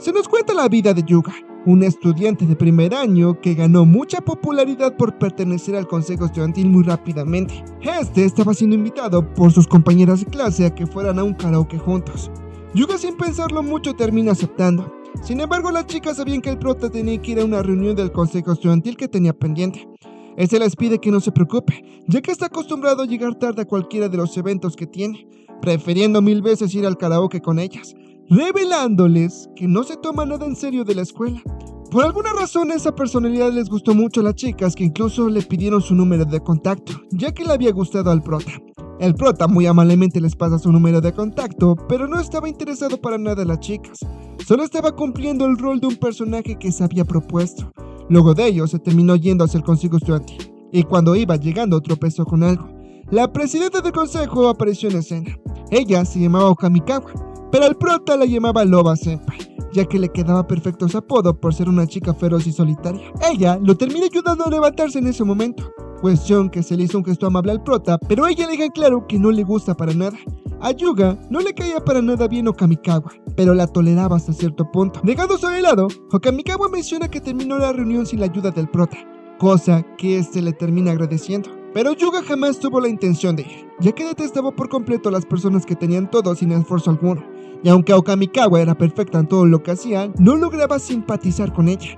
Se nos cuenta la vida de Yuga, un estudiante de primer año que ganó mucha popularidad por pertenecer al consejo estudiantil muy rápidamente. Este estaba siendo invitado por sus compañeras de clase a que fueran a un karaoke juntos. Yuga, sin pensarlo mucho, termina aceptando. Sin embargo, las chicas sabían que el prota tenía que ir a una reunión del consejo estudiantil que tenía pendiente. Este les pide que no se preocupe, ya que está acostumbrado a llegar tarde a cualquiera de los eventos que tiene, prefiriendo 1000 veces ir al karaoke con ellas, revelándoles que no se toma nada en serio de la escuela. Por alguna razón, esa personalidad les gustó mucho a las chicas, que incluso le pidieron su número de contacto, ya que le había gustado al prota. El prota muy amablemente les pasa su número de contacto, pero no estaba interesado para nada en las chicas. Solo estaba cumpliendo el rol de un personaje que se había propuesto. Luego de ello, se terminó yendo hacia el consejo estudiantil, y cuando iba llegando tropezó con algo. La presidenta del consejo apareció en escena. Ella se llamaba Okamikawa, pero el prota la llamaba Loba Senpai, ya que le quedaba perfecto su apodo por ser una chica feroz y solitaria. Ella lo termina ayudando a levantarse en ese momento, cuestión que se le hizo un gesto amable al prota, pero ella le deja claro que no le gusta para nada. A Yuga no le caía para nada bien Okamikawa, pero la toleraba hasta cierto punto. Dejándose de lado, Okamikawa menciona que terminó la reunión sin la ayuda del prota, cosa que este le termina agradeciendo. Pero Yuga jamás tuvo la intención de ir, ya que detestaba por completo a las personas que tenían todo sin esfuerzo alguno. Y aunque Okamikawa era perfecta en todo lo que hacía, no lograba simpatizar con ella.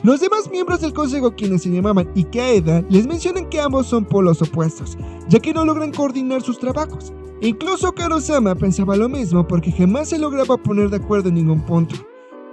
Los demás miembros del consejo, quienes se llamaban Ikaeda, les mencionan que ambos son polos opuestos, ya que no logran coordinar sus trabajos. Incluso Karo-sama pensaba lo mismo porque jamás se lograba poner de acuerdo en ningún punto.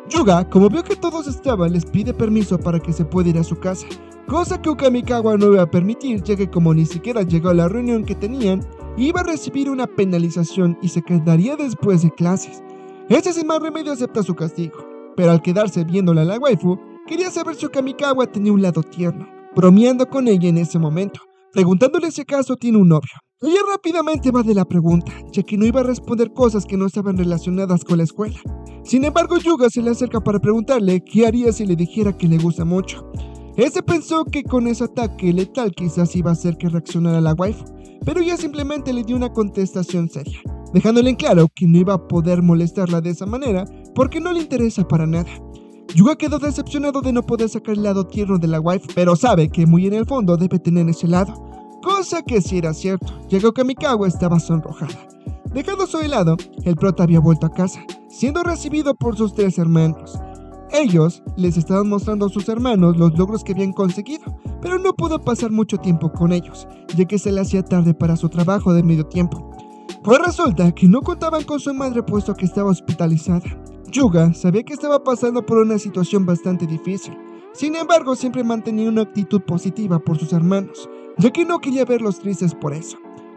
Yuga, como vio que todos estaban, les pide permiso para que se pueda ir a su casa, cosa que Okamikawa no iba a permitir, ya que como ni siquiera llegó a la reunión que tenían, iba a recibir una penalización y se quedaría después de clases. Este sin más remedio acepta su castigo, pero al quedarse viéndola a la waifu, quería saber si Okamikawa tenía un lado tierno, bromeando con ella en ese momento, preguntándole si acaso tiene un novio. Ella rápidamente va de la pregunta, ya que no iba a responder cosas que no estaban relacionadas con la escuela. Sin embargo, Yuga se le acerca para preguntarle qué haría si le dijera que le gusta mucho. Este pensó que con ese ataque letal quizás iba a hacer que reaccionara la waifu, pero ella simplemente le dio una contestación seria, dejándole en claro que no iba a poder molestarla de esa manera porque no le interesa para nada. Yuga quedó decepcionado de no poder sacar el lado tierno de la waifu, pero sabe que muy en el fondo debe tener ese lado, cosa que sí era cierto, ya que Okamikawa estaba sonrojada. Dejándose de lado, el prota había vuelto a casa, siendo recibido por sus 3 hermanos. Ellos les estaban mostrando a sus hermanos los logros que habían conseguido, pero no pudo pasar mucho tiempo con ellos, ya que se le hacía tarde para su trabajo de medio tiempo. Pues resulta que no contaban con su madre puesto que estaba hospitalizada. Yuga sabía que estaba pasando por una situación bastante difícil. Sin embargo, siempre mantenía una actitud positiva por sus hermanos, ya que no quería verlos tristes por eso.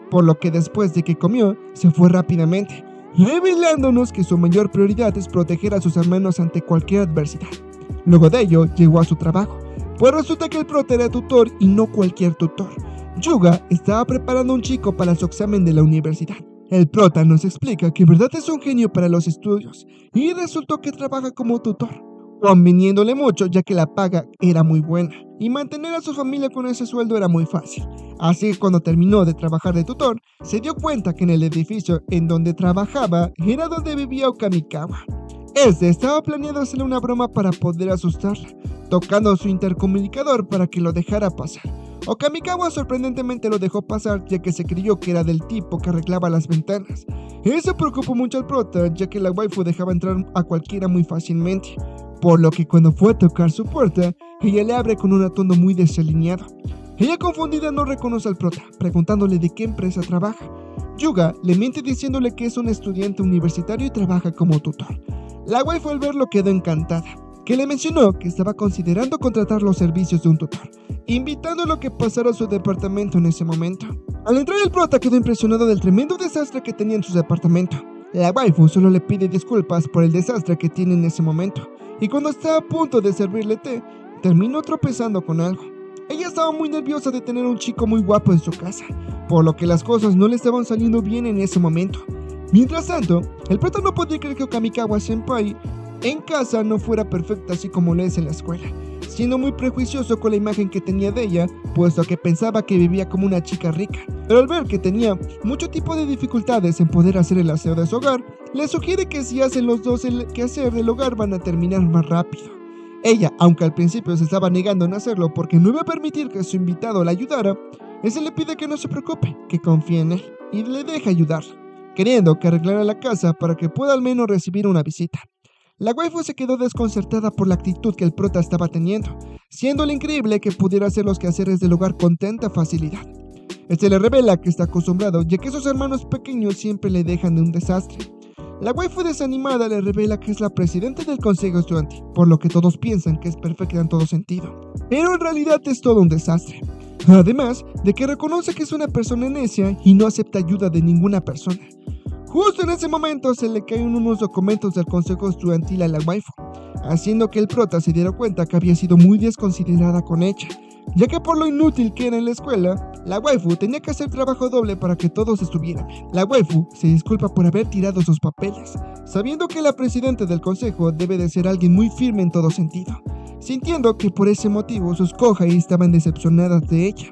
Por lo que después de que comió, se fue rápidamente, revelándonos que su mayor prioridad es proteger a sus hermanos ante cualquier adversidad. Luego de ello, llegó a su trabajo, pues resulta que el prota era tutor y no cualquier tutor. Yuga estaba preparando a un chico para su examen de la universidad. El prota nos explica que en verdad es un genio para los estudios, y resultó que trabaja como tutor, conviniéndole mucho ya que la paga era muy buena, y mantener a su familia con ese sueldo era muy fácil. Así que cuando terminó de trabajar de tutor, se dio cuenta que en el edificio en donde trabajaba era donde vivía Okamikawa. Este estaba planeando hacerle una broma para poder asustarla, tocando su intercomunicador para que lo dejara pasar. Okamikawa sorprendentemente lo dejó pasar, ya que se creyó que era del tipo que arreglaba las ventanas. Eso preocupó mucho al prota, ya que la waifu dejaba entrar a cualquiera muy fácilmente, por lo que cuando fue a tocar su puerta, ella le abre con un atuendo muy desalineado. Ella, confundida, no reconoce al prota, preguntándole de qué empresa trabaja. Yuga le miente diciéndole que es un estudiante universitario y trabaja como tutor. La waifu al verlo quedó encantada, que le mencionó que estaba considerando contratar los servicios de un tutor, invitándolo a que pasara a su departamento en ese momento. Al entrar, el prota quedó impresionado del tremendo desastre que tenía en su departamento. La waifu solo le pide disculpas por el desastre que tiene en ese momento, y cuando está a punto de servirle té, terminó tropezando con algo. Ella estaba muy nerviosa de tener un chico muy guapo en su casa, por lo que las cosas no le estaban saliendo bien en ese momento. Mientras tanto, el prota no podía creer que Okamikawa Senpai en casa no fuera perfecta así como lo es en la escuela, siendo muy prejuicioso con la imagen que tenía de ella, puesto que pensaba que vivía como una chica rica, pero al ver que tenía mucho tipo de dificultades en poder hacer el aseo de su hogar, le sugiere que si hacen los dos el quehacer del hogar van a terminar más rápido. Ella, aunque al principio se estaba negando en hacerlo porque no iba a permitir que su invitado la ayudara, ese le pide que no se preocupe, que confíe en él y le deje ayudarla, queriendo que arreglara la casa para que pueda al menos recibir una visita. La waifu se quedó desconcertada por la actitud que el prota estaba teniendo, siéndole increíble que pudiera hacer los quehaceres del hogar con tanta facilidad. Este le revela que está acostumbrado, ya que sus hermanos pequeños siempre le dejan de un desastre. La waifu desanimada le revela que es la presidenta del consejo estudiantil, por lo que todos piensan que es perfecta en todo sentido, pero en realidad es todo un desastre. Además de que reconoce que es una persona necia y no acepta ayuda de ninguna persona. Justo en ese momento se le caen unos documentos del consejo estudiantil a la waifu, haciendo que el prota se diera cuenta que había sido muy desconsiderada con ella, ya que por lo inútil que era en la escuela, la waifu tenía que hacer trabajo doble para que todos estuvieran bien. La waifu se disculpa por haber tirado sus papeles, sabiendo que la presidenta del consejo debe de ser alguien muy firme en todo sentido, sintiendo que por ese motivo sus kohai estaban decepcionadas de ella.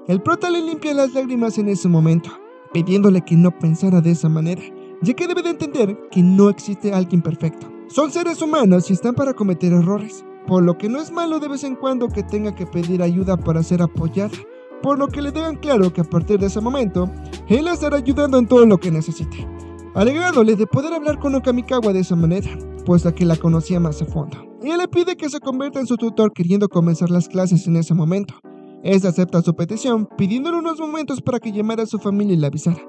El prota le limpia las lágrimas en ese momento, pidiéndole que no pensara de esa manera, ya que debe de entender que no existe alguien perfecto. Son seres humanos y están para cometer errores, por lo que no es malo de vez en cuando que tenga que pedir ayuda para ser apoyada, por lo que le dejan claro que a partir de ese momento, él la estará ayudando en todo lo que necesite, alegrándole de poder hablar con Okamikawa de esa manera, puesto que la conocía más a fondo. Ella le pide que se convierta en su tutor queriendo comenzar las clases en ese momento. Este acepta su petición, pidiéndole unos momentos para que llamara a su familia y la avisara.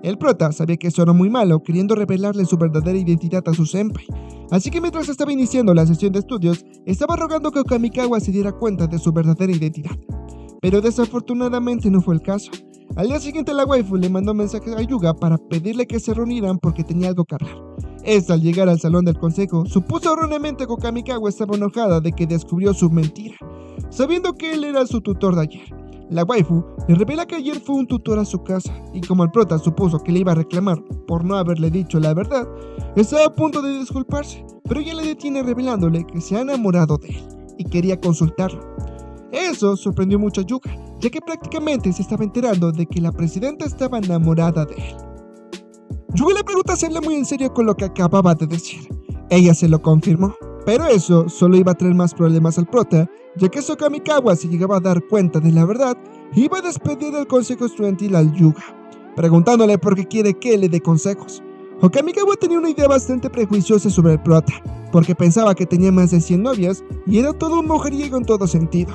El prota sabía que eso era muy malo, queriendo revelarle su verdadera identidad a su senpai. Así que mientras estaba iniciando la sesión de estudios, estaba rogando que Okamikawa se diera cuenta de su verdadera identidad. Pero desafortunadamente no fue el caso. Al día siguiente la waifu le mandó mensajes a Yuga para pedirle que se reunieran porque tenía algo que hablar. Esta, al llegar al salón del consejo, supuso erróneamente que Okamikawa estaba enojada de que descubrió su mentira, sabiendo que él era su tutor de ayer. La waifu le revela que ayer fue un tutor a su casa, y como el prota supuso que le iba a reclamar por no haberle dicho la verdad, estaba a punto de disculparse, pero ella le detiene revelándole que se ha enamorado de él, y quería consultarlo. Eso sorprendió mucho a Yuga, ya que prácticamente se estaba enterando de que la presidenta estaba enamorada de él. Yuga le pregunta si habla muy en serio con lo que acababa de decir. Ella se lo confirmó, pero eso solo iba a traer más problemas al prota, ya que Okamikawa se llegaba a dar cuenta de la verdad, iba a despedir del consejo estudiantil al Yuga, preguntándole por qué quiere que le dé consejos. Okamikawa tenía una idea bastante prejuiciosa sobre el prota, porque pensaba que tenía más de 100 novias y era todo un mujeriego en todo sentido.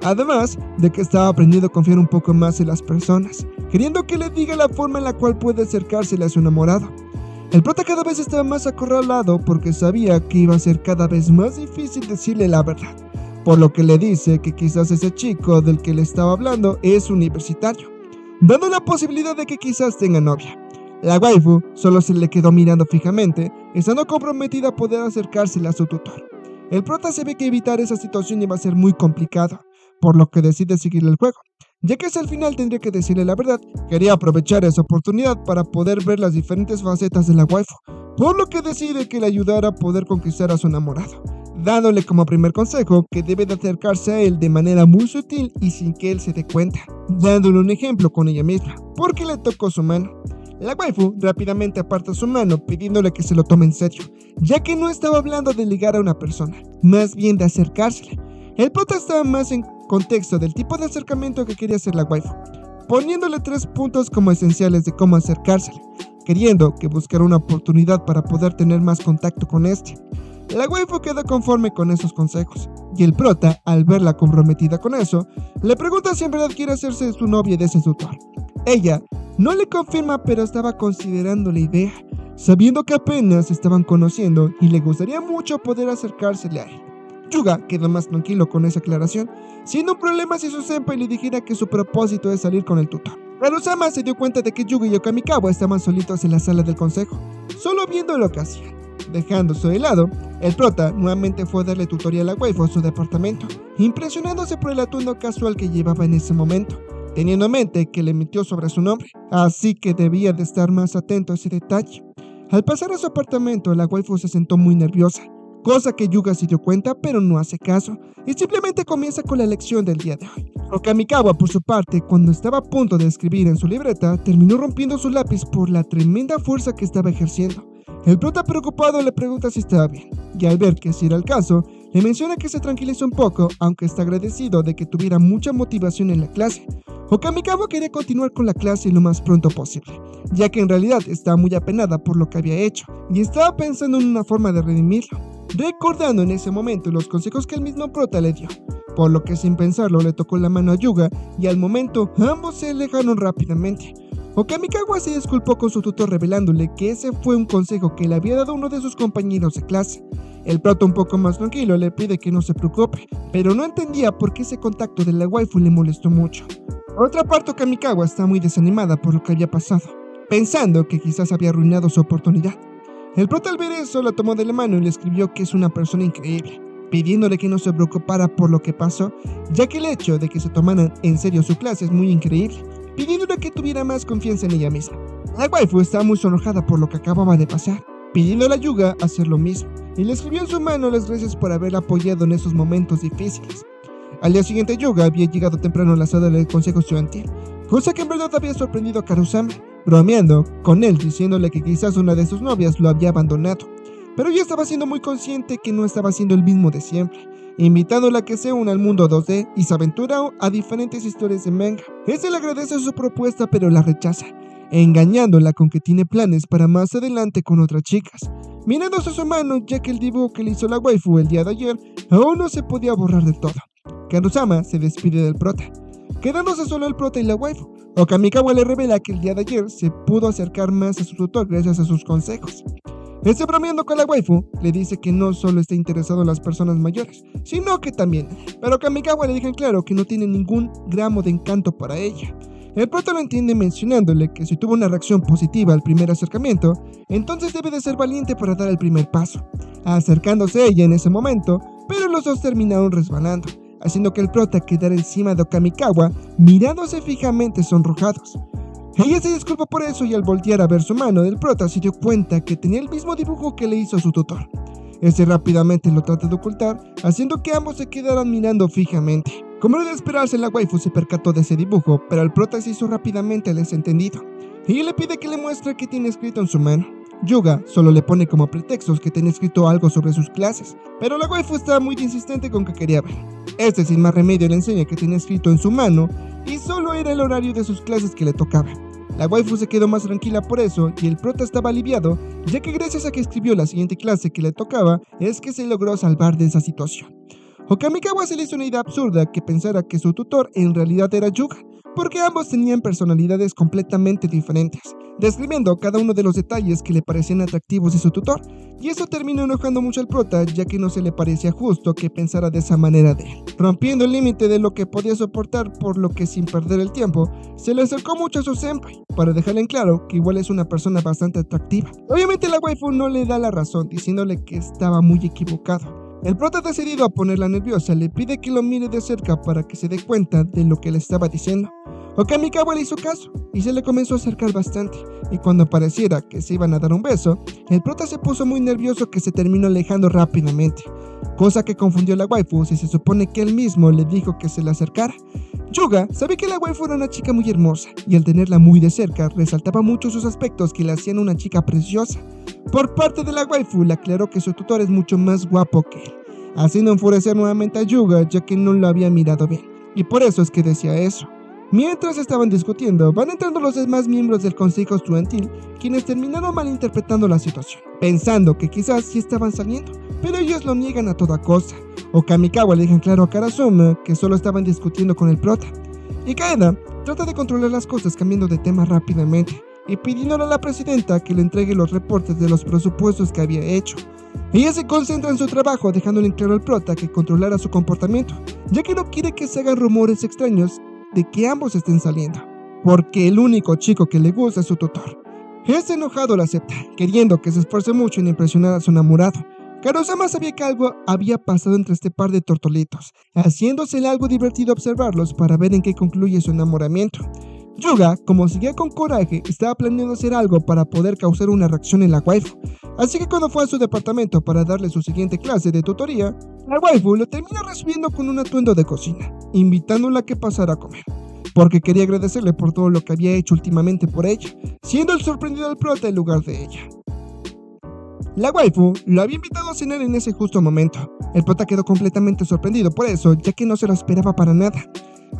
Además de que estaba aprendiendo a confiar un poco más en las personas, queriendo que le diga la forma en la cual puede acercársele a su enamorado. El prota cada vez estaba más acorralado porque sabía que iba a ser cada vez más difícil decirle la verdad, por lo que le dice que quizás ese chico del que le estaba hablando es universitario, dando la posibilidad de que quizás tenga novia. La waifu solo se le quedó mirando fijamente, estando comprometida a poder acercársele a su tutor. El prota se ve que evitar esa situación iba a ser muy complicado, por lo que decide seguirle el juego, ya que si al final tendría que decirle la verdad, quería aprovechar esa oportunidad para poder ver las diferentes facetas de la waifu, por lo que decide que le ayudara a poder conquistar a su enamorado, dándole como primer consejo que debe de acercarse a él de manera muy sutil y sin que él se dé cuenta, dándole un ejemplo con ella misma, porque le tocó su mano. La waifu rápidamente aparta su mano pidiéndole que se lo tome en serio, ya que no estaba hablando de ligar a una persona, más bien de acercársela. El prota estaba más en contexto del tipo de acercamiento que quería hacer la waifu, poniéndole 3 puntos como esenciales de cómo acercársele, queriendo que buscara una oportunidad para poder tener más contacto con este. La waifu queda conforme con esos consejos, y el prota, al verla comprometida con eso, le pregunta si en verdad quiere hacerse su novia de ese tutor. Ella no le confirma, pero estaba considerando la idea, sabiendo que apenas estaban conociendo y le gustaría mucho poder acercársele a él. Yuga quedó más tranquilo con esa aclaración, siendo un problema si su senpai le dijera que su propósito es salir con el tutor. Harusama se dio cuenta de que Yuga y Okamikawa estaban solitos en la sala del consejo, solo viendo lo que hacían. Dejándose de lado, el prota nuevamente fue a darle tutorial a la waifu a su departamento, impresionándose por el atuendo casual que llevaba en ese momento, teniendo en mente que le mintió sobre su nombre, así que debía de estar más atento a ese detalle. Al pasar a su apartamento, la waifu se sentó muy nerviosa, cosa que Yuga se dio cuenta pero no hace caso, y simplemente comienza con la lección del día de hoy. Okamikawa, por su parte, cuando estaba a punto de escribir en su libreta, terminó rompiendo su lápiz por la tremenda fuerza que estaba ejerciendo. El prota, preocupado, le pregunta si estaba bien, y al ver que sí era el caso, le menciona que se tranquilizó un poco, aunque está agradecido de que tuviera mucha motivación en la clase. Okamikawa quería continuar con la clase lo más pronto posible, ya que en realidad estaba muy apenada por lo que había hecho, y estaba pensando en una forma de redimirlo, recordando en ese momento los consejos que el mismo prota le dio, por lo que sin pensarlo le tocó la mano a Yuga, y al momento ambos se alejaron rápidamente. Okamikawa se disculpó con su tutor revelándole que ese fue un consejo que le había dado uno de sus compañeros de clase. El prota, un poco más tranquilo, le pide que no se preocupe, pero no entendía por qué ese contacto de la waifu le molestó mucho. Por otra parte, Okamikawa está muy desanimada por lo que había pasado, pensando que quizás había arruinado su oportunidad. El prota, al ver eso, la tomó de la mano y le escribió que es una persona increíble, pidiéndole que no se preocupara por lo que pasó, ya que el hecho de que se tomaran en serio su clase es muy increíble, pidiéndole que tuviera más confianza en ella misma. La waifu estaba muy sonrojada por lo que acababa de pasar, pidiéndole a Yuga hacer lo mismo, y le escribió en su mano las gracias por haberla apoyado en esos momentos difíciles. Al día siguiente, Yuga había llegado temprano a la sala del consejo estudiantil, cosa que en verdad había sorprendido a Karuzama, bromeando con él diciéndole que quizás una de sus novias lo había abandonado, pero ella estaba siendo muy consciente que no estaba siendo el mismo de siempre, invitándola a que se una al mundo 2D y se aventura a diferentes historias de manga. Este le agradece su propuesta, pero la rechaza, engañándola con que tiene planes para más adelante con otras chicas, mirándose su mano, ya que el dibujo que le hizo la waifu el día de ayer aún no se podía borrar del todo. Karuzama se despide del prota, quedándose solo el prota y la waifu. Okamikawa le revela que el día de ayer se pudo acercar más a su tutor gracias a sus consejos. Bromeando con la waifu, le dice que no solo está interesado en las personas mayores, sino que también, pero Okamikawa le deja en claro que no tiene ningún gramo de encanto para ella. El prota lo entiende mencionándole que si tuvo una reacción positiva al primer acercamiento, entonces debe de ser valiente para dar el primer paso, acercándose a ella en ese momento, pero los dos terminaron resbalando, haciendo que el prota quedara encima de Okamikawa, mirándose fijamente sonrojados. Ella se disculpa por eso y al voltear a ver su mano del prota se dio cuenta que tenía el mismo dibujo que le hizo su tutor. Rápidamente lo trata de ocultar, haciendo que ambos se quedaran mirando fijamente. Como era de esperarse, la waifu se percató de ese dibujo, pero el prota se hizo rápidamente el desentendido. Ella le pide que le muestre qué tiene escrito en su mano. Yuga solo le pone como pretextos que tenía escrito algo sobre sus clases, pero la waifu estaba muy insistente con que quería ver. Sin más remedio le enseña que tenía escrito en su mano y solo era el horario de sus clases que le tocaba. La waifu se quedó más tranquila por eso y el prota estaba aliviado, ya que gracias a que escribió la siguiente clase que le tocaba es que se logró salvar de esa situación. Okamikawa se le hizo una idea absurda que pensara que su tutor en realidad era Yuga, porque ambos tenían personalidades completamente diferentes, describiendo cada uno de los detalles que le parecían atractivos de su tutor, y eso terminó enojando mucho al prota, ya que no se le parecía justo que pensara de esa manera de él. Rompiendo el límite de lo que podía soportar, por lo que sin perder el tiempo, se le acercó mucho a su senpai, para dejarle en claro que igual es una persona bastante atractiva. Obviamente la waifu no le da la razón, diciéndole que estaba muy equivocado. El prota, decidido a ponerla nerviosa, le pide que lo mire de cerca para que se dé cuenta de lo que le estaba diciendo. Okamikawa le hizo caso y se le comenzó a acercar bastante, y cuando pareciera que se iban a dar un beso, el prota se puso muy nervioso que se terminó alejando rápidamente, cosa que confundió a la waifu si se supone que él mismo le dijo que se le acercara. Yuga sabía que la waifu era una chica muy hermosa y al tenerla muy de cerca resaltaba mucho sus aspectos que la hacían una chica preciosa. Por parte de la waifu le aclaró que su tutor es mucho más guapo que él, haciendo enfurecer nuevamente a Yuga ya que no lo había mirado bien, y por eso es que decía eso. Mientras estaban discutiendo, van entrando los demás miembros del consejo estudiantil, quienes terminaron malinterpretando la situación, pensando que quizás sí estaban saliendo, pero ellos lo niegan a toda costa. Okamikawa le deja claro a Karuzama que solo estaban discutiendo con el prota, y Kaeda trata de controlar las cosas cambiando de tema rápidamente y pidiéndole a la presidenta que le entregue los reportes de los presupuestos que había hecho. Ella se concentra en su trabajo, dejándole en claro al prota que controlara su comportamiento, ya que no quiere que se hagan rumores extraños de que ambos estén saliendo, porque el único chico que le gusta es su tutor. Enojado lo acepta, queriendo que se esfuerce mucho en impresionar a su enamorado. Karuzama sabía que algo había pasado entre este par de tortolitos, haciéndosele algo divertido observarlos para ver en qué concluye su enamoramiento. Yuga, como seguía con coraje, estaba planeando hacer algo para poder causar una reacción en la waifu, así que cuando fue a su departamento para darle su siguiente clase de tutoría, la waifu lo termina recibiendo con un atuendo de cocina, invitándola a que pasara a comer, porque quería agradecerle por todo lo que había hecho últimamente por ella, siendo el sorprendido al prota en lugar de ella. La waifu lo había invitado a cenar en ese justo momento. El prota quedó completamente sorprendido por eso, ya que no se lo esperaba para nada.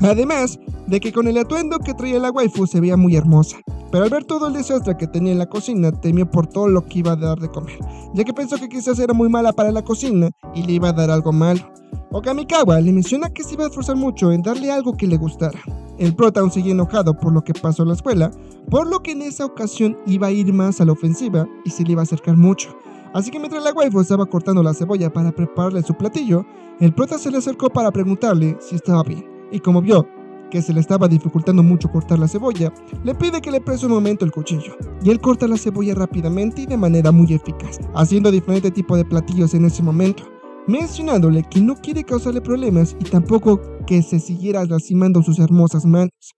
Además de que con el atuendo que traía la waifu se veía muy hermosa, pero al ver todo el desastre que tenía en la cocina, temió por todo lo que iba a dar de comer, ya que pensó que quizás era muy mala para la cocina y le iba a dar algo malo. Okamikawa le menciona que se iba a esforzar mucho en darle algo que le gustara. El prota aún seguía enojado por lo que pasó en la escuela, por lo que en esa ocasión iba a ir más a la ofensiva y se le iba a acercar mucho. Así que mientras la waifu estaba cortando la cebolla para prepararle su platillo, el prota se le acercó para preguntarle si estaba bien, y como vio que se le estaba dificultando mucho cortar la cebolla, le pide que le preste un momento el cuchillo, y él corta la cebolla rápidamente y de manera muy eficaz, haciendo diferentes tipos de platillos en ese momento, mencionándole que no quiere causarle problemas y tampoco que se siguiera lastimando sus hermosas manos.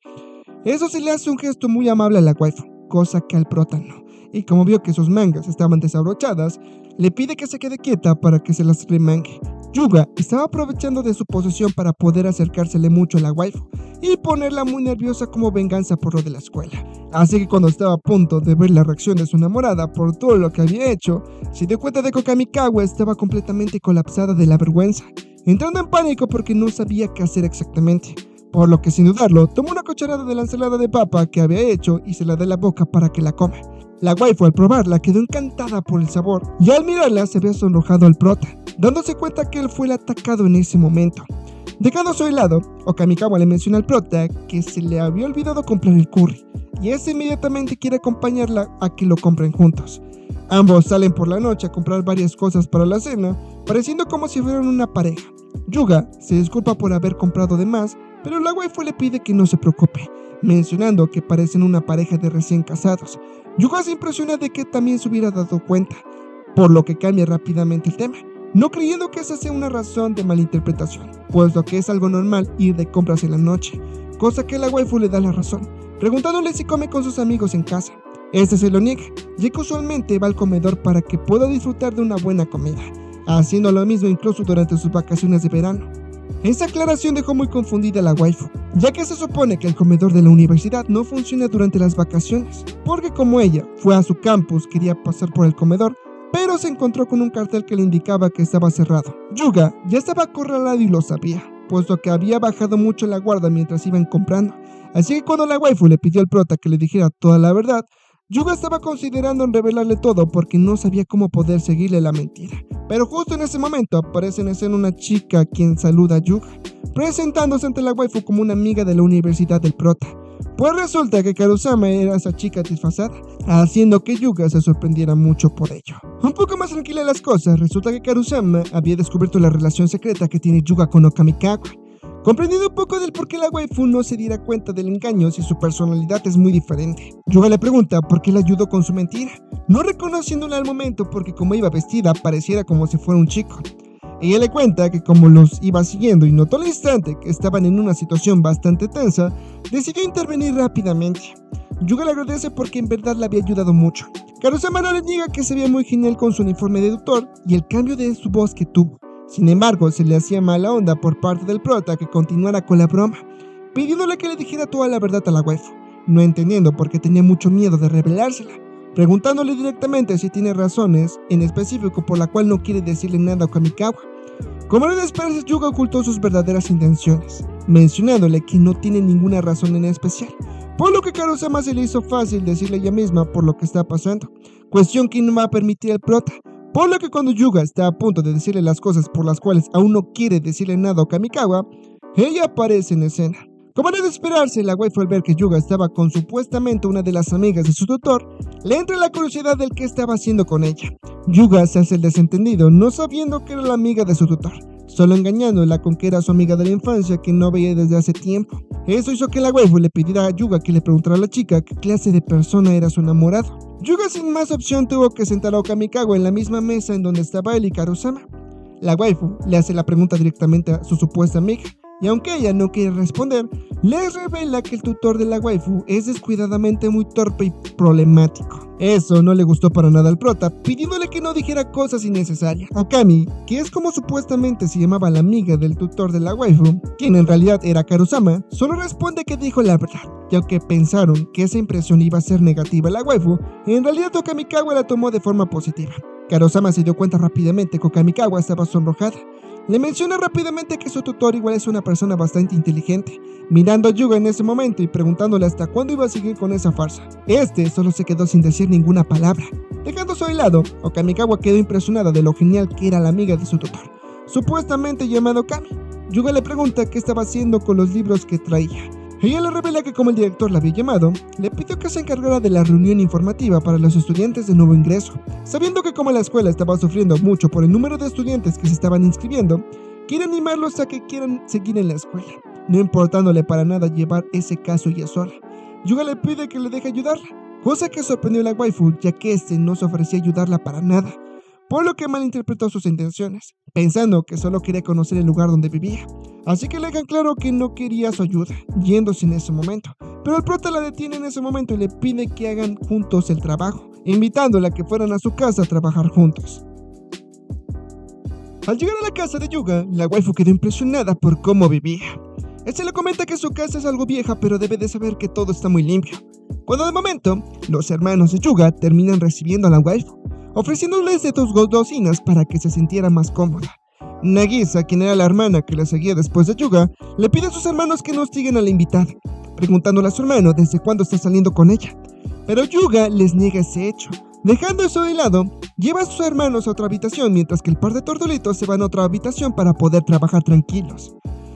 Eso se le hace un gesto muy amable a la waifu, cosa que al prota no, y como vio que sus mangas estaban desabrochadas, le pide que se quede quieta para que se las remangue. Yuga estaba aprovechando de su posesión para poder acercársele mucho a la waifu y ponerla muy nerviosa como venganza por lo de la escuela. Así que cuando estaba a punto de ver la reacción de su enamorada por todo lo que había hecho, se dio cuenta de que Okamikawa estaba completamente colapsada de la vergüenza, entrando en pánico porque no sabía qué hacer exactamente. Por lo que sin dudarlo, tomó una cucharada de la ensalada de papa que había hecho y se la da en la boca para que la coma. La waifu al probarla quedó encantada por el sabor y al mirarla se había sonrojado al prota, dándose cuenta que él fue el atacado en ese momento. Dejando su helado, Okamikawa le menciona al prota que se le había olvidado comprar el curry y ese inmediatamente quiere acompañarla a que lo compren juntos. Ambos salen por la noche a comprar varias cosas para la cena, pareciendo como si fueran una pareja. Yuga se disculpa por haber comprado de más, pero la waifu le pide que no se preocupe, mencionando que parecen una pareja de recién casados. Yuga se impresiona de que también se hubiera dado cuenta, por lo que cambia rápidamente el tema, no creyendo que esa sea una razón de malinterpretación, puesto que es algo normal ir de compras en la noche, cosa que la waifu le da la razón, preguntándole si come con sus amigos en casa. Este se lo niega, ya que usualmente va al comedor para que pueda disfrutar de una buena comida, haciendo lo mismo incluso durante sus vacaciones de verano. Esa aclaración dejó muy confundida a la waifu, ya que se supone que el comedor de la universidad no funciona durante las vacaciones, porque como ella fue a su campus quería pasar por el comedor, pero se encontró con un cartel que le indicaba que estaba cerrado. Yuga ya estaba acorralado y lo sabía, puesto que había bajado mucho la guardia mientras iban comprando, así que cuando la waifu le pidió al prota que le dijera toda la verdad, Yuga estaba considerando en revelarle todo porque no sabía cómo poder seguirle la mentira. Pero justo en ese momento aparece en escena una chica quien saluda a Yuga, presentándose ante la waifu como una amiga de la universidad del prota. Pues resulta que Karusama era esa chica disfrazada, haciendo que Yuga se sorprendiera mucho por ello. Un poco más tranquila las cosas, resulta que Karusama había descubierto la relación secreta que tiene Yuga con Okamikawa, comprendiendo un poco del por qué la waifu no se diera cuenta del engaño si su personalidad es muy diferente. Yuga le pregunta por qué le ayudó con su mentira, no reconociéndola al momento porque como iba vestida pareciera como si fuera un chico. Ella le cuenta que como los iba siguiendo y notó al instante que estaban en una situación bastante tensa, decidió intervenir rápidamente. Yuga le agradece porque en verdad le había ayudado mucho. Karusama no le niega que se veía muy genial con su uniforme de doctor y el cambio de su voz que tuvo. Sin embargo, se le hacía mala onda por parte del prota que continuara con la broma, pidiéndole que le dijera toda la verdad a la waifu, no entendiendo por qué tenía mucho miedo de revelársela, preguntándole directamente si tiene razones en específico por la cual no quiere decirle nada a Okamikawa. Como era de esperarse, Yuga ocultó sus verdaderas intenciones, mencionándole que no tiene ninguna razón en especial, por lo que Karusama se le hizo fácil decirle a ella misma por lo que está pasando, cuestión que no va a permitir al prota. Por lo que cuando Yuga está a punto de decirle las cosas por las cuales aún no quiere decirle nada a Okamikawa, ella aparece en escena. Como era de esperarse, la waifu al ver que Yuga estaba con supuestamente una de las amigas de su tutor, le entra la curiosidad del qué estaba haciendo con ella. Yuga se hace el desentendido, no sabiendo que era la amiga de su tutor, solo engañándola con que era su amiga de la infancia que no veía desde hace tiempo. Eso hizo que la waifu le pidiera a Yuga que le preguntara a la chica qué clase de persona era su enamorado. Yuga sin más opción tuvo que sentar a Okamikawa en la misma mesa en donde estaba él y Karusama. La waifu le hace la pregunta directamente a su supuesta amiga, y aunque ella no quiere responder, les revela que el tutor de la waifu es descuidadamente muy torpe y problemático. Eso no le gustó para nada al prota, pidiéndole que no dijera cosas innecesarias. Akami, que es como supuestamente se llamaba la amiga del tutor de la waifu, quien en realidad era Karusama, solo responde que dijo la verdad, y aunque pensaron que esa impresión iba a ser negativa a la waifu, en realidad Okamikawa la tomó de forma positiva. Karusama se dio cuenta rápidamente que Okamikawa estaba sonrojada. Le menciona rápidamente que su tutor igual es una persona bastante inteligente, mirando a Yuga en ese momento y preguntándole hasta cuándo iba a seguir con esa farsa. Este solo se quedó sin decir ninguna palabra. Dejándose de lado, Okamikawa quedó impresionada de lo genial que era la amiga de su tutor, supuestamente llamado Kami. Yuga le pregunta qué estaba haciendo con los libros que traía. Ella le revela que como el director la había llamado, le pidió que se encargara de la reunión informativa para los estudiantes de nuevo ingreso. Sabiendo que como la escuela estaba sufriendo mucho por el número de estudiantes que se estaban inscribiendo, quiere animarlos a que quieran seguir en la escuela, no importándole para nada llevar ese caso ella sola. Yuga le pide que le deje ayudarla, cosa que sorprendió a la waifu, ya que este no se ofrecía ayudarla para nada, por lo que malinterpretó sus intenciones, pensando que solo quería conocer el lugar donde vivía. Así que le dejan claro que no quería su ayuda, yéndose en ese momento. Pero el prota la detiene en ese momento y le pide que hagan juntos el trabajo, invitándola a que fueran a su casa a trabajar juntos. Al llegar a la casa de Yuga, la waifu quedó impresionada por cómo vivía. Este le comenta que su casa es algo vieja, pero debe de saber que todo está muy limpio. Cuando de momento, los hermanos de Yuga terminan recibiendo a la waifu, ofreciéndoles de dos golosinas para que se sintiera más cómoda. Nagisa, quien era la hermana que la seguía después de Yuga, le pide a sus hermanos que no hostiguen a la invitada, preguntándole a su hermano desde cuándo está saliendo con ella. Pero Yuga les niega ese hecho. Dejando eso de lado, lleva a sus hermanos a otra habitación mientras que el par de tortolitos se van a otra habitación para poder trabajar tranquilos.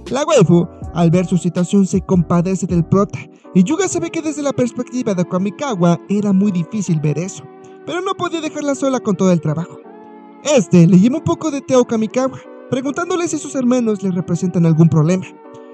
La waifu, al ver su situación, se compadece del prota, y Yuga sabe que desde la perspectiva de Okamikawa era muy difícil ver eso, pero no podía dejarla sola con todo el trabajo. Este le lleva un poco de té a Okamikawa, preguntándole si sus hermanos le representan algún problema.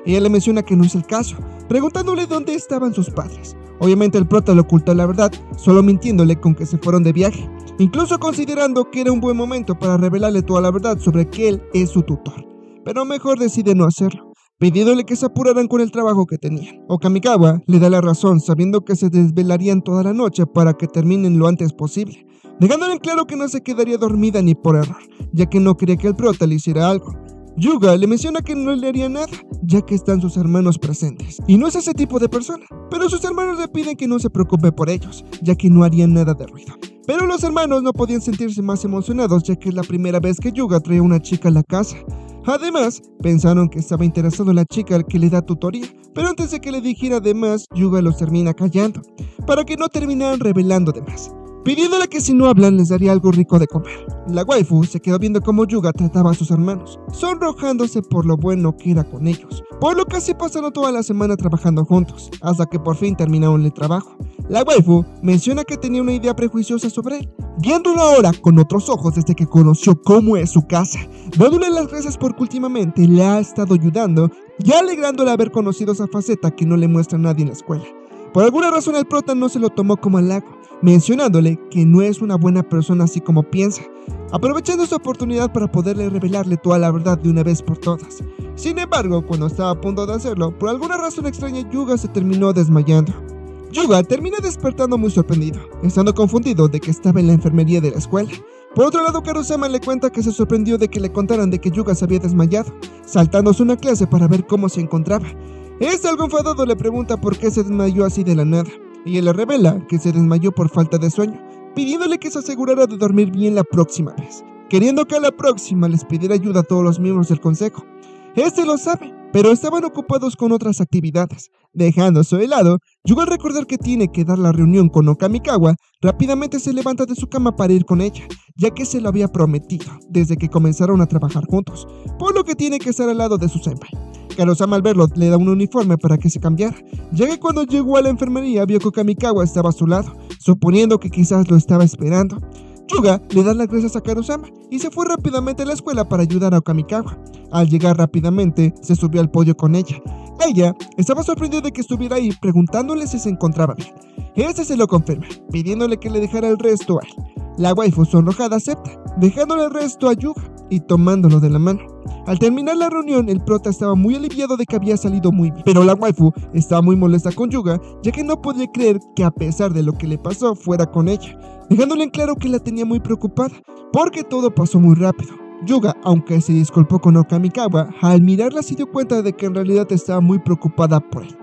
Ella le menciona que no es el caso, preguntándole dónde estaban sus padres. Obviamente el prota le ocultó la verdad, solo mintiéndole con que se fueron de viaje, incluso considerando que era un buen momento para revelarle toda la verdad sobre que él es su tutor. Pero mejor decide no hacerlo, pidiéndole que se apuraran con el trabajo que tenían. Okamikawa le da la razón, sabiendo que se desvelarían toda la noche para que terminen lo antes posible, dejándole en claro que no se quedaría dormida ni por error, ya que no quería que el prota le hiciera algo. Yuga le menciona que no le haría nada, ya que están sus hermanos presentes, y no es ese tipo de persona, pero sus hermanos le piden que no se preocupe por ellos, ya que no harían nada de ruido. Pero los hermanos no podían sentirse más emocionados, ya que es la primera vez que Yuga trae una chica a la casa. Además, pensaron que estaba interesado en la chica al que le da tutoría, pero antes de que le dijera de más, Yuga los termina callando, para que no terminaran revelando de más, pidiéndole que si no hablan les daría algo rico de comer. La waifu se quedó viendo cómo Yuga trataba a sus hermanos, sonrojándose por lo bueno que era con ellos, por lo que así pasaron toda la semana trabajando juntos, hasta que por fin terminaron el trabajo. La waifu menciona que tenía una idea prejuiciosa sobre él, viéndolo ahora con otros ojos desde que conoció cómo es su casa, dándole las gracias porque últimamente le ha estado ayudando y alegrándole haber conocido esa faceta que no le muestra a nadie en la escuela. Por alguna razón el prota no se lo tomó como halago, mencionándole que no es una buena persona así como piensa, aprovechando su oportunidad para poderle revelarle toda la verdad de una vez por todas. Sin embargo, cuando estaba a punto de hacerlo, por alguna razón extraña Yuga se terminó desmayando. Yuga termina despertando muy sorprendido, estando confundido de que estaba en la enfermería de la escuela. Por otro lado, Karusama le cuenta que se sorprendió de que le contaran de que Yuga se había desmayado, saltándose una clase para ver cómo se encontraba. Algo enfadado le pregunta por qué se desmayó así de la nada, y él le revela que se desmayó por falta de sueño, pidiéndole que se asegurara de dormir bien la próxima vez, queriendo que a la próxima les pidiera ayuda a todos los miembros del consejo. Lo sabe, pero estaban ocupados con otras actividades. Dejándose de lado, Yuga al recordar que tiene que dar la reunión con Okamikawa, rápidamente se levanta de su cama para ir con ella, ya que se lo había prometido desde que comenzaron a trabajar juntos, por lo que tiene que estar al lado de su senpai. Karusama al verlo le da un uniforme para que se cambiara, ya que cuando llegó a la enfermería vio que Okamikawa estaba a su lado, suponiendo que quizás lo estaba esperando. Yuga le da las gracias a Karusama y se fue rápidamente a la escuela para ayudar a Okamikawa. Al llegar rápidamente, se subió al podio con ella. Ella estaba sorprendida de que estuviera ahí, preguntándole si se encontraba bien. Se lo confirma, pidiéndole que le dejara el resto a él. La waifu sonrojada acepta, dejándole el resto a Yuga, y tomándolo de la mano. Al terminar la reunión, el prota estaba muy aliviado de que había salido muy bien, pero la waifu estaba muy molesta con Yuga, ya que no podía creer que a pesar de lo que le pasó fuera con ella, dejándole en claro que la tenía muy preocupada, porque todo pasó muy rápido. Yuga, aunque se disculpó con Okamikawa, al mirarla se dio cuenta de que en realidad estaba muy preocupada por él.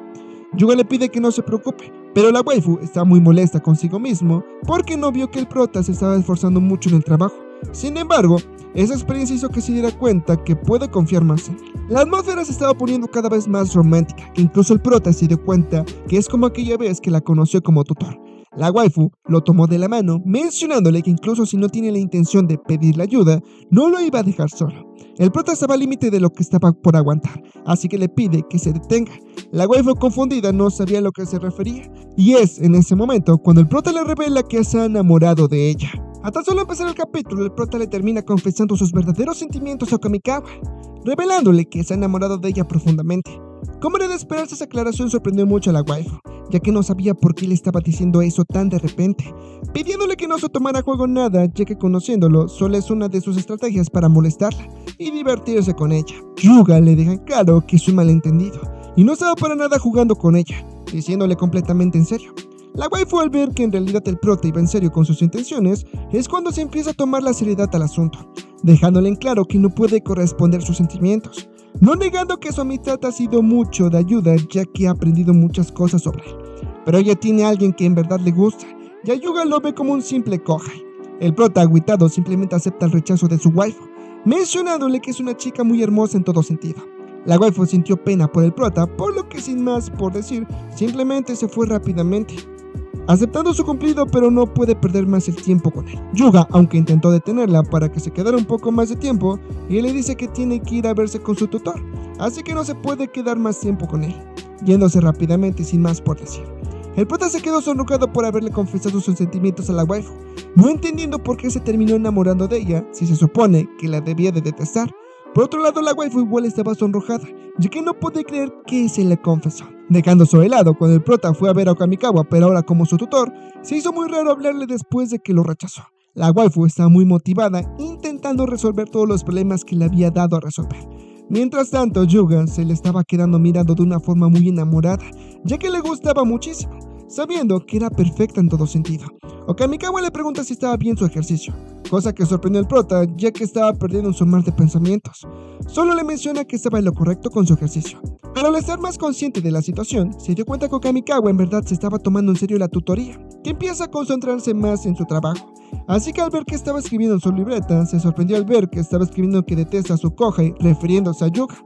Yuga le pide que no se preocupe, pero la waifu está muy molesta consigo mismo porque no vio que el prota se estaba esforzando mucho en el trabajo. Sin embargo, esa experiencia hizo que se diera cuenta que puede confiar más en él. La atmósfera se estaba poniendo cada vez más romántica, que incluso el prota se dio cuenta que es como aquella vez que la conoció como tutor. La waifu lo tomó de la mano, mencionándole que incluso si no tiene la intención de pedirle ayuda, no lo iba a dejar solo. El prota estaba al límite de lo que estaba por aguantar, así que le pide que se detenga. La waifu confundida no sabía a lo que se refería, y es en ese momento cuando el prota le revela que se ha enamorado de ella. A tan solo empezar el capítulo, el prota le termina confesando sus verdaderos sentimientos a Okamikawa, revelándole que se ha enamorado de ella profundamente. Como era de esperarse, esa aclaración sorprendió mucho a la waifu, ya que no sabía por qué le estaba diciendo eso tan de repente, pidiéndole que no se tomara a juego nada, ya que conociéndolo, solo es una de sus estrategias para molestarla y divertirse con ella. Yuga le deja claro que es un malentendido, y no estaba para nada jugando con ella, diciéndole completamente en serio. La waifu, al ver que en realidad el prota iba en serio con sus intenciones, es cuando se empieza a tomar la seriedad al asunto, dejándole en claro que no puede corresponder sus sentimientos, no negando que su amistad ha sido mucho de ayuda, ya que ha aprendido muchas cosas sobre él. Pero ella tiene a alguien que en verdad le gusta, y a Yuga lo ve como un simple kohai. El prota, agüitado, simplemente acepta el rechazo de su waifu, mencionándole que es una chica muy hermosa en todo sentido. La waifu sintió pena por el prota, por lo que sin más por decir, simplemente se fue rápidamente, aceptando su cumplido, pero no puede perder más el tiempo con él. Yuga, aunque intentó detenerla para que se quedara un poco más de tiempo, y le dice que tiene que ir a verse con su tutor, así que no se puede quedar más tiempo con él, yéndose rápidamente sin más por decir. El prota se quedó sonrojado por haberle confesado sus sentimientos a la waifu, no entendiendo por qué se terminó enamorando de ella si se supone que la debía de detestar. Por otro lado, la waifu igual estaba sonrojada, ya que no podía creer que se le confesó, dejando su helado cuando el prota fue a ver a Okamikawa, pero ahora como su tutor, se hizo muy raro hablarle después de que lo rechazó. La waifu estaba muy motivada, intentando resolver todos los problemas que le había dado a resolver. Mientras tanto, Yuga se le estaba quedando mirando de una forma muy enamorada, ya que le gustaba muchísimo, sabiendo que era perfecta en todo sentido. Okamikawa le pregunta si estaba bien su ejercicio, cosa que sorprendió al prota, ya que estaba perdiendo en su mar de pensamientos. Solo le menciona que estaba en lo correcto con su ejercicio, pero al estar más consciente de la situación, se dio cuenta que Okamikawa en verdad se estaba tomando en serio la tutoría, que empieza a concentrarse más en su trabajo. Así que al ver que estaba escribiendo en su libreta, se sorprendió al ver que estaba escribiendo que detesta a su kohai, refiriéndose a Yuga.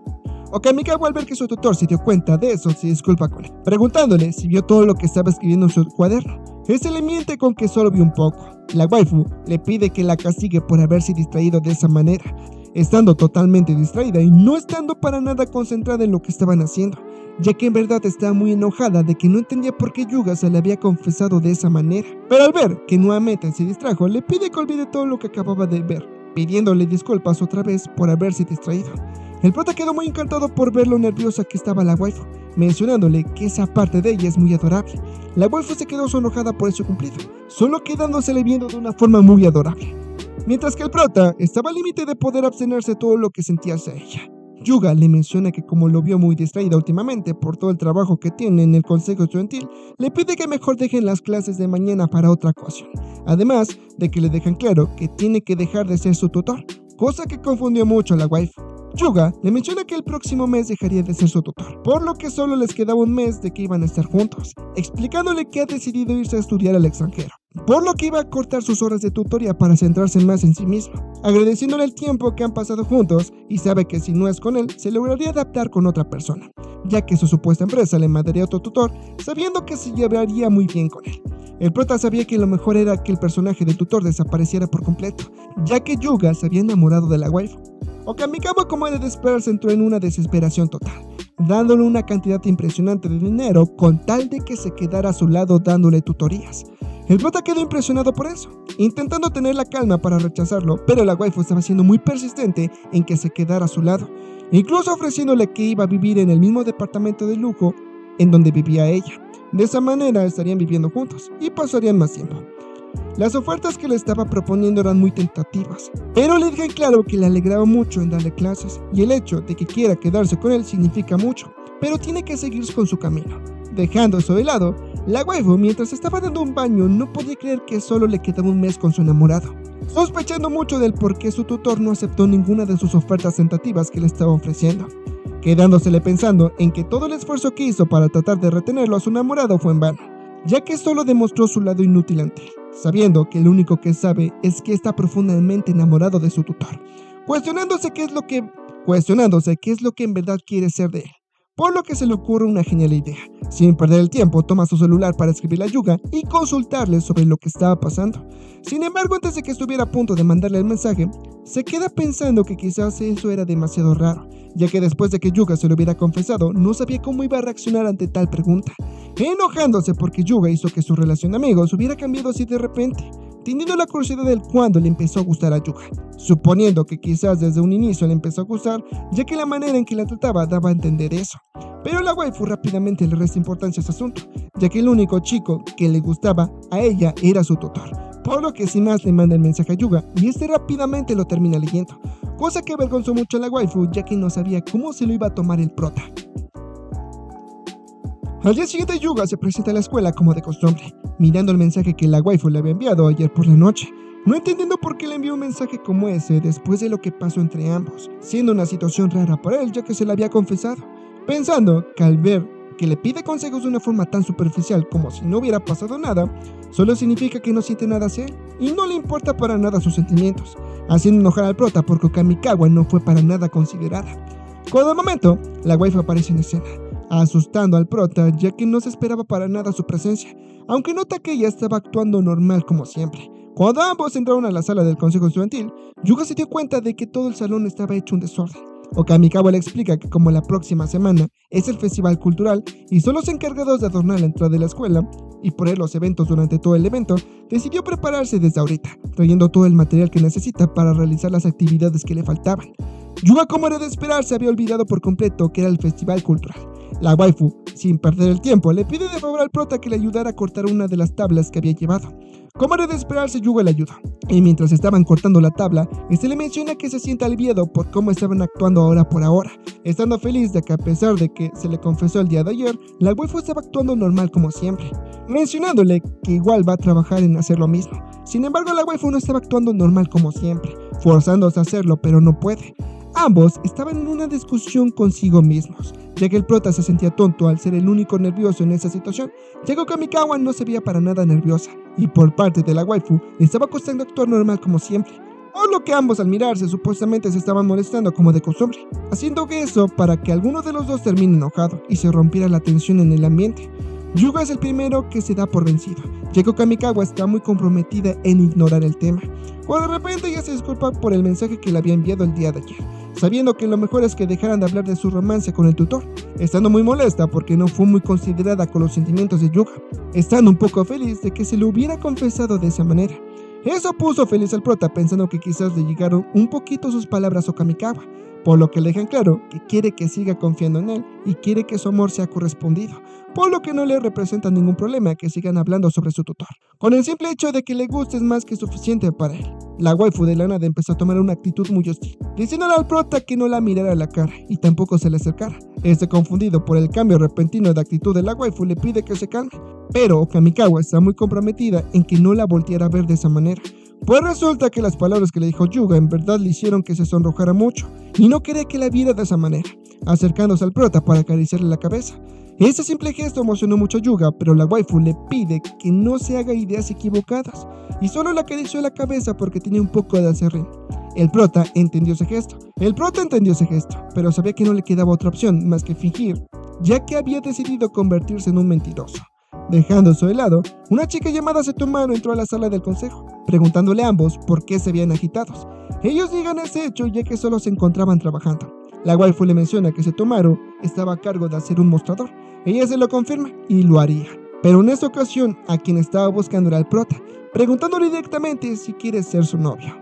Okamikawa, al ver que su tutor se dio cuenta de eso, se disculpa con él, preguntándole si vio todo lo que estaba escribiendo en su cuaderno. Este le miente con que solo vio un poco. La waifu le pide que la castigue por haberse distraído de esa manera, estando totalmente distraída y no estando para nada concentrada en lo que estaban haciendo, ya que en verdad estaba muy enojada de que no entendía por qué Yuga se le había confesado de esa manera. Pero al ver que nuevamente se distrajo, le pide que olvide todo lo que acababa de ver, pidiéndole disculpas otra vez por haberse distraído. El prota quedó muy encantado por ver lo nerviosa que estaba la waifu, mencionándole que esa parte de ella es muy adorable. La waifu se quedó sonrojada por ese cumplido, solo quedándosele viendo de una forma muy adorable, mientras que el prota estaba al límite de poder abstenerse de todo lo que sentía hacia ella. Yuga le menciona que como lo vio muy distraída últimamente por todo el trabajo que tiene en el consejo estudiantil, le pide que mejor dejen las clases de mañana para otra ocasión, además de que le dejan claro que tiene que dejar de ser su tutor, cosa que confundió mucho a la waifu. Yuga le menciona que el próximo mes dejaría de ser su tutor, por lo que solo les quedaba un mes de que iban a estar juntos, explicándole que ha decidido irse a estudiar al extranjero, por lo que iba a cortar sus horas de tutoría para centrarse más en sí mismo, agradeciéndole el tiempo que han pasado juntos y sabe que si no es con él, se lograría adaptar con otra persona, ya que su supuesta empresa le mandaría otro tutor, sabiendo que se llevaría muy bien con él. El prota sabía que lo mejor era que el personaje del tutor desapareciera por completo, ya que Yuga se había enamorado de la waifu. Okamikawa, como era de esperarse, entró en una desesperación total, dándole una cantidad impresionante de dinero con tal de que se quedara a su lado dándole tutorías. El prota quedó impresionado por eso, intentando tener la calma para rechazarlo, pero la waifu estaba siendo muy persistente en que se quedara a su lado, incluso ofreciéndole que iba a vivir en el mismo departamento de lujo en donde vivía ella. De esa manera estarían viviendo juntos y pasarían más tiempo. Las ofertas que le estaba proponiendo eran muy tentativas, pero le dejan claro que le alegraba mucho en darle clases, y el hecho de que quiera quedarse con él significa mucho, pero tiene que seguir con su camino. Dejando eso de lado, la waifu, mientras estaba dando un baño, no podía creer que solo le quedaba un mes con su enamorado, sospechando mucho del por qué su tutor no aceptó ninguna de sus ofertas tentativas que le estaba ofreciendo, quedándosele pensando en que todo el esfuerzo que hizo para tratar de retenerlo a su enamorado fue en vano, ya que solo demostró su lado inútil ante él, sabiendo que lo único que sabe es que está profundamente enamorado de su tutor, cuestionándose qué es lo que en verdad quiere ser de él. Por lo que se le ocurre una genial idea. Sin perder el tiempo, toma su celular para escribirle a Yuga y consultarle sobre lo que estaba pasando. Sin embargo, antes de que estuviera a punto de mandarle el mensaje, se queda pensando que quizás eso era demasiado raro, ya que después de que Yuga se lo hubiera confesado, no sabía cómo iba a reaccionar ante tal pregunta, enojándose porque Yuga hizo que su relación de amigos hubiera cambiado así de repente, teniendo la curiosidad del cuándo le empezó a gustar a Yuga, suponiendo que quizás desde un inicio le empezó a gustar, ya que la manera en que la trataba daba a entender eso. Pero la waifu rápidamente le resta importancia a ese asunto, ya que el único chico que le gustaba a ella era su tutor, por lo que sin más le manda el mensaje a Yuga y este rápidamente lo termina leyendo, cosa que avergonzó mucho a la waifu, ya que no sabía cómo se lo iba a tomar el prota. Al día siguiente, Yuga se presenta a la escuela como de costumbre, mirando el mensaje que la waifu le había enviado ayer por la noche, no entendiendo por qué le envió un mensaje como ese después de lo que pasó entre ambos, siendo una situación rara para él ya que se le había confesado, pensando que al ver que le pide consejos de una forma tan superficial como si no hubiera pasado nada, solo significa que no siente nada hacia él y no le importa para nada sus sentimientos, haciendo enojar al prota porque Kamikawa no fue para nada considerada. Cuando al momento, la waifu aparece en escena, asustando al prota ya que no se esperaba para nada su presencia, aunque nota que ella estaba actuando normal como siempre. Cuando ambos entraron a la sala del consejo estudiantil, Yuga se dio cuenta de que todo el salón estaba hecho un desorden. Kamikawa le explica que como la próxima semana es el festival cultural y son los encargados de adornar la entrada de la escuela y poner los eventos durante todo el evento, decidió prepararse desde ahorita, trayendo todo el material que necesita para realizar las actividades que le faltaban. Yuga, como era de esperar, se había olvidado por completo que era el festival cultural. La waifu, sin perder el tiempo, le pide de favor al prota que le ayudara a cortar una de las tablas que había llevado. Como era de esperarse, Yuga le ayudó, y mientras estaban cortando la tabla, le menciona que se siente aliviado por cómo estaban actuando ahora por ahora, estando feliz de que a pesar de que se le confesó el día de ayer, la waifu estaba actuando normal como siempre, mencionándole que igual va a trabajar en hacer lo mismo. Sin embargo, la waifu no estaba actuando normal como siempre, forzándose a hacerlo, pero no puede. Ambos estaban en una discusión consigo mismos, ya que el prota se sentía tonto al ser el único nervioso en esa situación, ya que Kamikawa no se veía para nada nerviosa, y por parte de la waifu le estaba costando actuar normal como siempre, por lo que ambos al mirarse supuestamente se estaban molestando como de costumbre, haciendo que eso para que alguno de los dos termine enojado y se rompiera la tensión en el ambiente. Yuga es el primero que se da por vencido, ya que Kamikawa está muy comprometida en ignorar el tema, cuando de repente ella se disculpa por el mensaje que le había enviado el día de ayer, sabiendo que lo mejor es que dejaran de hablar de su romance con el tutor, estando muy molesta porque no fue muy considerada con los sentimientos de Yuga, estando un poco feliz de que se lo hubiera confesado de esa manera. Eso puso feliz al prota, pensando que quizás le llegaron un poquito sus palabras a Kamikawa, por lo que le dejan claro que quiere que siga confiando en él y quiere que su amor sea correspondido, por lo que no le representa ningún problema que sigan hablando sobre su tutor. Con el simple hecho de que le guste es más que suficiente para él. La waifu de la nada empezó a tomar una actitud muy hostil, diciéndole al prota que no la mirara a la cara y tampoco se le acercara. Confundido por el cambio repentino de actitud de la waifu, le pide que se calme, pero Kamikawa está muy comprometida en que no la volteara a ver de esa manera. Pues resulta que las palabras que le dijo Yuga en verdad le hicieron que se sonrojara mucho y no quería que la viera de esa manera, acercándose al prota para acariciarle la cabeza. Este simple gesto emocionó mucho a Yuga, pero la waifu le pide que no se haga ideas equivocadas y solo le acarició la cabeza porque tenía un poco de acerrín. El prota entendió ese gesto, pero sabía que no le quedaba otra opción más que fingir, ya que había decidido convertirse en un mentiroso. Dejando eso de lado, una chica llamada Setomaru entró a la sala del consejo, preguntándole a ambos por qué se habían agitados. Ellos niegan ese hecho ya que solo se encontraban trabajando. La waifu le menciona que Setomaru estaba a cargo de hacer un mostrador. Ella se lo confirma y lo haría. Pero en esta ocasión, a quien estaba buscando era el prota, preguntándole directamente si quiere ser su novio.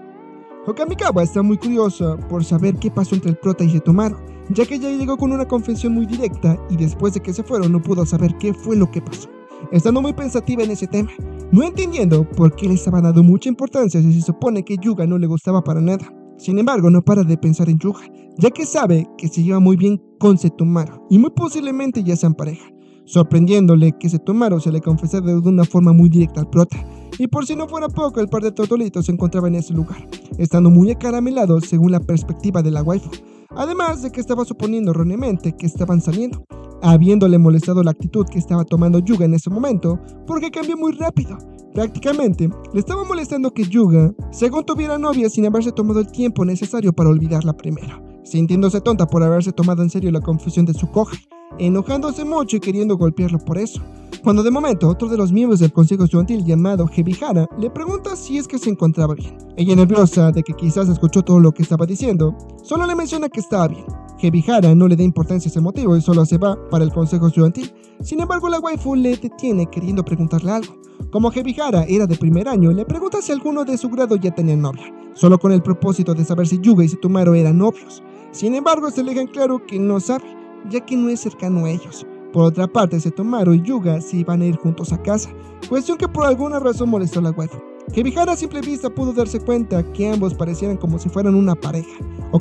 Kamikawa está muy curiosa por saber qué pasó entre el prota y Setomaru, ya que ella llegó con una confesión muy directa y después de que se fueron no pudo saber qué fue lo que pasó. Estando muy pensativa en ese tema, no entendiendo por qué le estaba dando mucha importancia si se supone que Yuga no le gustaba para nada. Sin embargo, no para de pensar en Yuga, ya que sabe que se lleva muy bien con Setomaru y muy posiblemente ya sean pareja, sorprendiéndole que Setomaru se le confesara de una forma muy directa al prota. Y por si no fuera poco, el par de tortolitos se encontraba en ese lugar, estando muy acaramelados según la perspectiva de la waifu, además de que estaba suponiendo erróneamente que estaban saliendo, habiéndole molestado la actitud que estaba tomando Yuga en ese momento, porque cambió muy rápido. Prácticamente, le estaba molestando que Yuga, según tuviera novia sin haberse tomado el tiempo necesario para olvidarla primero, sintiéndose tonta por haberse tomado en serio la confesión de su Kohai, enojándose mucho y queriendo golpearlo por eso. Cuando de momento otro de los miembros del consejo estudiantil llamado Hebihara le pregunta si es que se encontraba bien. Ella, nerviosa de que quizás escuchó todo lo que estaba diciendo, solo le menciona que estaba bien. Hebihara no le da importancia a ese motivo y solo se va para el consejo estudiantil. Sin embargo, la waifu le detiene queriendo preguntarle algo. Como Hebihara era de primer año, le pregunta si alguno de su grado ya tenía novia, solo con el propósito de saber si Yuga y Setomaru eran novios. Sin embargo, se le deja en claro que no sabe, ya que no es cercano a ellos. Por otra parte, Setomaru y Yuga se iban a ir juntos a casa, cuestión que por alguna razón molestó a la waifu. Hebihara a simple vista pudo darse cuenta que ambos parecieran como si fueran una pareja.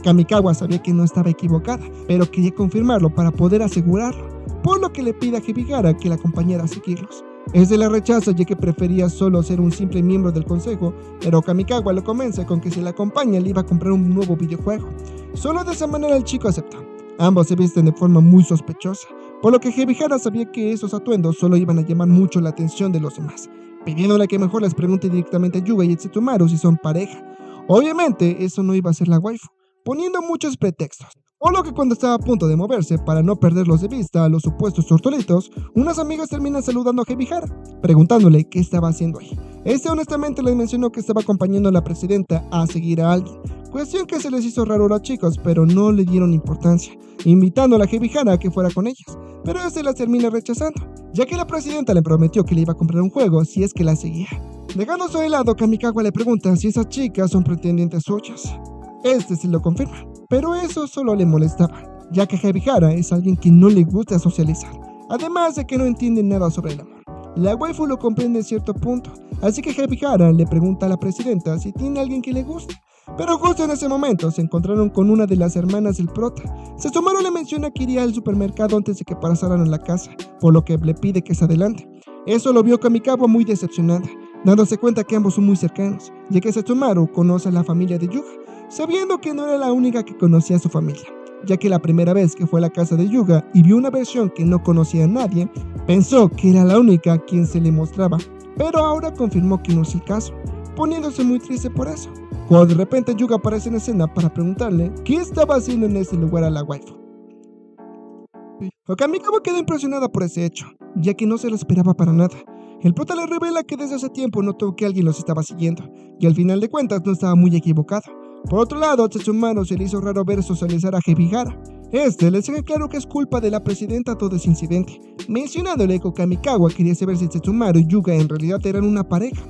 Kamikawa sabía que no estaba equivocada, pero quería confirmarlo para poder asegurarlo, por lo que le pide a Hebihara que la acompañara a seguirlos. Este la rechaza ya que prefería solo ser un simple miembro del consejo, pero Kamikawa lo convence con que si la acompaña le iba a comprar un nuevo videojuego. Solo de esa manera el chico aceptó. Ambos se visten de forma muy sospechosa, por lo que Hebihara sabía que esos atuendos solo iban a llamar mucho la atención de los demás, pidiéndole que mejor les pregunte directamente a Yuga y Setomaru si son pareja. Obviamente eso no iba a ser la waifu, poniendo muchos pretextos. Por lo que cuando estaba a punto de moverse para no perderlos de vista a los supuestos tortolitos, unas amigas terminan saludando a Hebihara, preguntándole qué estaba haciendo ahí. Este honestamente les mencionó que estaba acompañando a la presidenta a seguir a alguien, cuestión que se les hizo raro a los chicos, pero no le dieron importancia, invitando a la Hebihara a que fuera con ellas, pero este las termina rechazando, ya que la presidenta le prometió que le iba a comprar un juego si es que la seguía. Dejándose de lado, Kamikawa le pregunta si esas chicas son pretendientes suyas. Este se lo confirma, pero eso solo le molestaba, ya que Hebihara es alguien que no le gusta socializar, además de que no entiende nada sobre el amor. La waifu lo comprende en cierto punto, así que Hebihara le pregunta a la presidenta si tiene alguien que le guste, pero justo en ese momento se encontraron con una de las hermanas del prota. Setomaru le menciona que iría al supermercado antes de que pasaran a la casa, por lo que le pide que se adelante. Eso lo vio Kamikawa muy decepcionada, dándose cuenta que ambos son muy cercanos, ya que Setomaru conoce a la familia de Yuga, sabiendo que no era la única que conocía a su familia, ya que la primera vez que fue a la casa de Yuga y vio una versión que no conocía a nadie, pensó que era la única a quien se le mostraba, pero ahora confirmó que no es el caso, poniéndose muy triste por eso. Cuando de repente Yuga aparece en escena para preguntarle qué estaba haciendo en ese lugar a la waifu. Kamikawa quedó impresionada por ese hecho, ya que no se lo esperaba para nada. El prota le revela que desde hace tiempo notó que alguien los estaba siguiendo, y al final de cuentas no estaba muy equivocado. Por otro lado, a Setomaru se le hizo raro ver socializar a Hebihara. Este le deja claro que es culpa de la presidenta todo ese incidente, mencionándole que Kamikawa quería saber si Setomaru y Yuga en realidad eran una pareja.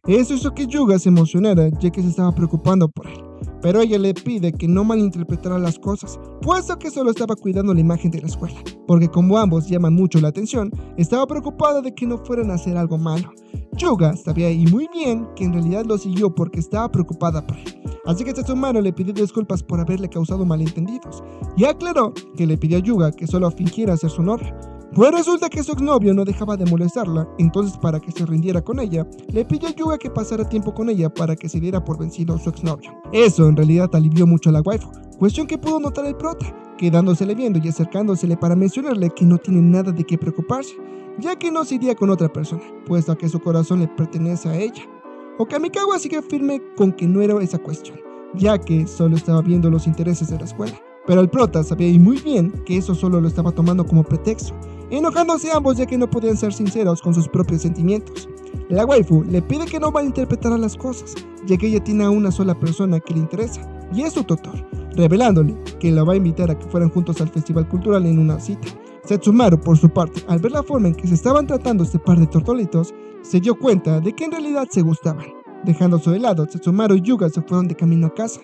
Eso hizo que Yuga se emocionara, ya que se estaba preocupando por él, pero ella le pide que no malinterpretara las cosas, puesto que solo estaba cuidando la imagen de la escuela, porque como ambos llaman mucho la atención, estaba preocupada de que no fueran a hacer algo malo. Yuga sabía y muy bien que en realidad lo siguió porque estaba preocupada por él, así que Setomaru le pidió disculpas por haberle causado malentendidos, y aclaró que le pidió a Yuga que solo fingiera ser su novia. Pues resulta que su exnovio no dejaba de molestarla, entonces para que se rindiera con ella, le pidió a Yuga que pasara tiempo con ella para que se diera por vencido a su exnovio. Eso en realidad alivió mucho a la waifu, cuestión que pudo notar el prota, quedándosele viendo y acercándosele para mencionarle que no tiene nada de qué preocuparse, ya que no se iría con otra persona, puesto que su corazón le pertenece a ella. Kamikawa sigue firme con que no era esa cuestión, ya que solo estaba viendo los intereses de la escuela, pero el prota sabía y muy bien que eso solo lo estaba tomando como pretexto, enojándose ambos ya que no podían ser sinceros con sus propios sentimientos. La waifu le pide que no malinterpretara las cosas, ya que ella tiene a una sola persona que le interesa, y es su tutor, revelándole que la va a invitar a que fueran juntos al festival cultural en una cita. Setomaru, por su parte, al ver la forma en que se estaban tratando este par de tortolitos, se dio cuenta de que en realidad se gustaban. Dejándose de lado, Setomaru y Yuga se fueron de camino a casa.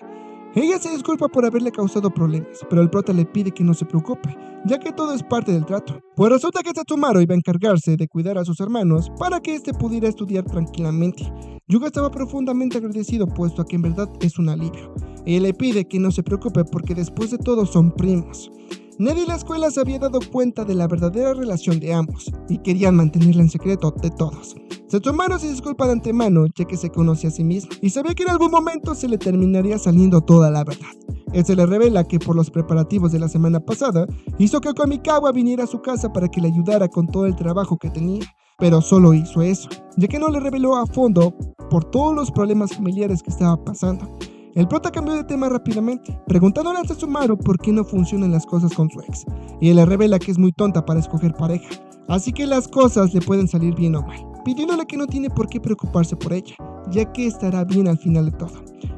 Ella se disculpa por haberle causado problemas, pero el prota le pide que no se preocupe, ya que todo es parte del trato. Pues resulta que Setsumaru iba a encargarse de cuidar a sus hermanos para que éste pudiera estudiar tranquilamente. Yuga estaba profundamente agradecido, puesto a que en verdad es un alivio. Ella le pide que no se preocupe porque después de todo son primos. Nadie en la escuela se había dado cuenta de la verdadera relación de ambos y querían mantenerla en secreto de todos. Setsumaru se disculpa de antemano, ya que se conoce a sí mismo y sabía que en algún momento se le terminaría saliendo toda la verdad. Él se le revela que por los preparativos de la semana pasada hizo que Kamikawa viniera a su casa para que le ayudara con todo el trabajo que tenía, pero solo hizo eso, ya que no le reveló a fondo por todos los problemas familiares que estaba pasando. El prota cambió de tema rápidamente, preguntándole a Setsumaru por qué no funcionan las cosas con su ex, y él le revela que es muy tonta para escoger pareja, así que las cosas le pueden salir bien o mal, pidiéndole que no tiene por qué preocuparse por ella, ya que estará bien al final de todo.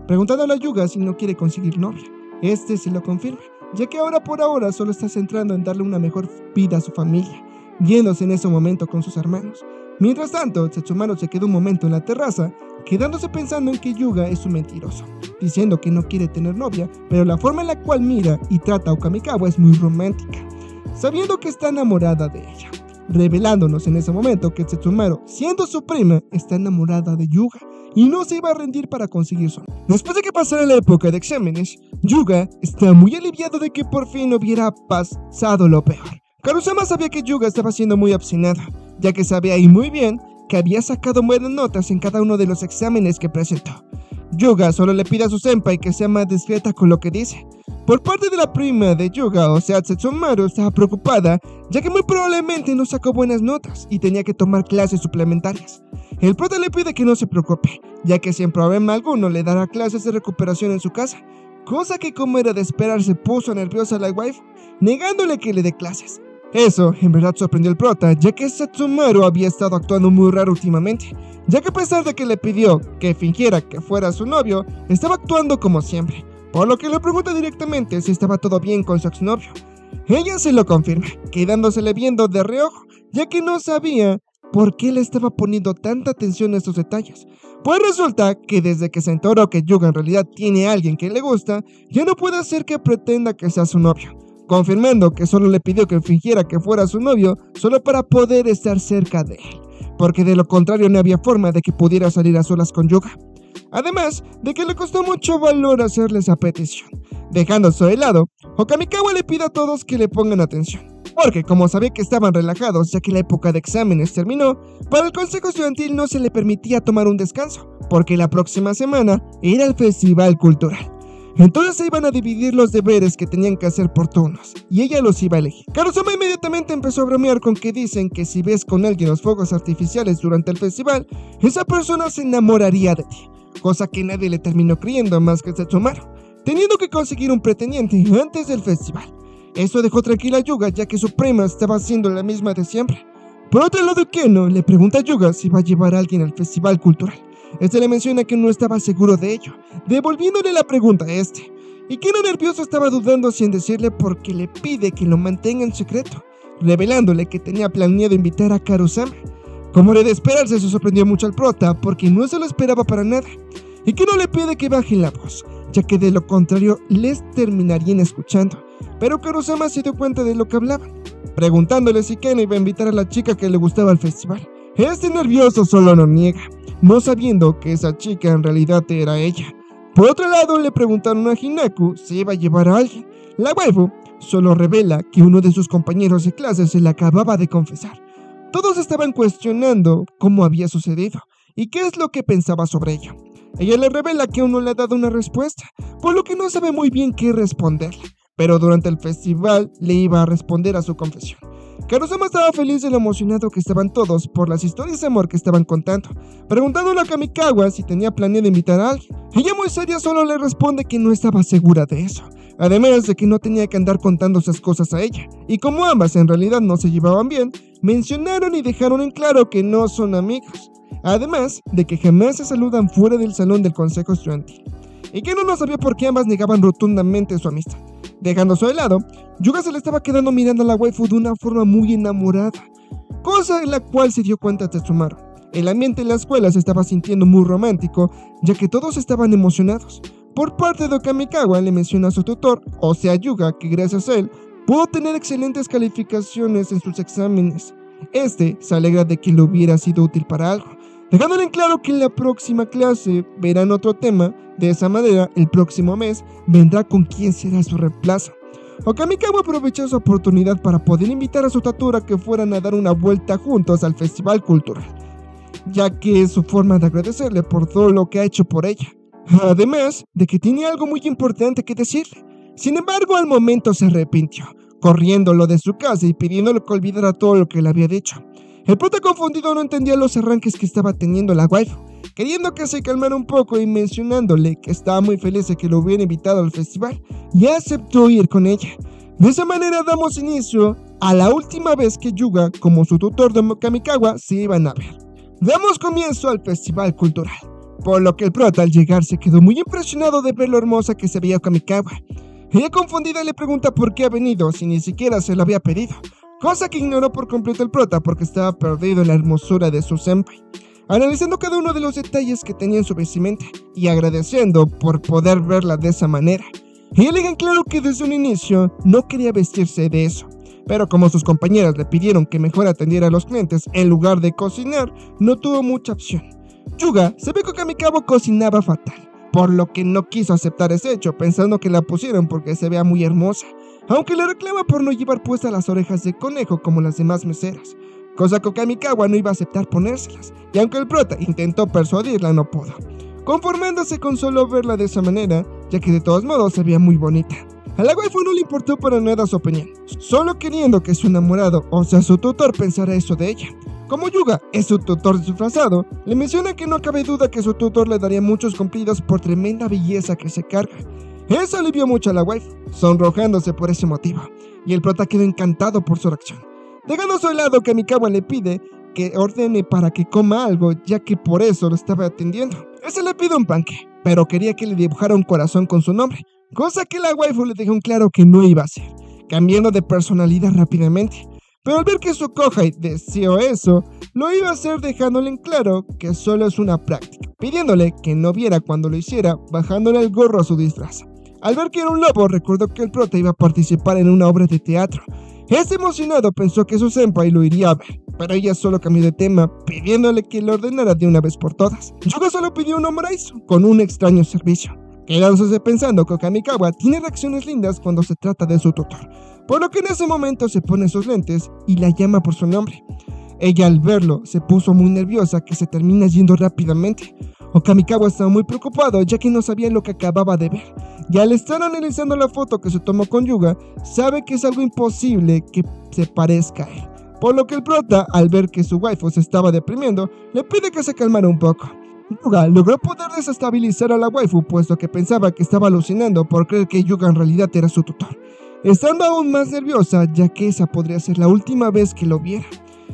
Preguntándole a Yuga si no quiere conseguir novia, este se lo confirma, ya que ahora por ahora solo está centrando en darle una mejor vida a su familia, yéndose en ese momento con sus hermanos. Mientras tanto, Setsumaru se queda un momento en la terraza, quedándose pensando en que Yuga es un mentiroso, diciendo que no quiere tener novia, pero la forma en la cual mira y trata a Kamikawa es muy romántica, sabiendo que está enamorada de ella, revelándonos en ese momento que Setsumaru, siendo su prima, está enamorada de Yuga y no se iba a rendir para conseguir su amor. Después de que pasara la época de exámenes, Yuga está muy aliviado de que por fin hubiera pasado lo peor. Karusama sabía que Yuga estaba siendo muy obstinada, ya que sabía y muy bien que había sacado buenas notas en cada uno de los exámenes que presentó. Yuga solo le pide a su senpai que sea más discreta con lo que dice. Por parte de la prima de Yuga, o sea Setsumaru, estaba preocupada, ya que muy probablemente no sacó buenas notas y tenía que tomar clases suplementarias. El prota le pide que no se preocupe, ya que sin problema alguno le dará clases de recuperación en su casa, cosa que como era de esperar se puso nerviosa la waifu, negándole que le dé clases. Eso en verdad sorprendió al prota, ya que Setsumaru había estado actuando muy raro últimamente, ya que a pesar de que le pidió que fingiera que fuera su novio, estaba actuando como siempre, por lo que le pregunta directamente si estaba todo bien con su exnovio. Ella se lo confirma, quedándosele viendo de reojo, ya que no sabía por qué le estaba poniendo tanta atención a estos detalles. Pues resulta que desde que se enteró que Yuga en realidad tiene a alguien que le gusta, ya no puede hacer que pretenda que sea su novio, confirmando que solo le pidió que fingiera que fuera su novio solo para poder estar cerca de él, porque de lo contrario no había forma de que pudiera salir a solas con Yuga. Además de que le costó mucho valor hacerle esa petición. Dejando eso de lado, Kamikawa le pide a todos que le pongan atención, porque como sabía que estaban relajados ya que la época de exámenes terminó, para el consejo estudiantil no se le permitía tomar un descanso, porque la próxima semana era el festival cultural. Entonces se iban a dividir los deberes que tenían que hacer por turnos, y ella los iba a elegir. Karusama inmediatamente empezó a bromear con que dicen que si ves con alguien los fuegos artificiales durante el festival, esa persona se enamoraría de ti, cosa que nadie le terminó creyendo más que Setsumaru, teniendo que conseguir un pretendiente antes del festival. Eso dejó tranquila a Yuga, ya que su prima estaba haciendo la misma de siempre. Por otro lado, Keno le pregunta a Yuga si va a llevar a alguien al festival cultural. Este le menciona que no estaba seguro de ello, devolviéndole la pregunta a este. Y Keno nervioso estaba dudando sin decirle porque le pide que lo mantenga en secreto, revelándole que tenía planeado invitar a Karusama. Como era de esperarse, se sorprendió mucho al prota porque no se lo esperaba para nada. Y Keno le pide que bajen la voz, ya que de lo contrario les terminarían escuchando. Pero Karusama se dio cuenta de lo que hablaban, preguntándole si Keno iba a invitar a la chica que le gustaba al festival. Este nervioso solo lo niega, no sabiendo que esa chica en realidad era ella. Por otro lado, le preguntaron a Hinaku si iba a llevar a alguien. La waifu solo revela que uno de sus compañeros de clase se le acababa de confesar. Todos estaban cuestionando cómo había sucedido y qué es lo que pensaba sobre ello. Ella le revela que aún no le ha dado una respuesta, por lo que no sabe muy bien qué responderle, pero durante el festival le iba a responder a su confesión. Karusama estaba feliz de lo emocionado que estaban todos por las historias de amor que estaban contando, preguntándole a Kamikawa si tenía planeado invitar a alguien. Ella muy seria solo le responde que no estaba segura de eso, además de que no tenía que andar contando esas cosas a ella, y como ambas en realidad no se llevaban bien, mencionaron y dejaron en claro que no son amigos, además de que jamás se saludan fuera del salón del consejo estudiantil, y que no sabía por qué ambas negaban rotundamente su amistad. Dejando eso de lado, Yuga se le estaba quedando mirando a la waifu de una forma muy enamorada, cosa en la cual se dio cuenta Setsumaru. El ambiente en la escuela se estaba sintiendo muy romántico, ya que todos estaban emocionados, Por parte de Kamikawa le menciona a su tutor, o sea Yuga, que gracias a él pudo tener excelentes calificaciones en sus exámenes. Este se alegra de que le hubiera sido útil para algo, dejándole en claro que en la próxima clase verán otro tema. De esa manera, el próximo mes vendrá con quién será su reemplazo. Kamikawa aprovechó su oportunidad para poder invitar a su tutora a que fueran a dar una vuelta juntos al festival cultural, ya que es su forma de agradecerle por todo lo que ha hecho por ella, además de que tiene algo muy importante que decirle. Sin embargo, al momento se arrepintió, corriéndolo de su casa y pidiéndole que olvidara todo lo que le había dicho. El prota confundido no entendía los arranques que estaba teniendo la waifu, queriendo que se calmara un poco y mencionándole que estaba muy feliz de que lo hubiera invitado al festival y aceptó ir con ella. De esa manera damos inicio a la última vez que Yuga, como su tutor de Kamikawa, se iban a ver. Damos comienzo al festival cultural, por lo que el prota al llegar se quedó muy impresionado de ver lo hermosa que se veía Kamikawa. Ella confundida le pregunta por qué ha venido si ni siquiera se lo había pedido, cosa que ignoró por completo el prota porque estaba perdido en la hermosura de su senpai, analizando cada uno de los detalles que tenía en su vestimenta y agradeciendo por poder verla de esa manera. Ella le dijo claro que desde un inicio no quería vestirse de eso, pero como sus compañeras le pidieron que mejor atendiera a los clientes en lugar de cocinar, no tuvo mucha opción. Yuga se ve que Kamikawa cocinaba fatal, por lo que no quiso aceptar ese hecho, pensando que la pusieron porque se vea muy hermosa, aunque le reclama por no llevar puestas las orejas de conejo como las demás meseras, cosa que Kamikawa no iba a aceptar ponérselas, y aunque el prota intentó persuadirla, no pudo, conformándose con solo verla de esa manera, ya que de todos modos se veía muy bonita. A la waifu no le importó para nada su opinión, solo queriendo que su enamorado, o sea su tutor, pensara eso de ella. Como Yuga es su tutor disfrazado, le menciona que no cabe duda que su tutor le daría muchos cumplidos por tremenda belleza que se carga. Eso alivió mucho a la waifu, sonrojándose por ese motivo, y el prota quedó encantado por su reacción. Dejando a su lado, Kamikawa le pide que ordene para que coma algo, ya que por eso lo estaba atendiendo. Ese le pide un panque, pero quería que le dibujara un corazón con su nombre, cosa que la waifu le dejó en claro que no iba a hacer, cambiando de personalidad rápidamente. Pero al ver que su kohai deseó eso, lo iba a hacer dejándole en claro que solo es una práctica, pidiéndole que no viera cuando lo hiciera, bajándole el gorro a su disfraz. Al ver que era un lobo, recordó que el prota iba a participar en una obra de teatro. Este emocionado pensó que su senpai lo iría a ver, pero ella solo cambió de tema, pidiéndole que lo ordenara de una vez por todas. Yuga solo pidió un omuraisu con un extraño servicio, quedándose pensando que Kamikawa tiene reacciones lindas cuando se trata de su tutor, por lo que en ese momento se pone sus lentes y la llama por su nombre. Ella al verlo se puso muy nerviosa, que se termina yendo rápidamente. Kamikawa estaba muy preocupado, ya que no sabía lo que acababa de ver, y al estar analizando la foto que se tomó con Yuga, sabe que es algo imposible que se parezca a él, por lo que el prota, al ver que su waifu se estaba deprimiendo, le pide que se calmara un poco. Yuga logró poder desestabilizar a la waifu, puesto que pensaba que estaba alucinando por creer que Yuga en realidad era su tutor, estando aún más nerviosa, ya que esa podría ser la última vez que lo viera,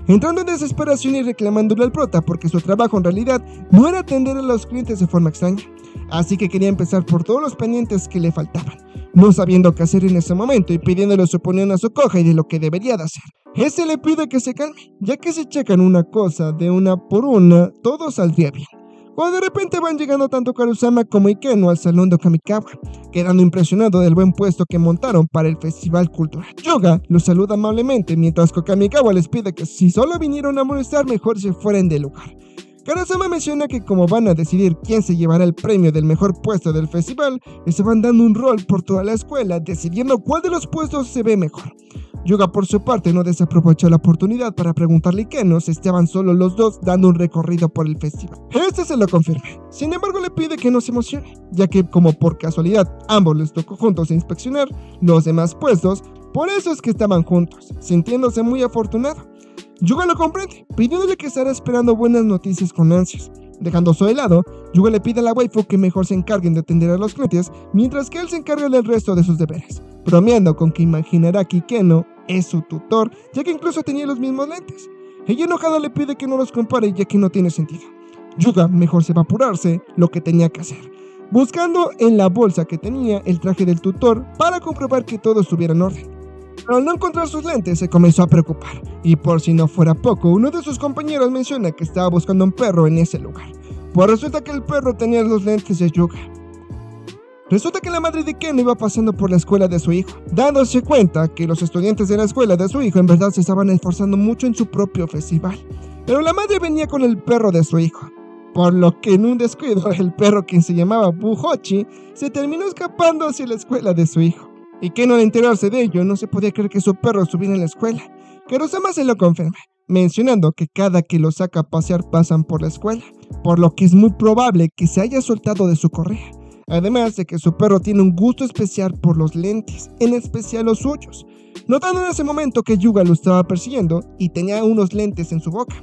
entrando en desesperación y reclamándole al prota porque su trabajo en realidad no era atender a los clientes de forma extraña, así que quería empezar por todos los pendientes que le faltaban, no sabiendo qué hacer en ese momento y pidiéndole su opinión a su kohai de lo que debería de hacer. Este le pide que se calme, ya que si checan una cosa de una por una, todo saldría bien. Cuando de repente van llegando tanto Karusama como Ikeno al salón de Kamikawa, quedando impresionado del buen puesto que montaron para el festival cultural. Yuga los saluda amablemente, mientras que Kamikawa les pide que si solo vinieron a molestar, mejor se fueran del lugar. Karusama menciona que como van a decidir quién se llevará el premio del mejor puesto del festival, les van dando un rol por toda la escuela, decidiendo cuál de los puestos se ve mejor. Yuga por su parte no desaprovechó la oportunidad para preguntarle a Ikeno si estaban solo los dos dando un recorrido por el festival. Este se lo confirma, sin embargo le pide que no se emocione, ya que como por casualidad ambos les tocó juntos inspeccionar los demás puestos, por eso es que estaban juntos, sintiéndose muy afortunado. Yuga lo comprende, pidiéndole que estará esperando buenas noticias con ansias. Dejando eso de lado, Yuga le pide a la waifu que mejor se encarguen de atender a los clientes, mientras que él se encarga del resto de sus deberes, bromeando con que imaginará que Ikeno es su tutor, ya que incluso tenía los mismos lentes. Ella enojada le pide que no los compare, ya que no tiene sentido. Yuga mejor se va a apurarse lo que tenía que hacer, buscando en la bolsa que tenía el traje del tutor para comprobar que todo estuviera en orden. Pero al no encontrar sus lentes se comenzó a preocupar, y por si no fuera poco, uno de sus compañeros menciona que estaba buscando un perro en ese lugar, pues resulta que el perro tenía los lentes de Yuga. Resulta que la madre de Ken iba pasando por la escuela de su hijo, dándose cuenta que los estudiantes de la escuela de su hijo en verdad se estaban esforzando mucho en su propio festival. Pero la madre venía con el perro de su hijo, por lo que en un descuido el perro, quien se llamaba Buhochi, se terminó escapando hacia la escuela de su hijo. Y Ken, al enterarse de ello, no se podía creer que su perro estuviera en la escuela. Karusama se lo confirma, mencionando que cada que lo saca a pasear pasan por la escuela, por lo que es muy probable que se haya soltado de su correa. Además de que su perro tiene un gusto especial por los lentes, en especial los suyos, notando en ese momento que Yuga lo estaba persiguiendo y tenía unos lentes en su boca.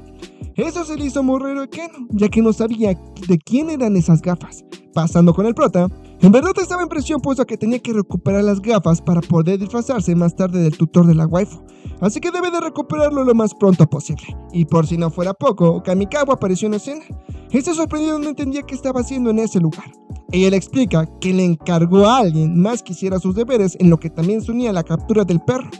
Eso se le hizo muy raro a Ken, ya que no sabía de quién eran esas gafas. Pasando con el prota, en verdad estaba en presión puesto que tenía que recuperar las gafas para poder disfrazarse más tarde del tutor de la waifu, así que debe de recuperarlo lo más pronto posible. Y por si no fuera poco, Kamikawa apareció en escena. Este sorprendido no entendía qué estaba haciendo en ese lugar. Ella le explica que le encargó a alguien más que hiciera sus deberes, en lo que también se unía a la captura del perro,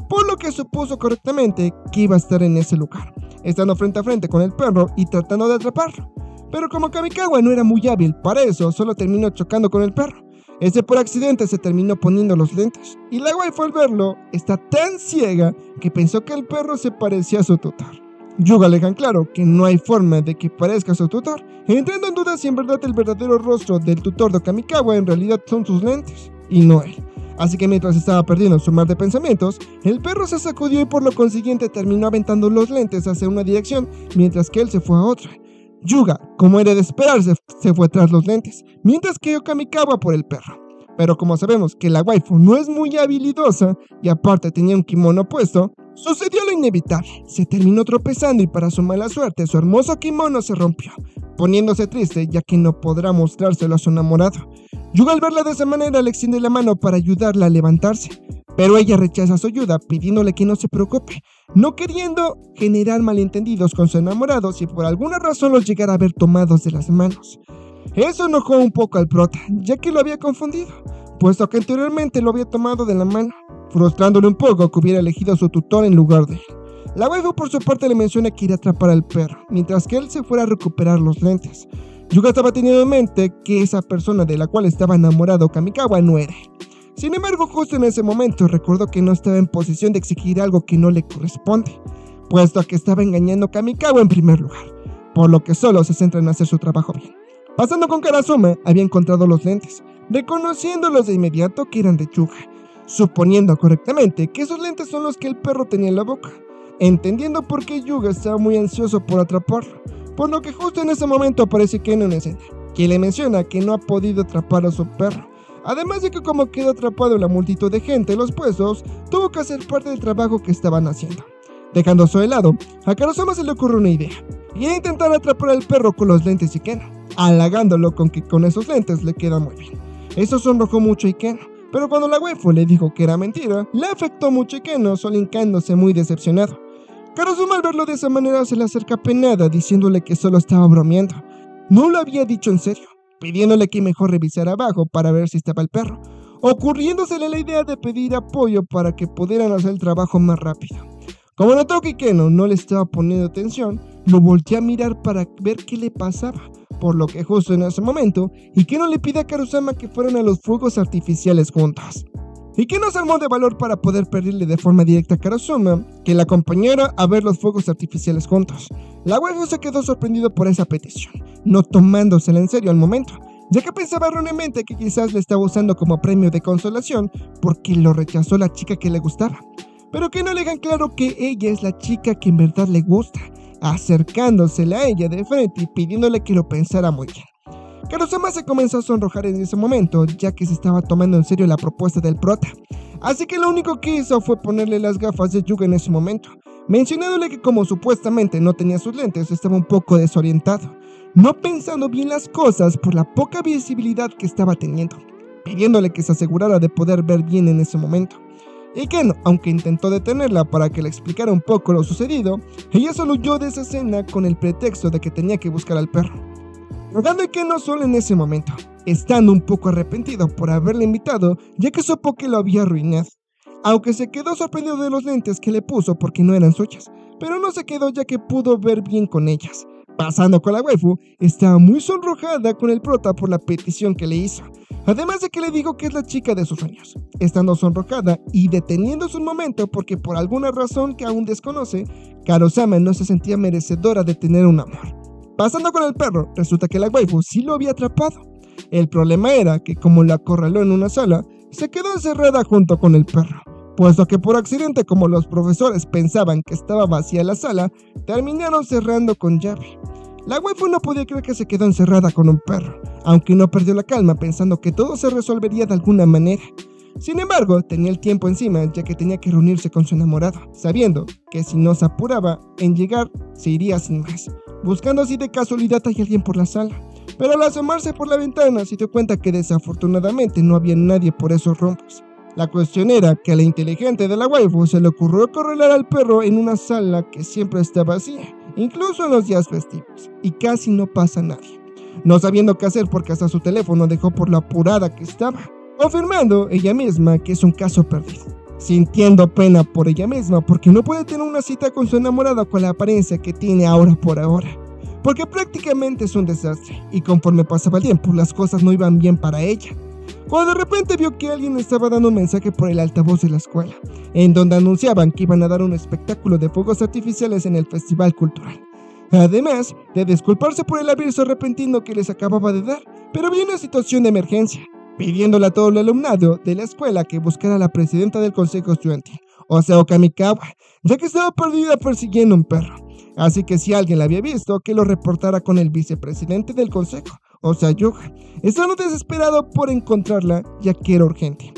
por lo que supuso correctamente que iba a estar en ese lugar, estando frente a frente con el perro y tratando de atraparlo. Pero como Kamikawa no era muy hábil para eso, solo terminó chocando con el perro. Este por accidente se terminó poniendo los lentes, y la waifu al verlo está tan ciega que pensó que el perro se parecía a su tutor. Yuga le deja claro que no hay forma de que parezca su tutor, entrando en duda si en verdad el verdadero rostro del tutor de Kamikawa en realidad son sus lentes, y no él. Así que mientras estaba perdiendo su mar de pensamientos, el perro se sacudió y por lo consiguiente terminó aventando los lentes hacia una dirección, mientras que él se fue a otra. Yuga, como era de esperarse, se fue tras los lentes, mientras que Kamikawa por el perro. Pero como sabemos que la waifu no es muy habilidosa y aparte tenía un kimono puesto, sucedió lo inevitable. Se terminó tropezando y para su mala suerte su hermoso kimono se rompió, poniéndose triste ya que no podrá mostrárselo a su enamorado. Yuga al verla de esa manera le extiende la mano para ayudarla a levantarse, pero ella rechaza su ayuda pidiéndole que no se preocupe, no queriendo generar malentendidos con su enamorado si por alguna razón los llegara a ver tomados de las manos. Eso enojó un poco al prota, ya que lo había confundido, puesto que anteriormente lo había tomado de la mano, frustrándole un poco que hubiera elegido a su tutor en lugar de él. La waifu por su parte le menciona que irá a atrapar al perro, mientras que él se fuera a recuperar los lentes. Yuga estaba teniendo en mente que esa persona de la cual estaba enamorado Kamikawa no era él. Sin embargo, justo en ese momento recordó que no estaba en posición de exigir algo que no le corresponde, puesto que estaba engañando a Kamikawa en primer lugar, por lo que solo se centra en hacer su trabajo bien. Pasando con Karasuma, había encontrado los lentes, reconociéndolos de inmediato que eran de Yuga, suponiendo correctamente que esos lentes son los que el perro tenía en la boca, entendiendo por qué Yuga estaba muy ansioso por atraparlo, por lo que justo en ese momento aparece Ken en escena, quien le menciona que no ha podido atrapar a su perro, además de que como quedó atrapado en la multitud de gente en los puestos, tuvo que hacer parte del trabajo que estaban haciendo. Dejando eso de lado, a Karasuma se le ocurre una idea, y era intentar atrapar al perro con los lentes de Ken, halagándolo con que con esos lentes le queda muy bien. Eso sonrojó mucho a Ikeno, pero cuando la waifu le dijo que era mentira, le afectó mucho a Ikeno, solincándose muy decepcionado. Karasuma al verlo de esa manera se le acerca penada, diciéndole que solo estaba bromeando. No lo había dicho en serio, pidiéndole que mejor revisara abajo para ver si estaba el perro, ocurriéndosele la idea de pedir apoyo para que pudieran hacer el trabajo más rápido. Como notó que Ikeno no le estaba poniendo atención, lo volteó a mirar para ver qué le pasaba, por lo que justo en ese momento, Ikeno le pide a Karasuma que fueran a los fuegos artificiales juntos. Ikeno se armó de valor para poder pedirle de forma directa a Karasuma que la acompañara a ver los fuegos artificiales juntos. La waifu se quedó sorprendido por esa petición, no tomándosela en serio al momento, ya que pensaba erróneamente que quizás le estaba usando como premio de consolación porque lo rechazó la chica que le gustaba, pero que no le dejan claro que ella es la chica que en verdad le gusta, acercándosela a ella de frente y pidiéndole que lo pensara muy bien. Karasuma se comenzó a sonrojar en ese momento, ya que se estaba tomando en serio la propuesta del prota, así que lo único que hizo fue ponerle las gafas de Yuga en ese momento, mencionándole que como supuestamente no tenía sus lentes, estaba un poco desorientado, no pensando bien las cosas por la poca visibilidad que estaba teniendo, pidiéndole que se asegurara de poder ver bien en ese momento. Ikeno, aunque intentó detenerla para que le explicara un poco lo sucedido, ella solo huyó de esa escena con el pretexto de que tenía que buscar al perro, rogando a Ikeno solo en ese momento, estando un poco arrepentido por haberle invitado, ya que supo que lo había arruinado, aunque se quedó sorprendido de los lentes que le puso porque no eran suyas, pero no se quedó ya que pudo ver bien con ellas, Pasando con la waifu, estaba muy sonrojada con el prota por la petición que le hizo, además de que le dijo que es la chica de sus sueños. Estando sonrojada y deteniéndose un momento porque por alguna razón que aún desconoce, Karo-sama no se sentía merecedora de tener un amor. Pasando con el perro, resulta que la waifu sí lo había atrapado. El problema era que como la acorraló en una sala, se quedó encerrada junto con el perro, puesto que por accidente, como los profesores pensaban que estaba vacía la sala, terminaron cerrando con llave. La waifu no podía creer que se quedó encerrada con un perro, aunque no perdió la calma pensando que todo se resolvería de alguna manera. Sin embargo, tenía el tiempo encima ya que tenía que reunirse con su enamorado, sabiendo que si no se apuraba en llegar, se iría sin más, buscando si de casualidad hay alguien por la sala. Pero al asomarse por la ventana se dio cuenta que desafortunadamente no había nadie por esos rumbos. La cuestión era que a la inteligente de la waifu se le ocurrió acorralar al perro en una sala que siempre está vacía, incluso en los días festivos, y casi no pasa nadie, no sabiendo qué hacer porque hasta su teléfono dejó por lo apurada que estaba, confirmando ella misma que es un caso perdido, sintiendo pena por ella misma porque no puede tener una cita con su enamorado con la apariencia que tiene ahora por ahora, porque prácticamente es un desastre, y conforme pasaba el tiempo las cosas no iban bien para ella, cuando de repente vio que alguien estaba dando un mensaje por el altavoz de la escuela, en donde anunciaban que iban a dar un espectáculo de fuegos artificiales en el festival cultural, además de disculparse por el aviso repentino que les acababa de dar, pero había una situación de emergencia, pidiéndole a todo el alumnado de la escuela que buscara a la presidenta del consejo estudiantil, o sea, Okamikawa, ya que estaba perdida persiguiendo un perro, así que si alguien la había visto, que lo reportara con el vicepresidente del consejo, o sea, Yuga, estando desesperado por encontrarla, ya que era urgente.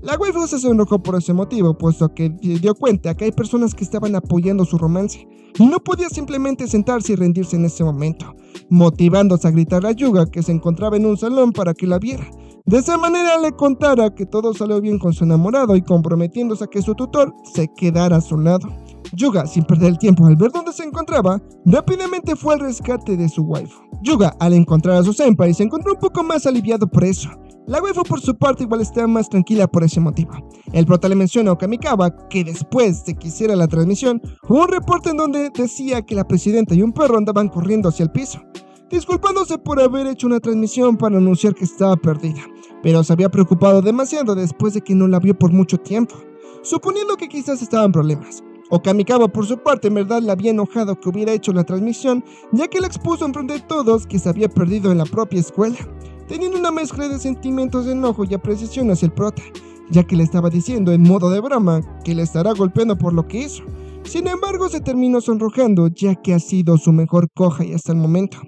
La waifu se sonrojó por ese motivo, puesto que se dio cuenta que hay personas que estaban apoyando su romance, y no podía simplemente sentarse y rendirse en ese momento, motivándose a gritarle a Yuga que se encontraba en un salón para que la viera. De esa manera le contara que todo salió bien con su enamorado y comprometiéndose a que su tutor se quedara a su lado. Yuga, sin perder el tiempo al ver dónde se encontraba, rápidamente fue al rescate de su waifu. Yuga, al encontrar a su senpai, se encontró un poco más aliviado por eso. La waifu por su parte igual estaba más tranquila por ese motivo. El prota le menciona a Okamikawa que después de que hiciera la transmisión, hubo un reporte en donde decía que la presidenta y un perro andaban corriendo hacia el piso, disculpándose por haber hecho una transmisión para anunciar que estaba perdida, pero se había preocupado demasiado después de que no la vio por mucho tiempo, suponiendo que quizás estaban problemas. Okamikawa por su parte en verdad le había enojado que hubiera hecho la transmisión, ya que le expuso enfrente de todos que se había perdido en la propia escuela, teniendo una mezcla de sentimientos de enojo y apreciación hacia el prota, ya que le estaba diciendo en modo de broma que le estará golpeando por lo que hizo. Sin embargo se terminó sonrojando ya que ha sido su mejor Kohai hasta el momento.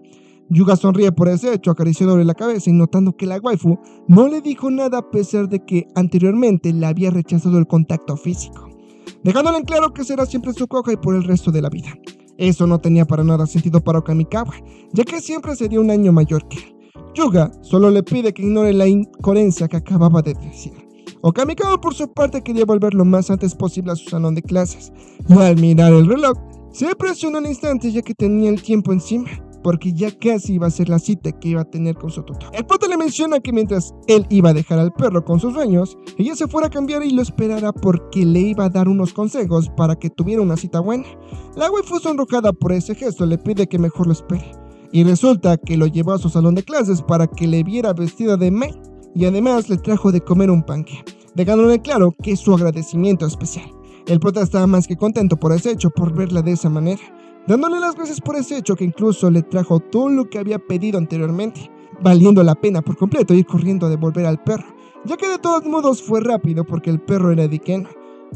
Yuga sonríe por ese hecho, acariciándole la cabeza y notando que la waifu no le dijo nada a pesar de que anteriormente le había rechazado el contacto físico, dejándole en claro que será siempre su Kohai por el resto de la vida. Eso no tenía para nada sentido para Okamikawa, ya que siempre sería un año mayor que él. Yuga solo le pide que ignore la incoherencia que acababa de decir. Okamikawa por su parte quería volver lo más antes posible a su salón de clases, y al mirar el reloj, se presionó un instante ya que tenía el tiempo encima, porque ya casi iba a ser la cita que iba a tener con su tutor. El prota le menciona que mientras él iba a dejar al perro con sus dueños, ella se fuera a cambiar y lo esperara porque le iba a dar unos consejos para que tuviera una cita buena. La waifu sonrojada por ese gesto le pide que mejor lo espere, y resulta que lo llevó a su salón de clases para que le viera vestida de maid, y además le trajo de comer un panque, dejándole claro que es su agradecimiento especial. El prota estaba más que contento por ese hecho, por verla de esa manera, dándole las gracias por ese hecho que incluso le trajo todo lo que había pedido anteriormente, valiendo la pena por completo ir corriendo a devolver al perro, ya que de todos modos fue rápido porque el perro era de Keno.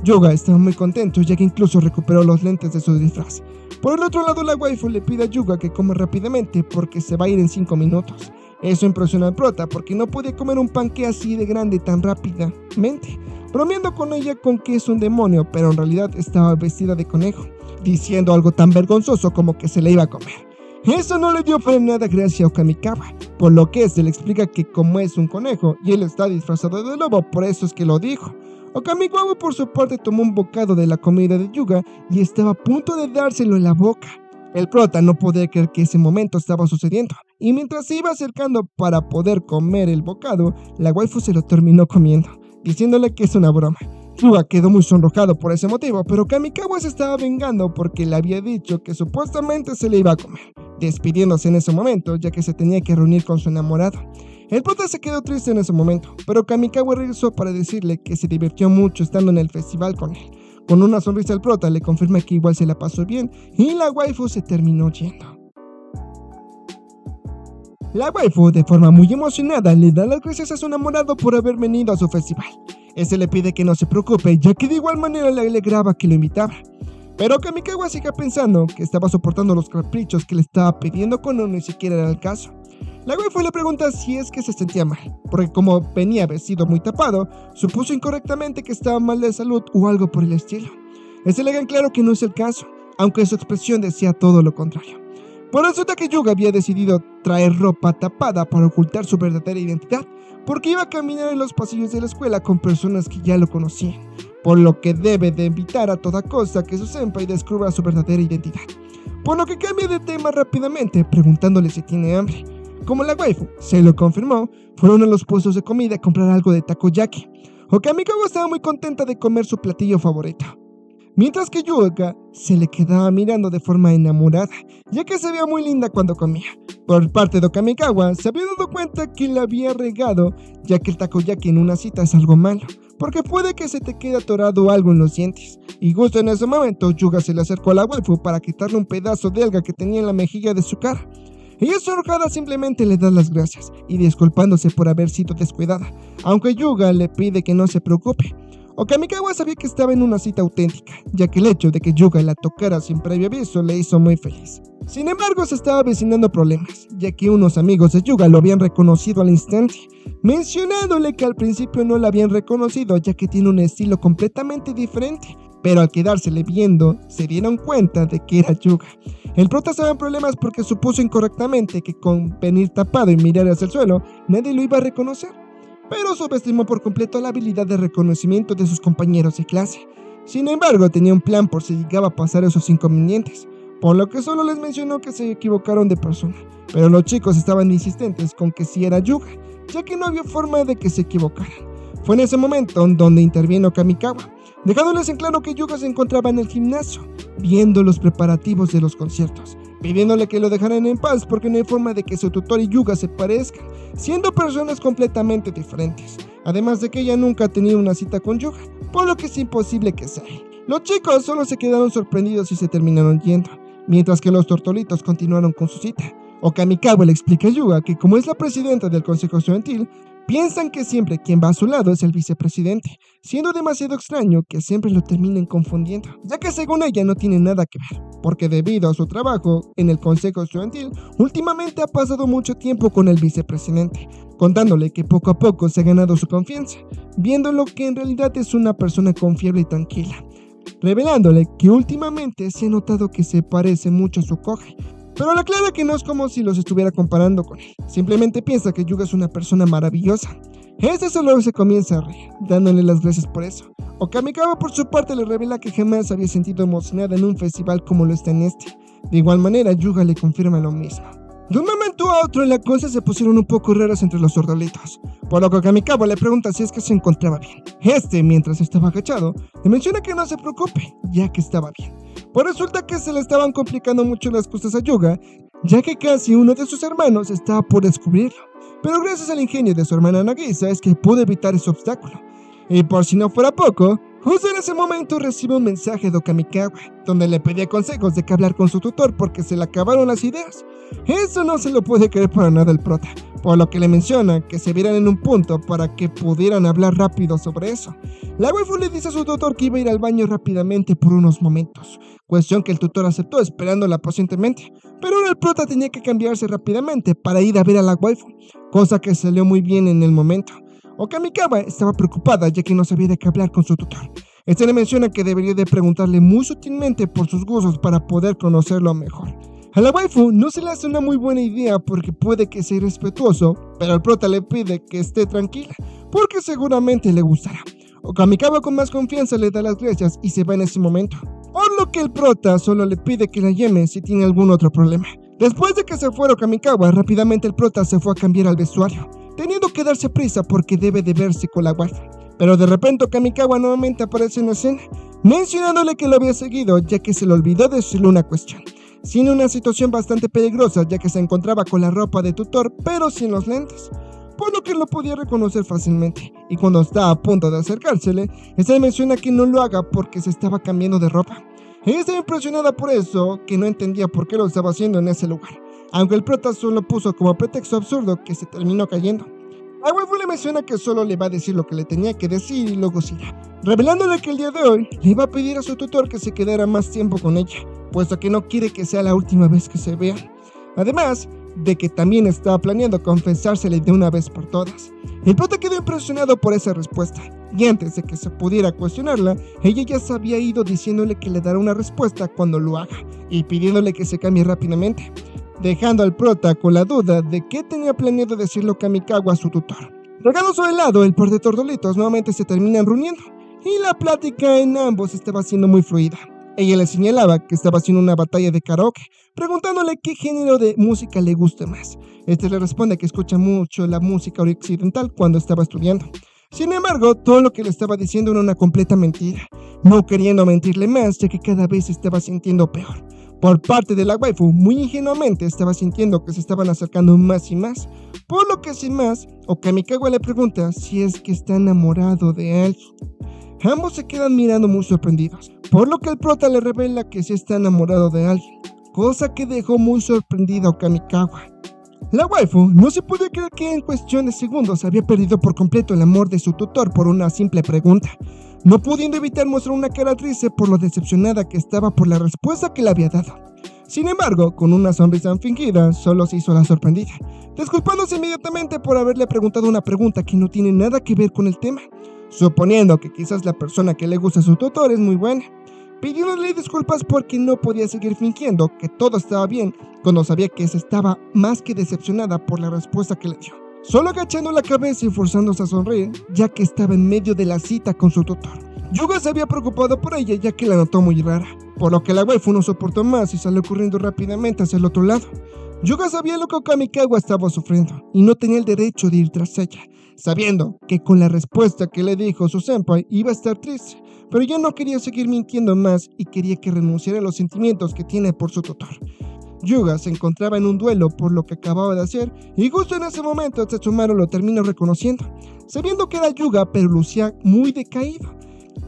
Yuga estaba muy contento ya que incluso recuperó los lentes de su disfraz. Por el otro lado la waifu le pide a Yuga que coma rápidamente porque se va a ir en 5 minutos. Eso impresiona al prota porque no podía comer un panque así de grande tan rápidamente, bromeando con ella con que es un demonio, pero en realidad estaba vestida de conejo, diciendo algo tan vergonzoso como que se le iba a comer. Eso no le dio para nada gracia a Okamikawa, por lo que se le explica que como es un conejo y él está disfrazado de lobo, por eso es que lo dijo. Okamikawa por su parte tomó un bocado de la comida de Yuga y estaba a punto de dárselo en la boca. El prota no podía creer que ese momento estaba sucediendo, y mientras se iba acercando para poder comer el bocado, la waifu se lo terminó comiendo, diciéndole que es una broma. Yuga quedó muy sonrojado por ese motivo, pero Okamikawa se estaba vengando porque le había dicho que supuestamente se le iba a comer, despidiéndose en ese momento, ya que se tenía que reunir con su enamorado. El prota se quedó triste en ese momento, pero Kamikawa regresó para decirle que se divirtió mucho estando en el festival con él. Con una sonrisa el prota le confirma que igual se la pasó bien y la waifu se terminó yendo. La waifu, de forma muy emocionada, le da las gracias a su enamorado por haber venido a su festival. Este le pide que no se preocupe, ya que de igual manera le alegraba que lo invitaba. Pero Kamikawa sigue pensando que estaba soportando los caprichos que le estaba pidiendo cuando ni siquiera era el caso. La waifu le pregunta si es que se sentía mal, porque como venía vestido muy tapado, supuso incorrectamente que estaba mal de salud o algo por el estilo. Este le deja en claro que no es el caso, aunque su expresión decía todo lo contrario. Pues resulta que Yuga había decidido traer ropa tapada para ocultar su verdadera identidad, porque iba a caminar en los pasillos de la escuela con personas que ya lo conocían, por lo que debe de evitar a toda costa que su senpai descubra su verdadera identidad. Por lo que cambia de tema rápidamente, preguntándole si tiene hambre. Como la waifu se lo confirmó, fueron a los puestos de comida a comprar algo de takoyaki. Kamikawa estaba muy contenta de comer su platillo favorito, mientras que Yuga se le quedaba mirando de forma enamorada, ya que se veía muy linda cuando comía. Por parte de Kamikawa, se había dado cuenta que la había regado, ya que el takoyaki en una cita es algo malo, porque puede que se te quede atorado algo en los dientes. Y justo en ese momento, Yuga se le acercó a la waifu para quitarle un pedazo de alga que tenía en la mejilla de su cara. Ella enojada simplemente le da las gracias y disculpándose por haber sido descuidada, aunque Yuga le pide que no se preocupe. Kamikawa sabía que estaba en una cita auténtica, ya que el hecho de que Yuga la tocara sin previo aviso le hizo muy feliz. Sin embargo, se estaba avecinando problemas, ya que unos amigos de Yuga lo habían reconocido al instante, mencionándole que al principio no la habían reconocido ya que tiene un estilo completamente diferente, pero al quedársele viendo, se dieron cuenta de que era Yuga. El prota estaba en problemas porque supuso incorrectamente que con venir tapado y mirar hacia el suelo, nadie lo iba a reconocer, pero subestimó por completo la habilidad de reconocimiento de sus compañeros de clase. Sin embargo, tenía un plan por si llegaba a pasar esos inconvenientes, por lo que solo les mencionó que se equivocaron de persona, pero los chicos estaban insistentes con que sí era Yuga, ya que no había forma de que se equivocaran. Fue en ese momento donde intervino Kamikawa, dejándoles en claro que Yuga se encontraba en el gimnasio, viendo los preparativos de los conciertos, pidiéndole que lo dejaran en paz porque no hay forma de que su tutor y Yuga se parezcan, siendo personas completamente diferentes, además de que ella nunca ha tenido una cita con Yuga, por lo que es imposible que sea él. Los chicos solo se quedaron sorprendidos y se terminaron yendo, mientras que los tortolitos continuaron con su cita. Kamikawa le explica a Yuga que como es la presidenta del consejo estudiantil, piensan que siempre quien va a su lado es el vicepresidente, siendo demasiado extraño que siempre lo terminen confundiendo, ya que según ella no tiene nada que ver, porque debido a su trabajo en el consejo estudiantil, últimamente ha pasado mucho tiempo con el vicepresidente, contándole que poco a poco se ha ganado su confianza, viéndolo que en realidad es una persona confiable y tranquila, revelándole que últimamente se ha notado que se parece mucho a su Koge, pero le aclara que no es como si los estuviera comparando con él, simplemente piensa que Yuga es una persona maravillosa. Solo se comienza a reír, dándole las gracias por eso. Kamikawa por su parte le revela que jamás había sentido emocionada en un festival como lo está en este. De igual manera, Yuga le confirma lo mismo. De un momento a otro, las cosas se pusieron un poco raras entre los sordolitos, por lo que Kamikawa le pregunta si es que se encontraba bien. Mientras estaba agachado, le menciona que no se preocupe, ya que estaba bien. Pues resulta que se le estaban complicando mucho las cosas a Yuga, ya que casi uno de sus hermanos estaba por descubrirlo. Pero gracias al ingenio de su hermana Nagisa es que pudo evitar ese obstáculo. Y por si no fuera poco, justo en ese momento recibe un mensaje de Kamikawa, donde le pedía consejos de qué hablar con su tutor porque se le acabaron las ideas. Eso no se lo puede creer para nada el prota, por lo que le menciona que se vieran en un punto para que pudieran hablar rápido sobre eso. La waifu le dice a su tutor que iba a ir al baño rápidamente por unos momentos, cuestión que el tutor aceptó esperándola pacientemente, pero ahora el prota tenía que cambiarse rápidamente para ir a ver a la waifu, cosa que salió muy bien en el momento. Kamikawa estaba preocupada ya que no sabía de qué hablar con su tutor. Le menciona que debería de preguntarle muy sutilmente por sus gustos para poder conocerlo mejor. A la waifu no se le hace una muy buena idea porque puede que sea irrespetuoso, pero el prota le pide que esté tranquila porque seguramente le gustará. Kamikawa con más confianza le da las gracias y se va en ese momento, por lo que el prota solo le pide que la llame si tiene algún otro problema. Después de que se fuera Kamikawa, rápidamente el prota se fue a cambiar al vestuario, teniendo que darse prisa porque debe de verse con la waifu. Pero de repente Kamikawa nuevamente aparece en la escena, mencionándole que lo había seguido ya que se le olvidó decirle una cuestión. siendo una situación bastante peligrosa ya que se encontraba con la ropa de tutor pero sin los lentes, por lo que lo podía reconocer fácilmente, y cuando está a punto de acercársele, esta le menciona que no lo haga porque se estaba cambiando de ropa. Ella estaba impresionada por eso, que no entendía por qué lo estaba haciendo en ese lugar, aunque el prota solo puso como pretexto absurdo que se terminó cayendo. La waifu le menciona que solo le va a decir lo que le tenía que decir y luego se irá, revelándole que el día de hoy le iba a pedir a su tutor que se quedara más tiempo con ella, puesto que no quiere que sea la última vez que se vean. Además de que también estaba planeando confesársele de una vez por todas. El prota quedó impresionado por esa respuesta, y antes de que se pudiera cuestionarla, ella ya se había ido diciéndole que le dará una respuesta cuando lo haga, y pidiéndole que se cambie rápidamente, dejando al prota con la duda de qué tenía planeado decirlo Kamikawa a su tutor. Regado su helado, el par de tordolitos nuevamente se terminan reuniendo, y la plática en ambos estaba siendo muy fluida. Ella le señalaba que estaba haciendo una batalla de karaoke, preguntándole qué género de música le gusta más. Este le responde que escucha mucho la música occidental cuando estaba estudiando. Sin embargo, todo lo que le estaba diciendo era una completa mentira, no queriendo mentirle más ya que cada vez se estaba sintiendo peor. Por parte de la waifu, muy ingenuamente estaba sintiendo que se estaban acercando más y más, por lo que sin más, Kamikawa le pregunta si es que está enamorado de alguien. Ambos se quedan mirando muy sorprendidos, por lo que el prota le revela que sí está enamorado de alguien, cosa que dejó muy sorprendida a Kamikawa. La waifu no se puede creer que en cuestión de segundos había perdido por completo el amor de su tutor por una simple pregunta, no pudiendo evitar mostrar una cara triste por lo decepcionada que estaba por la respuesta que le había dado. Sin embargo, con una sonrisa fingida, solo se hizo la sorprendida, disculpándose inmediatamente por haberle preguntado una pregunta que no tiene nada que ver con el tema, suponiendo que quizás la persona que le gusta a su tutor es muy buena, pidiéndole disculpas porque no podía seguir fingiendo que todo estaba bien cuando sabía que se estaba más que decepcionada por la respuesta que le dio, solo agachando la cabeza y forzándose a sonreír ya que estaba en medio de la cita con su tutor. Yuga se había preocupado por ella ya que la notó muy rara, por lo que la waifu no soportó más y salió corriendo rápidamente hacia el otro lado. Yuga sabía lo que Kamikawa estaba sufriendo y no tenía el derecho de ir tras ella, sabiendo que con la respuesta que le dijo su senpai iba a estar triste, pero ya no quería seguir mintiendo más y quería que renunciara a los sentimientos que tiene por su tutor. Yuga se encontraba en un duelo por lo que acababa de hacer y justo en ese momento Setsumaru lo terminó reconociendo, sabiendo que era Yuga pero lucía muy decaído,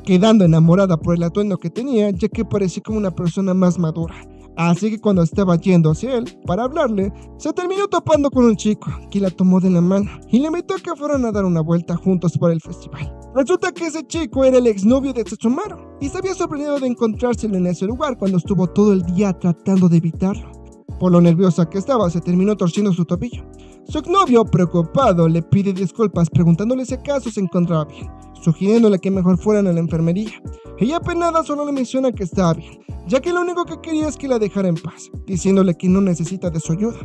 quedando enamorada por el atuendo que tenía ya que parecía como una persona más madura. Así que cuando estaba yendo hacia él para hablarle, se terminó topando con un chico que la tomó de la mano y le invitó a que fueran a dar una vuelta juntos por el festival. Resulta que ese chico era el exnovio de Setsumaru y se había sorprendido de encontrárselo en ese lugar cuando estuvo todo el día tratando de evitarlo. Por lo nerviosa que estaba, se terminó torciendo su tobillo. Su exnovio, preocupado, le pide disculpas preguntándole si acaso se encontraba bien, sugiriéndole que mejor fueran a la enfermería. Ella apenada solo le menciona que estaba bien, ya que lo único que quería es que la dejara en paz, diciéndole que no necesita de su ayuda.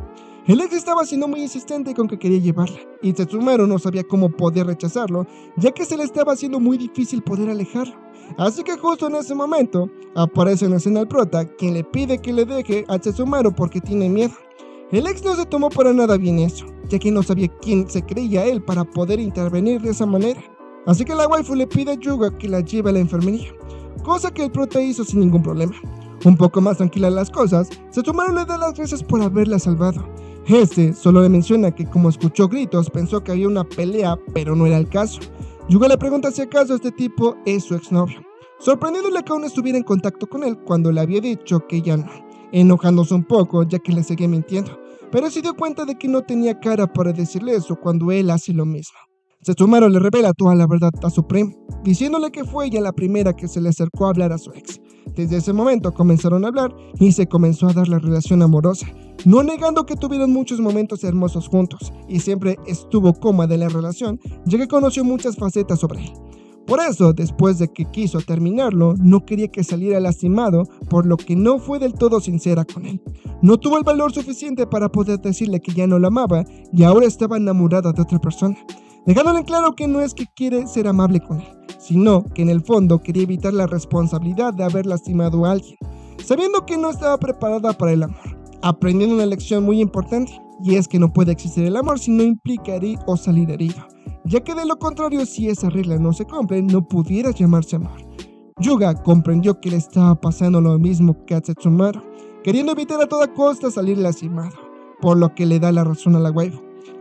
El ex estaba siendo muy insistente con que quería llevarla, y Setsumaru no sabía cómo poder rechazarlo, ya que se le estaba haciendo muy difícil poder alejarlo. Así que justo en ese momento, aparece en la escena el prota, quien le pide que le deje a Setsumaru porque tiene miedo. El ex no se tomó para nada bien eso, ya que no sabía quién se creía él para poder intervenir de esa manera. Así que la waifu le pide a Yuga que la lleve a la enfermería, cosa que el prota hizo sin ningún problema. Un poco más tranquilas las cosas, Setsumaru le da las gracias por haberla salvado. Este solo le menciona que como escuchó gritos pensó que había una pelea, pero no era el caso. Yuga le pregunta si acaso este tipo es su exnovio, sorprendiéndole que aún estuviera en contacto con él cuando le había dicho que ya no, enojándose un poco ya que le seguía mintiendo, pero se dio cuenta de que no tenía cara para decirle eso cuando él hace lo mismo. Setsumaru le revela toda la verdad a su primo, diciéndole que fue ella la primera que se le acercó a hablar a su ex. Desde ese momento comenzaron a hablar y se comenzó a dar la relación amorosa, no negando que tuvieron muchos momentos hermosos juntos y siempre estuvo cómoda en la relación, ya que conoció muchas facetas sobre él. Por eso, después de que quiso terminarlo, no quería que saliera lastimado, por lo que no fue del todo sincera con él. No tuvo el valor suficiente para poder decirle que ya no lo amaba y ahora estaba enamorada de otra persona, dejándole en claro que no es que quiere ser amable con él, sino que en el fondo quería evitar la responsabilidad de haber lastimado a alguien, sabiendo que no estaba preparada para el amor, aprendiendo una lección muy importante, y es que no puede existir el amor si no implica herir o salir herido, ya que de lo contrario, si esa regla no se cumple, no pudiera llamarse amor. Yuga comprendió que le estaba pasando lo mismo que a Setsumaru, queriendo evitar a toda costa salir lastimado, por lo que le da la razón a la waifu.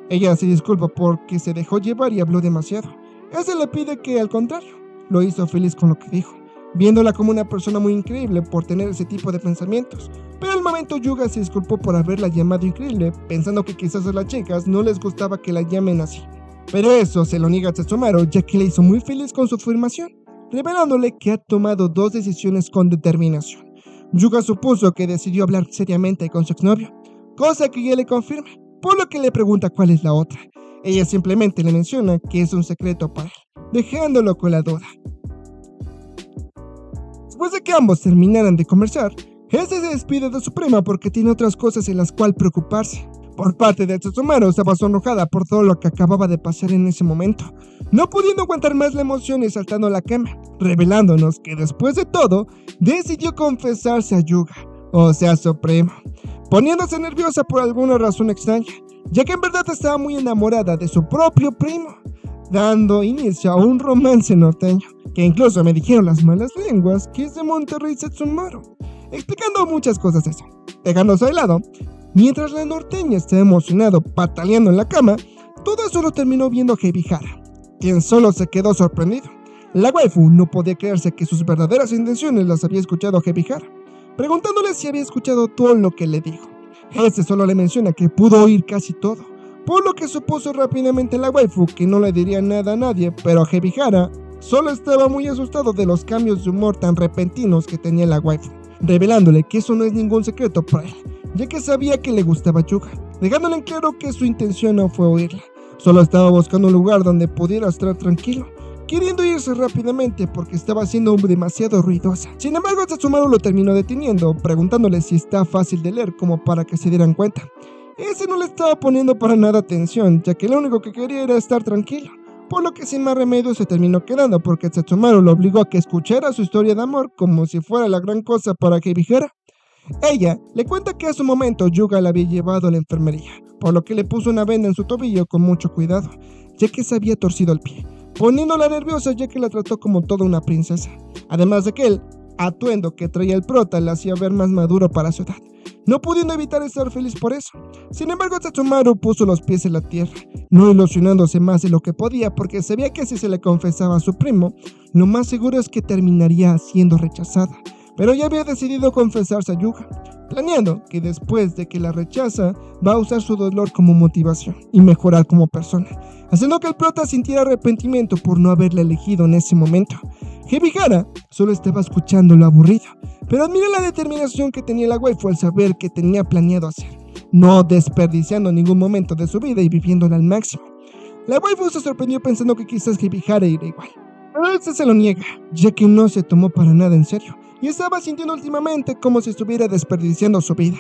Ella se disculpa porque se dejó llevar y habló demasiado. Este le pide que, al contrario, lo hizo feliz con lo que dijo, viéndola como una persona muy increíble por tener ese tipo de pensamientos. Pero al momento Yuga se disculpó por haberla llamado increíble, pensando que quizás a las chicas no les gustaba que la llamen así. Pero eso se lo niega a Setsumaru, ya que le hizo muy feliz con su afirmación, revelándole que ha tomado 2 decisiones con determinación. Yuga supuso que decidió hablar seriamente con su exnovio, cosa que ella le confirma, por lo que le pregunta cuál es la otra. Ella simplemente le menciona que es un secreto para él, dejándolo con la duda. Después de que ambos terminaran de conversar, este se despide de su prima porque tiene otras cosas en las cuales preocuparse. Por parte de Setsumaru, estaba sonrojada por todo lo que acababa de pasar en ese momento, no pudiendo aguantar más la emoción y saltando a la cama, revelándonos que después de todo, decidió confesarse a Yuga, o sea, su primo, poniéndose nerviosa por alguna razón extraña, ya que en verdad estaba muy enamorada de su propio primo, dando inicio a un romance norteño, que incluso me dijeron las malas lenguas que es de Monterrey Setsumaru, explicando muchas cosas de eso. Dejándose de lado, mientras la norteña estaba emocionado pataleando en la cama, todo eso lo terminó viendo Heibihara, quien solo se quedó sorprendido. La waifu no podía creerse que sus verdaderas intenciones las había escuchado Heibihara, preguntándole si había escuchado todo lo que le dijo. Este solo le menciona que pudo oír casi todo, por lo que supuso rápidamente la waifu que no le diría nada a nadie, pero Heibihara solo estaba muy asustado de los cambios de humor tan repentinos que tenía la waifu, revelándole que eso no es ningún secreto para él, ya que sabía que le gustaba Yuga, dejándole en claro que su intención no fue oírla, solo estaba buscando un lugar donde pudiera estar tranquilo, queriendo irse rápidamente porque estaba siendo demasiado ruidosa. Sin embargo, Setsumaru lo terminó deteniendo, preguntándole si está fácil de leer como para que se dieran cuenta. Ese no le estaba poniendo para nada atención, ya que lo único que quería era estar tranquilo, por lo que sin más remedio se terminó quedando porque Setsumaru lo obligó a que escuchara su historia de amor como si fuera la gran cosa para que Heibihara. Ella le cuenta que a su momento Yuga la había llevado a la enfermería, por lo que le puso una venda en su tobillo con mucho cuidado, ya que se había torcido el pie, poniéndola nerviosa ya que la trató como toda una princesa. Además de que el atuendo que traía el prota la hacía ver más maduro para su edad, no pudiendo evitar estar feliz por eso. Sin embargo, Setsumaru puso los pies en la tierra, no ilusionándose más de lo que podía porque sabía que si se le confesaba a su primo, lo más seguro es que terminaría siendo rechazada. Pero ya había decidido confesarse a Yuga, planeando que después de que la rechaza, va a usar su dolor como motivación y mejorar como persona, haciendo que el prota sintiera arrepentimiento por no haberla elegido en ese momento. Heibihara solo estaba escuchando lo aburrido, pero admira la determinación que tenía la waifu al saber que tenía planeado hacer, no desperdiciando ningún momento de su vida y viviéndola al máximo. La waifu se sorprendió pensando que quizás Heibihara iría igual, pero él se lo niega, ya que no se tomó para nada en serio, y estaba sintiendo últimamente como si estuviera desperdiciando su vida.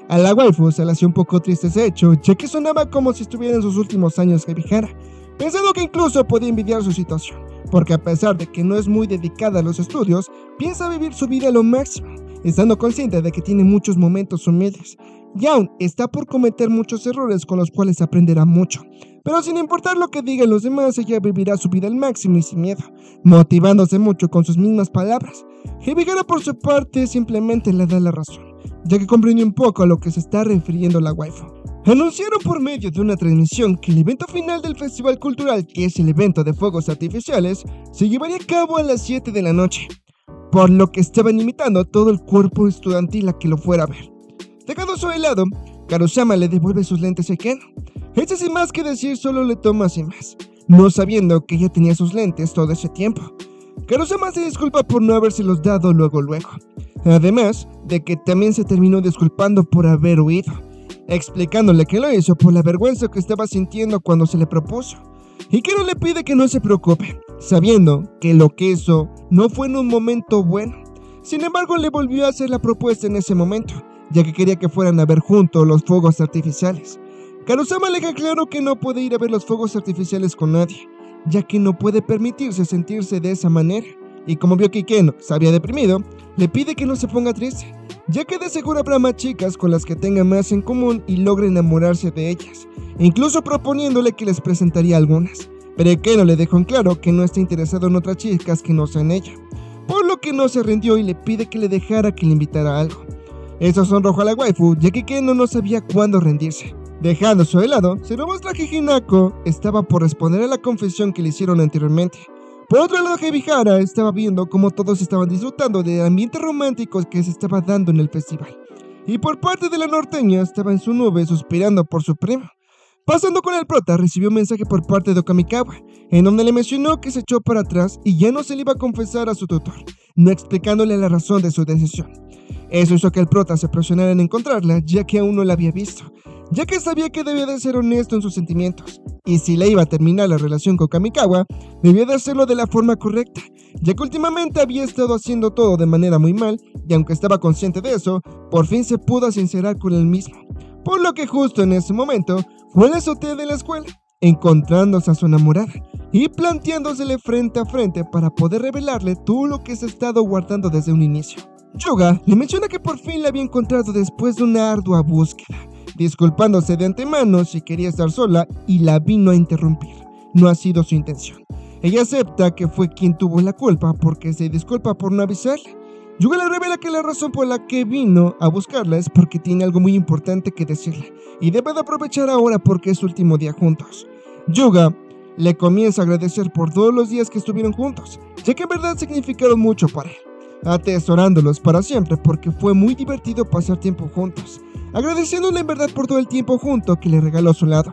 A la waifu se le hacía un poco triste ese hecho, ya que sonaba como si estuviera en sus últimos años Heibihara, pensando que incluso podía envidiar su situación, porque a pesar de que no es muy dedicada a los estudios, piensa vivir su vida a lo máximo, estando consciente de que tiene muchos momentos humildes, y aún está por cometer muchos errores con los cuales aprenderá mucho. Pero sin importar lo que digan los demás, ella vivirá su vida al máximo y sin miedo, motivándose mucho con sus mismas palabras. Heibihara por su parte simplemente le da la razón, ya que comprendió un poco a lo que se está refiriendo la waifu. Anunciaron por medio de una transmisión que el evento final del festival cultural, que es el evento de fuegos artificiales, se llevaría a cabo a las 7 de la noche, por lo que estaban invitando a todo el cuerpo estudiantil a que lo fuera a ver. Dejando eso de lado, Karusama le devuelve sus lentes a Keno. Este sin más que decir solo le toma sin más, no sabiendo que ella tenía sus lentes todo ese tiempo. Karusama se disculpa por no habérselos dado luego, además de que también se terminó disculpando por haber huido, explicándole que lo hizo por la vergüenza que estaba sintiendo cuando se le propuso, y Keno le pide que no se preocupe, sabiendo que lo que hizo no fue en un momento bueno. Sin embargo, le volvió a hacer la propuesta en ese momento, ya que quería que fueran a ver juntos los fuegos artificiales. Karusama le deja claro que no puede ir a ver los fuegos artificiales con nadie, ya que no puede permitirse sentirse de esa manera, y como vio que Keno se había deprimido, le pide que no se ponga triste, ya que de seguro habrá más chicas con las que tenga más en común y logre enamorarse de ellas, incluso proponiéndole que les presentaría algunas. Pero Keno le dejó en claro que no está interesado en otras chicas que no sean ella, por lo que no se rindió y le pide que le dejara que le invitara a algo. Eso sonrojó a la waifu, ya que Keno no sabía cuándo rendirse. Dejando eso de lado, se nos muestra que Hinako estaba por responder a la confesión que le hicieron anteriormente. Por otro lado, Hebihara estaba viendo cómo todos estaban disfrutando del ambiente romántico que se estaba dando en el festival. Y por parte de la norteña estaba en su nube suspirando por su primo. Pasando con el prota, recibió un mensaje por parte de Okamikawa, en donde le mencionó que se echó para atrás y ya no se le iba a confesar a su tutor, no explicándole la razón de su decisión. Eso hizo que el prota se presionara en encontrarla, ya que aún no la había visto, ya que sabía que debía de ser honesto en sus sentimientos, y si le iba a terminar la relación con Kamikawa, debía de hacerlo de la forma correcta, ya que últimamente había estado haciendo todo de manera muy mal, y aunque estaba consciente de eso, por fin se pudo sincerar con él mismo. Por lo que justo en ese momento, fue a la azotea de la escuela, encontrándose a su enamorada, y planteándosele frente a frente para poder revelarle todo lo que se ha estado guardando desde un inicio. Yuga le menciona que por fin la había encontrado después de una ardua búsqueda, disculpándose de antemano si quería estar sola y la vino a interrumpir. No ha sido su intención. Ella acepta que fue quien tuvo la culpa porque se disculpa por no avisarle. Yuga le revela que la razón por la que vino a buscarla es porque tiene algo muy importante que decirle y debe de aprovechar ahora porque es su último día juntos. Yuga le comienza a agradecer por todos los días que estuvieron juntos, ya que en verdad significaron mucho para él, atesorándolos para siempre porque fue muy divertido pasar tiempo juntos, agradeciéndole en verdad por todo el tiempo junto que le regaló a su lado.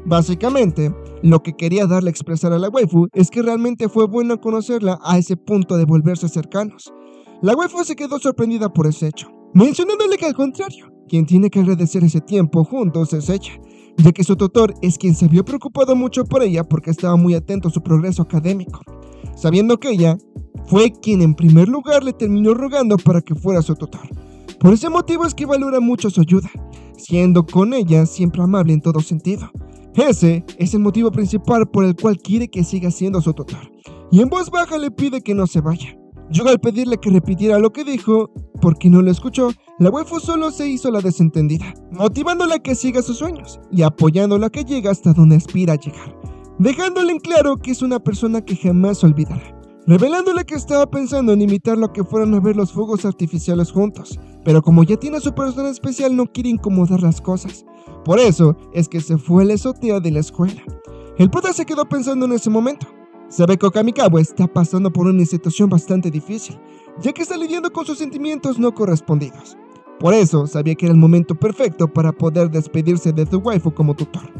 Básicamente, lo que quería darle a expresar a la waifu es que realmente fue bueno conocerla a ese punto de volverse cercanos. La waifu se quedó sorprendida por ese hecho, mencionándole que al contrario, quien tiene que agradecer ese tiempo juntos es ella, ya que su tutor es quien se había preocupado mucho por ella porque estaba muy atento a su progreso académico, sabiendo que ella fue quien en primer lugar le terminó rogando para que fuera su tutor. Por ese motivo es que valora mucho su ayuda, siendo con ella siempre amable en todo sentido. Ese es el motivo principal por el cual quiere que siga siendo su tutor, y en voz baja le pide que no se vaya. Yuga al pedirle que repitiera lo que dijo, porque no lo escuchó, la waifu solo se hizo la desentendida, motivándola a que siga sus sueños y apoyándola a que llegue hasta donde aspira a llegar, dejándole en claro que es una persona que jamás olvidará, revelándole que estaba pensando en invitarlo a que fueran a ver los fuegos artificiales juntos, pero como ya tiene a su persona especial no quiere incomodar las cosas, por eso es que se fue a la azotea de la escuela. El prota se quedó pensando en ese momento. Sabe que Okamikawa está pasando por una situación bastante difícil, ya que está lidiando con sus sentimientos no correspondidos. Por eso sabía que era el momento perfecto para poder despedirse de su waifu como tutor.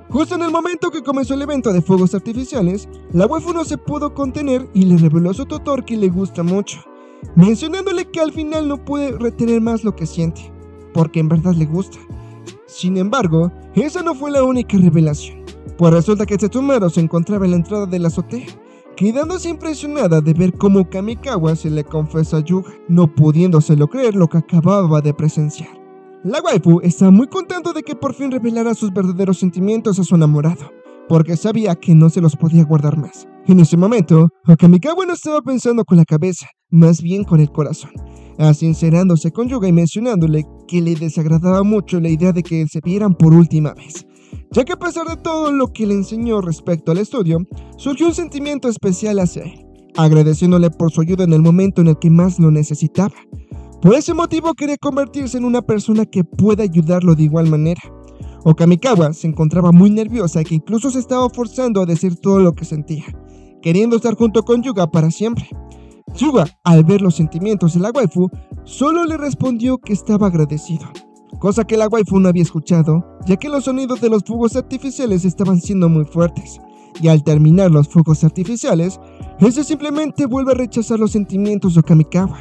Justo en el momento que comenzó el evento de fuegos artificiales, la waifu no se pudo contener y le reveló a su tutor que le gusta mucho, mencionándole que al final no puede retener más lo que siente, porque en verdad le gusta. Sin embargo, esa no fue la única revelación, pues resulta que Setsumaru se encontraba en la entrada de la azotea, quedándose impresionada de ver cómo Kamikawa se le confesa a Yuga, no pudiéndoselo creer lo que acababa de presenciar. La waifu está muy contenta de que por fin revelara sus verdaderos sentimientos a su enamorado, porque sabía que no se los podía guardar más. En ese momento, Kamikawa no estaba pensando con la cabeza, más bien con el corazón, sincerándose con Yuga y mencionándole que le desagradaba mucho la idea de que se vieran por última vez, ya que a pesar de todo lo que le enseñó respecto al estudio, surgió un sentimiento especial hacia él, agradeciéndole por su ayuda en el momento en el que más lo necesitaba. Por ese motivo quería convertirse en una persona que pueda ayudarlo de igual manera. Okamikawa se encontraba muy nerviosa y que incluso se estaba forzando a decir todo lo que sentía, queriendo estar junto con Yuga para siempre. Yuga, al ver los sentimientos de la waifu, solo le respondió que estaba agradecido, cosa que la waifu no había escuchado, ya que los sonidos de los fuegos artificiales estaban siendo muy fuertes, y al terminar los fuegos artificiales, ese simplemente vuelve a rechazar los sentimientos de Okamikawa,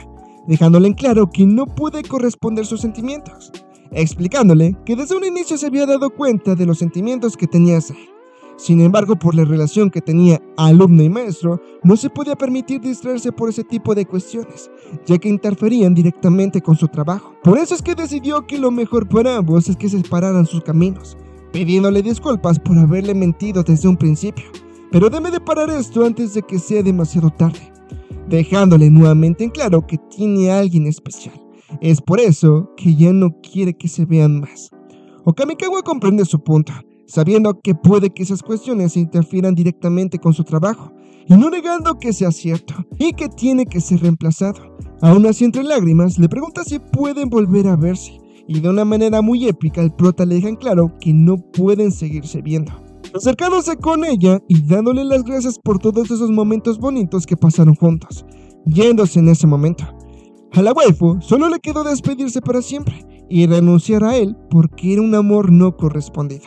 dejándole en claro que no puede corresponder sus sentimientos, explicándole que desde un inicio se había dado cuenta de los sentimientos que tenía hacia él. Sin embargo, por la relación que tenía alumno y maestro, no se podía permitir distraerse por ese tipo de cuestiones, ya que interferían directamente con su trabajo. Por eso es que decidió que lo mejor para ambos es que se separaran sus caminos, pidiéndole disculpas por haberle mentido desde un principio, pero debe de parar esto antes de que sea demasiado tarde, dejándole nuevamente en claro que tiene a alguien especial. Es por eso que ya no quiere que se vean más. Okamikawa comprende su punto, sabiendo que puede que esas cuestiones interfieran directamente con su trabajo, y no negando que sea cierto, y que tiene que ser reemplazado, Aún así, entre lágrimas, le pregunta si pueden volver a verse, y de una manera muy épica el prota le deja en claro que no pueden seguirse viendo, acercándose con ella y dándole las gracias por todos esos momentos bonitos que pasaron juntos, yéndose en ese momento. A la waifu solo le quedó despedirse para siempre y renunciar a él porque era un amor no correspondido.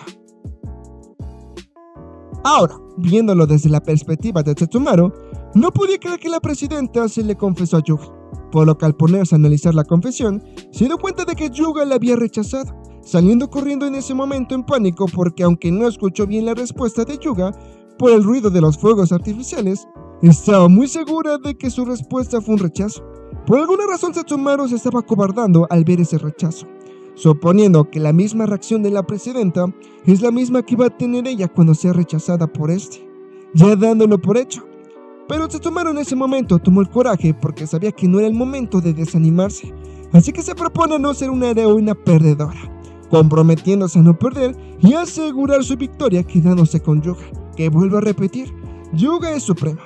Ahora, viéndolo desde la perspectiva de Setsumaru, no podía creer que la presidenta se le confesó a Yuga, por lo que al ponerse a analizar la confesión, se dio cuenta de que Yuga la había rechazado, saliendo corriendo en ese momento en pánico porque aunque no escuchó bien la respuesta de Yuga, por el ruido de los fuegos artificiales, estaba muy segura de que su respuesta fue un rechazo. Por alguna razón Setsumaru se estaba acobardando al ver ese rechazo, suponiendo que la misma reacción de la presidenta es la misma que iba a tener ella cuando sea rechazada por este, ya dándolo por hecho. Pero Setsumaru en ese momento tomó el coraje porque sabía que no era el momento de desanimarse, así que se propone no ser una heroína perdedora, comprometiéndose a no perder y asegurar su victoria quedándose con Yuga, que vuelvo a repetir, Yuga es supremo.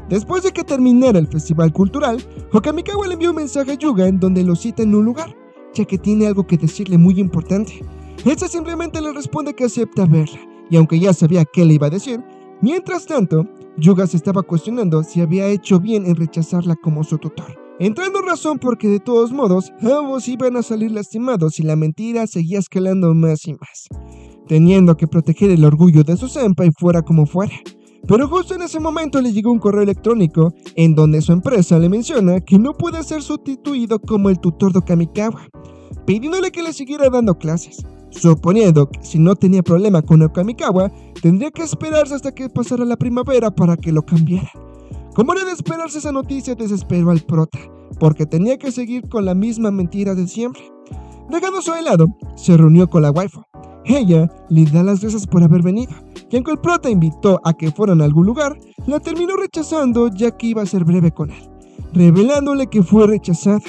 Después de que terminara el festival cultural, Okamikawa le envió un mensaje a Yuga en donde lo cita en un lugar, ya que tiene algo que decirle muy importante. Esta simplemente le responde que acepta verla, y aunque ya sabía qué le iba a decir, mientras tanto, Yuga se estaba cuestionando si había hecho bien en rechazarla como su tutor, entrando en razón porque de todos modos, ambos iban a salir lastimados y la mentira seguía escalando más y más, teniendo que proteger el orgullo de su senpai fuera como fuera. Pero justo en ese momento le llegó un correo electrónico en donde su empresa le menciona que no puede ser sustituido como el tutor de Okamikawa, pidiéndole que le siguiera dando clases, suponiendo que si no tenía problema con Okamikawa, tendría que esperarse hasta que pasara la primavera para que lo cambiaran. Como era de esperarse, esa noticia desesperó al prota, porque tenía que seguir con la misma mentira de siempre. Dejando eso de lado, se reunió con la waifu. Ella le da las gracias por haber venido, y aunque el prota invitó a que fueran a algún lugar, la terminó rechazando ya que iba a ser breve con él, revelándole que fue rechazada,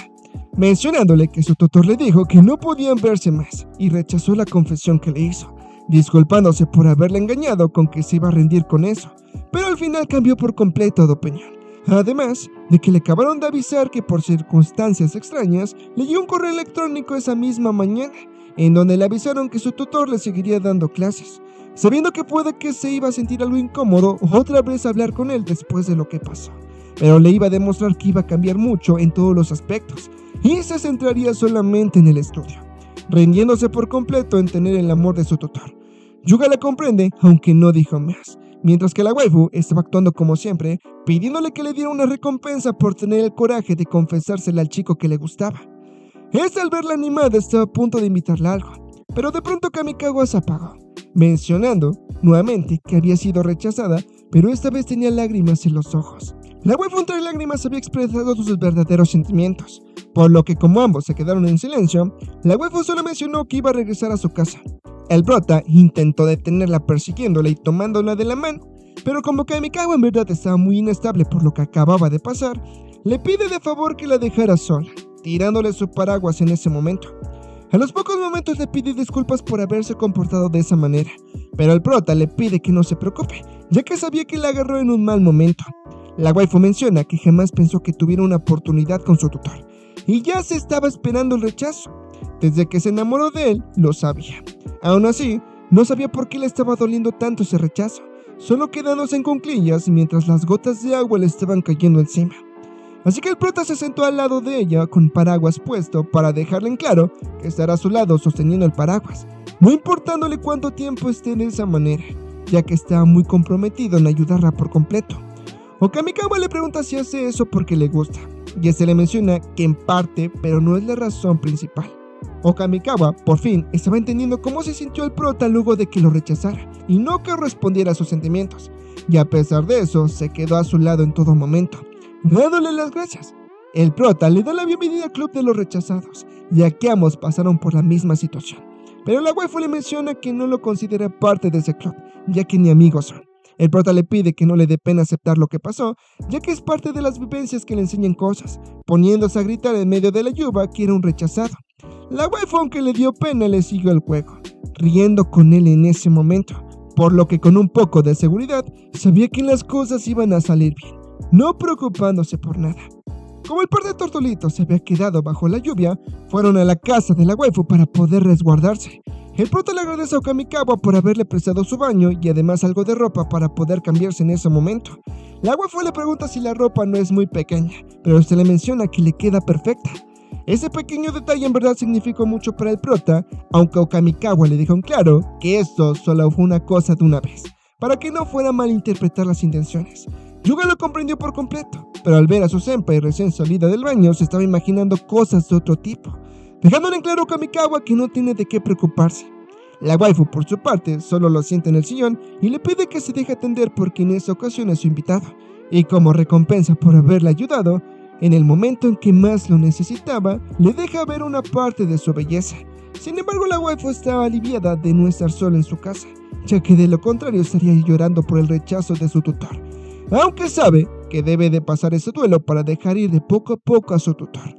mencionándole que su tutor le dijo que no podían verse más y rechazó la confesión que le hizo, disculpándose por haberle engañado con que se iba a rendir con eso, pero al final cambió por completo de opinión. Además de que le acabaron de avisar que por circunstancias extrañas le llegó un correo electrónico esa misma mañana, en donde le avisaron que su tutor le seguiría dando clases, sabiendo que puede que se iba a sentir algo incómodo otra vez hablar con él después de lo que pasó, pero le iba a demostrar que iba a cambiar mucho en todos los aspectos y se centraría solamente en el estudio, rindiéndose por completo en tener el amor de su tutor. Yuga la comprende, aunque no dijo más, mientras que la waifu estaba actuando como siempre, pidiéndole que le diera una recompensa por tener el coraje de confesársela al chico que le gustaba. Esta, al verla animada, estaba a punto de invitarla a algo, pero de pronto Kamikawa se apagó, mencionando nuevamente que había sido rechazada, pero esta vez tenía lágrimas en los ojos. La waifu entre lágrimas había expresado sus verdaderos sentimientos, por lo que como ambos se quedaron en silencio, la waifu solo mencionó que iba a regresar a su casa. El prota intentó detenerla persiguiéndola y tomándola de la mano, pero como Kamikawa en verdad estaba muy inestable por lo que acababa de pasar, le pide de favor que la dejara sola, tirándole su paraguas en ese momento. A los pocos momentos le pide disculpas por haberse comportado de esa manera, pero el prota le pide que no se preocupe, ya que sabía que la agarró en un mal momento. La waifu menciona que jamás pensó que tuviera una oportunidad con su tutor, y ya se estaba esperando el rechazo. Desde que se enamoró de él, lo sabía. Aún así, no sabía por qué le estaba doliendo tanto ese rechazo, solo quedándose en cuclillas mientras las gotas de agua le estaban cayendo encima. Así que el prota se sentó al lado de ella con paraguas puesto para dejarle en claro que estará a su lado sosteniendo el paraguas, no importándole cuánto tiempo esté de esa manera, ya que estaba muy comprometido en ayudarla por completo. Okamikawa le pregunta si hace eso porque le gusta, y este le menciona que en parte, pero no es la razón principal. Okamikawa, por fin, estaba entendiendo cómo se sintió el prota luego de que lo rechazara, y no que respondiera a sus sentimientos, y a pesar de eso, se quedó a su lado en todo momento, dándole las gracias. El prota le da la bienvenida al club de los rechazados, ya que ambos pasaron por la misma situación, pero la waifu le menciona que no lo considera parte de ese club, ya que ni amigos son. El prota le pide que no le dé pena aceptar lo que pasó, ya que es parte de las vivencias que le enseñan cosas, poniéndose a gritar en medio de la lluvia que era un rechazado. La waifu, aunque le dio pena, le siguió el juego, riendo con él en ese momento, por lo que con un poco de seguridad sabía que las cosas iban a salir bien, no preocupándose por nada. Como el par de tortolitos se había quedado bajo la lluvia, fueron a la casa de la waifu para poder resguardarse. El prota le agradece a Okamikawa por haberle prestado su baño y además algo de ropa para poder cambiarse en ese momento. La waifu le pregunta si la ropa no es muy pequeña, pero se le menciona que le queda perfecta. Ese pequeño detalle en verdad significó mucho para el prota, aunque Okamikawa le dijo en claro que esto solo fue una cosa de una vez, para que no fuera a malinterpretar las intenciones. Yuga lo comprendió por completo, pero al ver a su senpai recién salida del baño se estaba imaginando cosas de otro tipo, dejándole en claro a Okamikawa que no tiene de qué preocuparse. La waifu por su parte solo lo sienta en el sillón y le pide que se deje atender porque en esa ocasión es su invitado, y como recompensa por haberle ayudado, en el momento en que más lo necesitaba, le deja ver una parte de su belleza. Sin embargo, la waifu estaba aliviada de no estar sola en su casa, ya que de lo contrario estaría llorando por el rechazo de su tutor, aunque sabe que debe de pasar ese duelo para dejar ir de poco a poco a su tutor,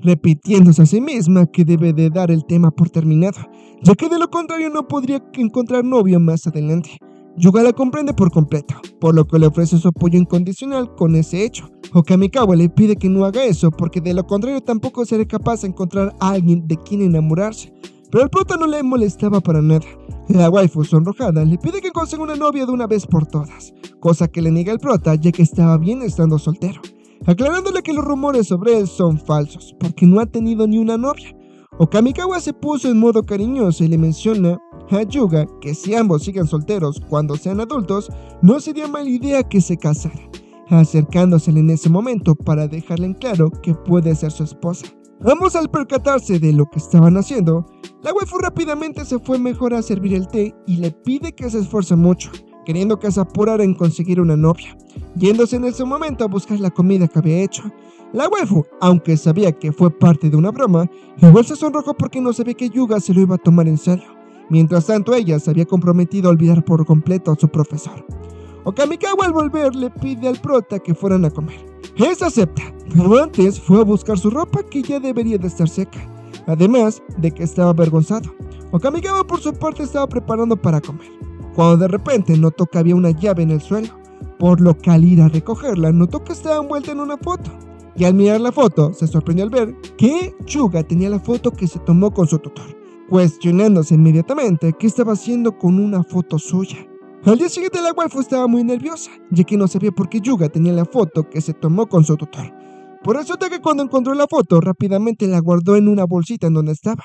repitiéndose a sí misma que debe de dar el tema por terminado, ya que de lo contrario no podría encontrar novio más adelante. Yuga la comprende por completo, por lo que le ofrece su apoyo incondicional con ese hecho. Okamikawa le pide que no haga eso porque de lo contrario tampoco será capaz de encontrar a alguien de quien enamorarse, pero el prota no le molestaba para nada. La waifu sonrojada le pide que consiga una novia de una vez por todas, cosa que le niega el prota ya que estaba bien estando soltero, aclarándole que los rumores sobre él son falsos porque no ha tenido ni una novia. Okamikawa se puso en modo cariñoso y le menciona a Yuga que si ambos siguen solteros cuando sean adultos, no sería mala idea que se casaran, acercándosele en ese momento para dejarle en claro que puede ser su esposa. Ambos al percatarse de lo que estaban haciendo, la waifu rápidamente se fue mejor a servir el té y le pide que se esfuerce mucho, queriendo que se apurara en conseguir una novia, yéndose en ese momento a buscar la comida que había hecho. La waifu, aunque sabía que fue parte de una broma, igual se sonrojó porque no sabía que Yuga se lo iba a tomar en serio. Mientras tanto, ella se había comprometido a olvidar por completo a su profesor. Okamikawa al volver le pide al prota que fueran a comer. Este acepta, pero antes fue a buscar su ropa que ya debería de estar seca, además de que estaba avergonzado. Okamikawa por su parte estaba preparando para comer, cuando de repente notó que había una llave en el suelo, por lo que al ir a recogerla notó que estaba envuelta en una foto. Y al mirar la foto, se sorprendió al ver que Yuga tenía la foto que se tomó con su tutor, cuestionándose inmediatamente qué estaba haciendo con una foto suya. Al día siguiente la waifu estaba muy nerviosa, ya que no sabía por qué Yuga tenía la foto que se tomó con su tutor. Por eso que cuando encontró la foto, rápidamente la guardó en una bolsita en donde estaba.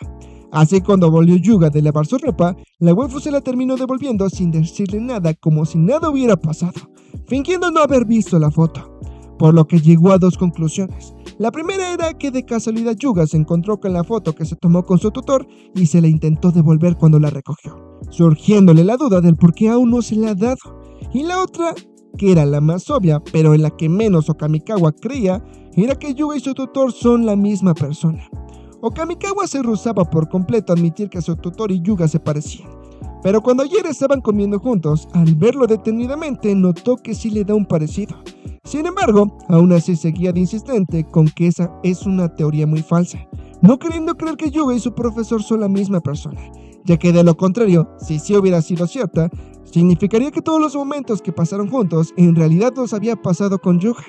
Así cuando volvió Yuga de lavar su ropa, la waifu se la terminó devolviendo sin decirle nada, como si nada hubiera pasado, fingiendo no haber visto la foto. Por lo que llegó a dos conclusiones. La primera era que de casualidad Yuga se encontró con la foto que se tomó con su tutor y se la intentó devolver cuando la recogió, surgiéndole la duda del por qué aún no se la ha dado. Y la otra, que era la más obvia, pero en la que menos Okamikawa creía, era que Yuga y su tutor son la misma persona. Okamikawa se rehusaba por completo a admitir que su tutor y Yuga se parecían, pero cuando ayer estaban comiendo juntos, al verlo detenidamente notó que sí le da un parecido. Sin embargo, aún así seguía de insistente con que esa es una teoría muy falsa, no queriendo creer que Yuga y su profesor son la misma persona, ya que de lo contrario, si sí hubiera sido cierta, significaría que todos los momentos que pasaron juntos en realidad los había pasado con Yuga.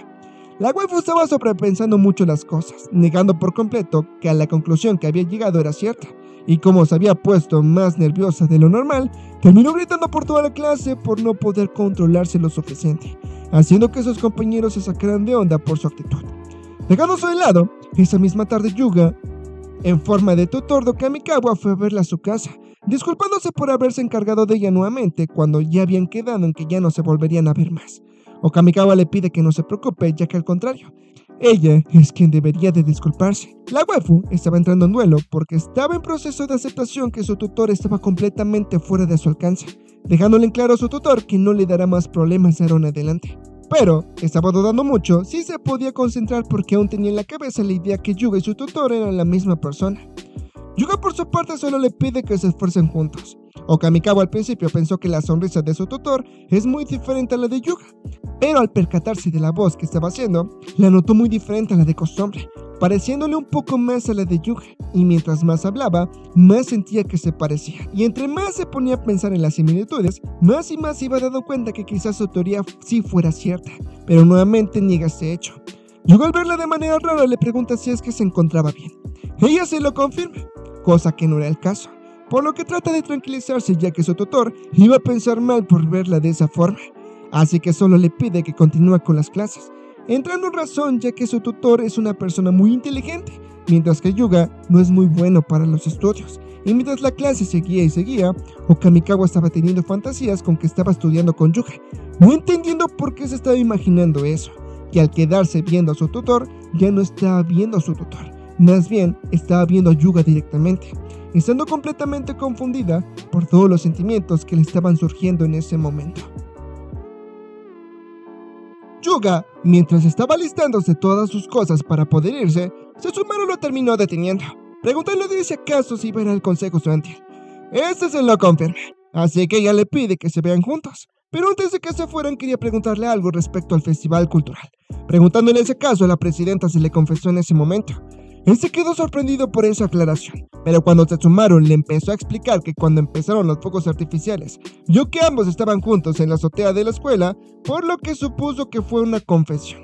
La waifu estaba sobrepensando mucho las cosas, negando por completo que a la conclusión que había llegado era cierta, y como se había puesto más nerviosa de lo normal, terminó gritando por toda la clase por no poder controlarse lo suficiente, haciendo que sus compañeros se sacaran de onda por su actitud. Dejándose de lado, esa misma tarde Yuga, en forma de tutor de Okamikawa, fue a verla a su casa, disculpándose por haberse encargado de ella nuevamente cuando ya habían quedado en que ya no se volverían a ver más. Okamikawa le pide que no se preocupe, ya que al contrario, ella es quien debería de disculparse. La waifu estaba entrando en duelo porque estaba en proceso de aceptación que su tutor estaba completamente fuera de su alcance, dejándole en claro a su tutor que no le dará más problemas de ahora en adelante. Pero estaba dudando mucho si se podía concentrar porque aún tenía en la cabeza la idea que Yuga y su tutor eran la misma persona. Yuga por su parte solo le pide que se esfuercen juntos. Okamikawa al principio pensó que la sonrisa de su tutor es muy diferente a la de Yuga, pero al percatarse de la voz que estaba haciendo, la notó muy diferente a la de costumbre, pareciéndole un poco más a la de Yuga, y mientras más hablaba, más sentía que se parecía, y entre más se ponía a pensar en las similitudes, más y más se iba dando cuenta que quizás su teoría sí fuera cierta, pero nuevamente niega ese hecho. Yuga al verla de manera rara le pregunta si es que se encontraba bien. Ella se lo confirma, cosa que no era el caso, por lo que trata de tranquilizarse ya que su tutor iba a pensar mal por verla de esa forma, así que solo le pide que continúe con las clases, entrando en razón ya que su tutor es una persona muy inteligente, mientras que Yuga no es muy bueno para los estudios. Y mientras la clase seguía y seguía, Okamikawa estaba teniendo fantasías con que estaba estudiando con Yuga, no entendiendo por qué se estaba imaginando eso, que al quedarse viendo a su tutor, ya no estaba viendo a su tutor, más bien estaba viendo a Yuga directamente, estando completamente confundida por todos los sentimientos que le estaban surgiendo en ese momento. Yuga, mientras estaba listándose todas sus cosas para poder irse, Susumaru lo terminó deteniendo, preguntándole si acaso se iba a ir al consejo estudiantil. Este se lo confirma, así que ella le pide que se vean juntos, pero antes de que se fueran quería preguntarle algo respecto al festival cultural, preguntándole si acaso a la presidenta se le confesó en ese momento. Él se quedó sorprendido por esa aclaración, pero cuando Setsumaru le empezó a explicar que cuando empezaron los fuegos artificiales, vio que ambos estaban juntos en la azotea de la escuela, por lo que supuso que fue una confesión.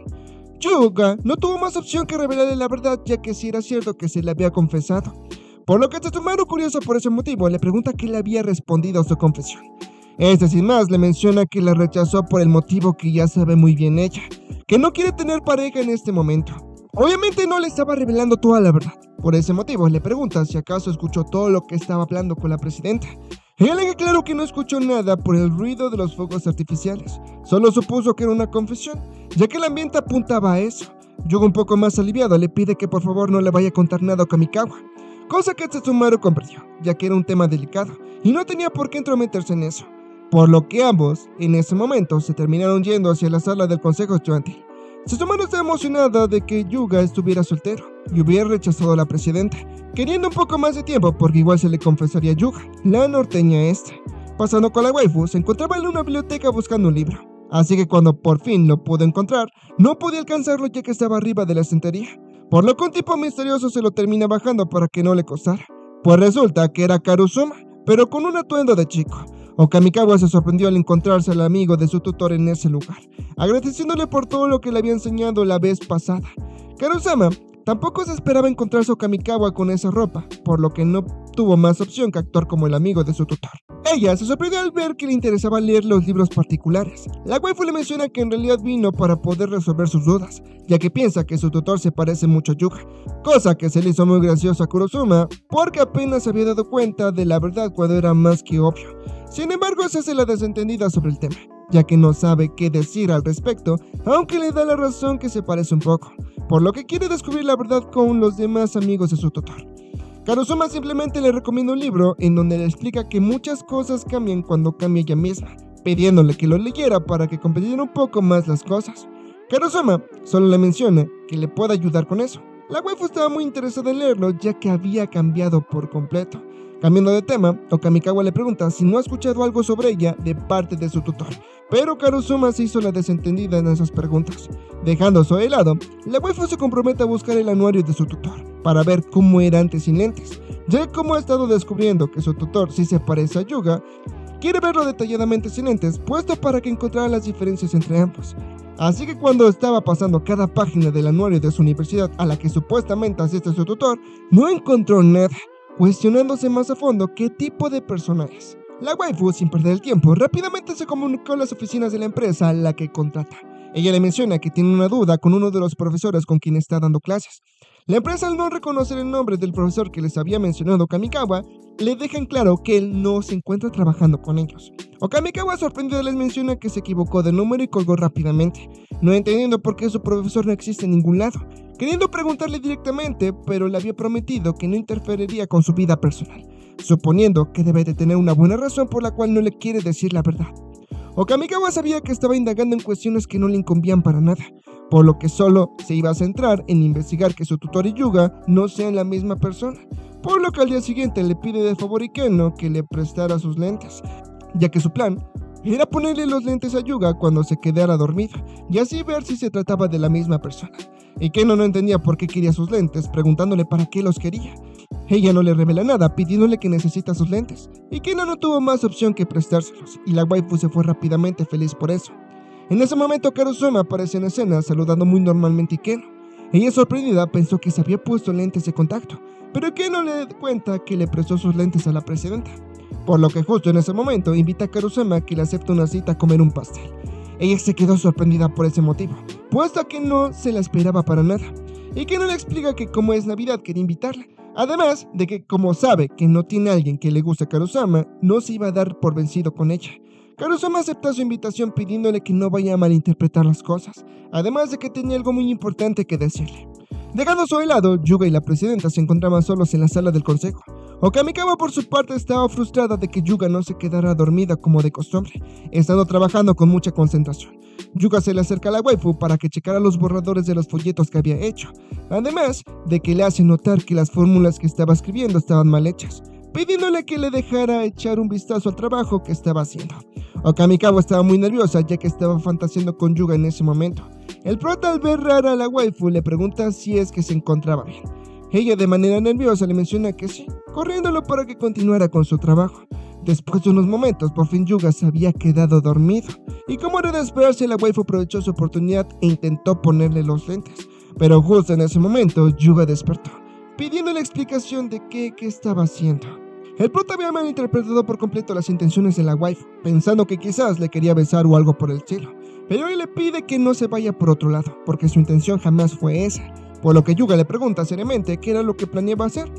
Yuga no tuvo más opción que revelarle la verdad, ya que sí era cierto que se le había confesado, por lo que Setsumaru, curioso por ese motivo, le pregunta qué le había respondido a su confesión. Este sin más le menciona que la rechazó por el motivo que ya sabe muy bien ella, que no quiere tener pareja en este momento. Obviamente no le estaba revelando toda la verdad. Por ese motivo le pregunta si acaso escuchó todo lo que estaba hablando con la presidenta. Ella le dice claro que no escuchó nada por el ruido de los fuegos artificiales. Solo supuso que era una confesión, ya que el ambiente apuntaba a eso. Yuga, un poco más aliviado, le pide que por favor no le vaya a contar nada a Okamikawa, cosa que Setsumaru comprendió, ya que era un tema delicado y no tenía por qué entrometerse en eso. Por lo que ambos, en ese momento, se terminaron yendo hacia la sala del consejo estudiantil. Setsumaru estaba emocionada de que Yuga estuviera soltero y hubiera rechazado a la presidenta, queriendo un poco más de tiempo porque igual se le confesaría a Yuga, la norteña esta. Pasando con la waifu, se encontraba en una biblioteca buscando un libro, así que cuando por fin lo pudo encontrar, no podía alcanzarlo ya que estaba arriba de la estantería, por lo que un tipo misterioso se lo termina bajando para que no le costara. Pues resulta que era Karuzuma, pero con un atuendo de chico. Okamikawa se sorprendió al encontrarse al amigo de su tutor en ese lugar, agradeciéndole por todo lo que le había enseñado la vez pasada. Karuzama tampoco se esperaba encontrarse a Okamikawa con esa ropa, por lo que no tuvo más opción que actuar como el amigo de su tutor. Ella se sorprendió al ver que le interesaba leer los libros particulares. La waifu le menciona que en realidad vino para poder resolver sus dudas, ya que piensa que su tutor se parece mucho a Yuga, cosa que se le hizo muy gracioso a Kurosuma, porque apenas se había dado cuenta de la verdad cuando era más que obvio. Sin embargo, se hace la desentendida sobre el tema, ya que no sabe qué decir al respecto, aunque le da la razón que se parece un poco, por lo que quiere descubrir la verdad con los demás amigos de su tutor. Karuzuma simplemente le recomienda un libro en donde le explica que muchas cosas cambian cuando cambia ella misma, pidiéndole que lo leyera para que comprendiera un poco más las cosas. Karuzuma solo le menciona que le puede ayudar con eso. La waifu estaba muy interesada en leerlo ya que había cambiado por completo. Cambiando de tema, Okamikawa le pregunta si no ha escuchado algo sobre ella de parte de su tutor, pero Karuzuma se hizo la desentendida en esas preguntas. Dejando eso de lado, la waifu se compromete a buscar el anuario de su tutor, para ver cómo era antes sin lentes, ya que como ha estado descubriendo que su tutor sí se parece a Yuga, quiere verlo detalladamente sin lentes, puesto para que encontrara las diferencias entre ambos. Así que cuando estaba pasando cada página del anuario de su universidad a la que supuestamente asiste su tutor, no encontró nada, cuestionándose más a fondo qué tipo de persona es. La waifu, sin perder el tiempo, rápidamente se comunicó a las oficinas de la empresa a la que contrata. Ella le menciona que tiene una duda con uno de los profesores con quien está dando clases. La empresa, al no reconocer el nombre del profesor que les había mencionado Kamikawa, le deja en claro que él no se encuentra trabajando con ellos. Okamikawa, sorprendida, les menciona que se equivocó de número y colgó rápidamente, no entendiendo por qué su profesor no existe en ningún lado, queriendo preguntarle directamente, pero le había prometido que no interferiría con su vida personal, suponiendo que debe de tener una buena razón por la cual no le quiere decir la verdad. Okamikawa sabía que estaba indagando en cuestiones que no le incumbían para nada, por lo que solo se iba a centrar en investigar que su tutor y Yuga no sean la misma persona, por lo que al día siguiente le pide de favor a Ikeno que le prestara sus lentes, ya que su plan era ponerle los lentes a Yuga cuando se quedara dormido, y así ver si se trataba de la misma persona. Ikeno no entendía por qué quería sus lentes, preguntándole para qué los quería. Ella no le revela nada, pidiéndole que necesita sus lentes. Ikeno no tuvo más opción que prestárselos, y la waifu se fue rápidamente feliz por eso. En ese momento Karuzuma aparece en escena saludando muy normalmente a Keno. Ella, sorprendida, pensó que se había puesto lentes de contacto, pero Keno le cuenta que le prestó sus lentes a la presidenta, por lo que justo en ese momento invita a Karuzuma a que le acepte una cita a comer un pastel. Ella se quedó sorprendida por ese motivo, puesto que no se la esperaba para nada, y Keno le explica que como es Navidad quería invitarla, además de que como sabe que no tiene a alguien que le guste a Karuzama, no se iba a dar por vencido con ella. Karuzama acepta su invitación pidiéndole que no vaya a malinterpretar las cosas, además de que tenía algo muy importante que decirle. Dejando a su lado, Yuga y la presidenta se encontraban solos en la sala del consejo. Okamikawa por su parte estaba frustrada de que Yuga no se quedara dormida como de costumbre, estando trabajando con mucha concentración. Yuga se le acerca a la waifu para que checara los borradores de los folletos que había hecho, además de que le hace notar que las fórmulas que estaba escribiendo estaban mal hechas, pidiéndole que le dejara echar un vistazo al trabajo que estaba haciendo. Okamikawa estaba muy nerviosa ya que estaba fantaseando con Yuga en ese momento. El prota, al ver rara a la waifu, le pregunta si es que se encontraba bien. Ella, de manera nerviosa, le menciona que sí, corriéndolo para que continuara con su trabajo. Después de unos momentos, por fin Yuga se había quedado dormido, y como era de esperarse, la waifu aprovechó su oportunidad e intentó ponerle los lentes. Pero justo en ese momento, Yuga despertó, pidiendo la explicación de qué estaba haciendo. El prota había malinterpretado por completo las intenciones de la waifu, pensando que quizás le quería besar o algo por el estilo, pero él le pide que no se vaya por otro lado, porque su intención jamás fue esa, por lo que Yuga le pregunta seriamente qué era lo que planeaba hacer.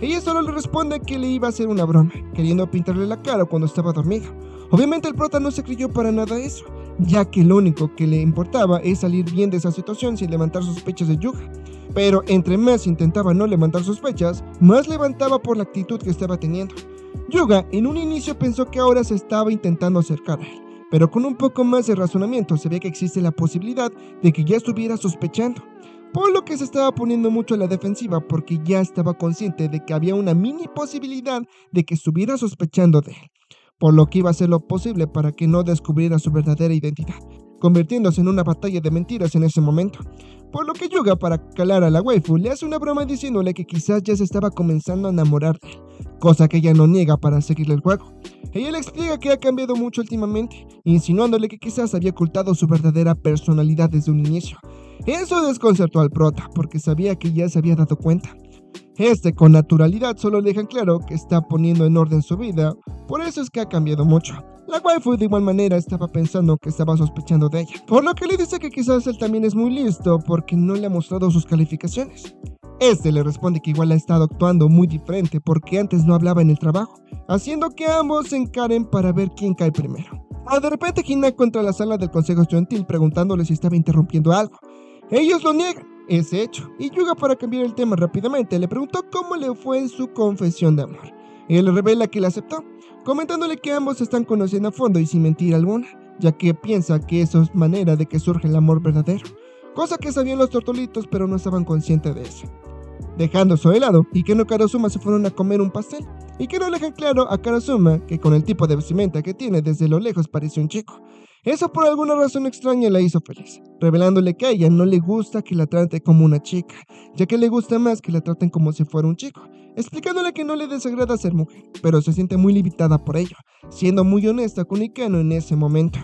Ella solo le responde que le iba a hacer una broma, queriendo pintarle la cara cuando estaba dormido. Obviamente el prota no se creyó para nada eso, ya que lo único que le importaba es salir bien de esa situación sin levantar sospechas de Yuga. Pero entre más intentaba no levantar sospechas, más levantaba por la actitud que estaba teniendo. Yuga en un inicio pensó que ahora se estaba intentando acercar a él, pero con un poco más de razonamiento se ve que existe la posibilidad de que ya estuviera sospechando, por lo que se estaba poniendo mucho a la defensiva porque ya estaba consciente de que había una mini posibilidad de que estuviera sospechando de él, por lo que iba a hacer lo posible para que no descubriera su verdadera identidad, convirtiéndose en una batalla de mentiras en ese momento. Por lo que Yuga, para calar a la waifu, le hace una broma diciéndole que quizás ya se estaba comenzando a enamorar de él, cosa que ella no niega para seguirle el juego. Ella le explica que ha cambiado mucho últimamente, insinuándole que quizás había ocultado su verdadera personalidad desde un inicio. Eso desconcertó al prota, porque sabía que ya se había dado cuenta. Con naturalidad solo le dejan claro que está poniendo en orden su vida, por eso es que ha cambiado mucho. La waifu de igual manera estaba pensando que estaba sospechando de ella, por lo que le dice que quizás él también es muy listo porque no le ha mostrado sus calificaciones. Le responde que igual ha estado actuando muy diferente porque antes no hablaba en el trabajo, haciendo que ambos se encaren para ver quién cae primero. De repente Hinako entra a la sala del consejo estudiantil preguntándole si estaba interrumpiendo algo. Ellos lo niegan ese hecho, y Yuga, para cambiar el tema rápidamente, le preguntó cómo le fue en su confesión de amor. Él le revela que la aceptó, comentándole que ambos se están conociendo a fondo y sin mentira alguna, ya que piensa que eso es manera de que surja el amor verdadero, cosa que sabían los tortolitos pero no estaban conscientes de eso. Dejando eso de lado, Keno y Karuzuma se fueron a comer un pastel, y Keno le deja claro a Karuzuma que con el tipo de vestimenta que tiene desde lo lejos parece un chico. Eso por alguna razón extraña la hizo feliz, revelándole que a ella no le gusta que la trate como una chica, ya que le gusta más que la traten como si fuera un chico, explicándole que no le desagrada ser mujer, pero se siente muy limitada por ello, siendo muy honesta con Keno en ese momento.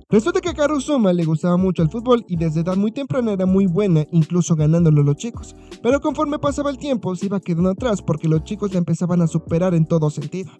Resulta que a Karuzuma le gustaba mucho el fútbol y desde edad muy temprana era muy buena, incluso ganándolo a los chicos, pero conforme pasaba el tiempo se iba quedando atrás porque los chicos la empezaban a superar en todo sentido,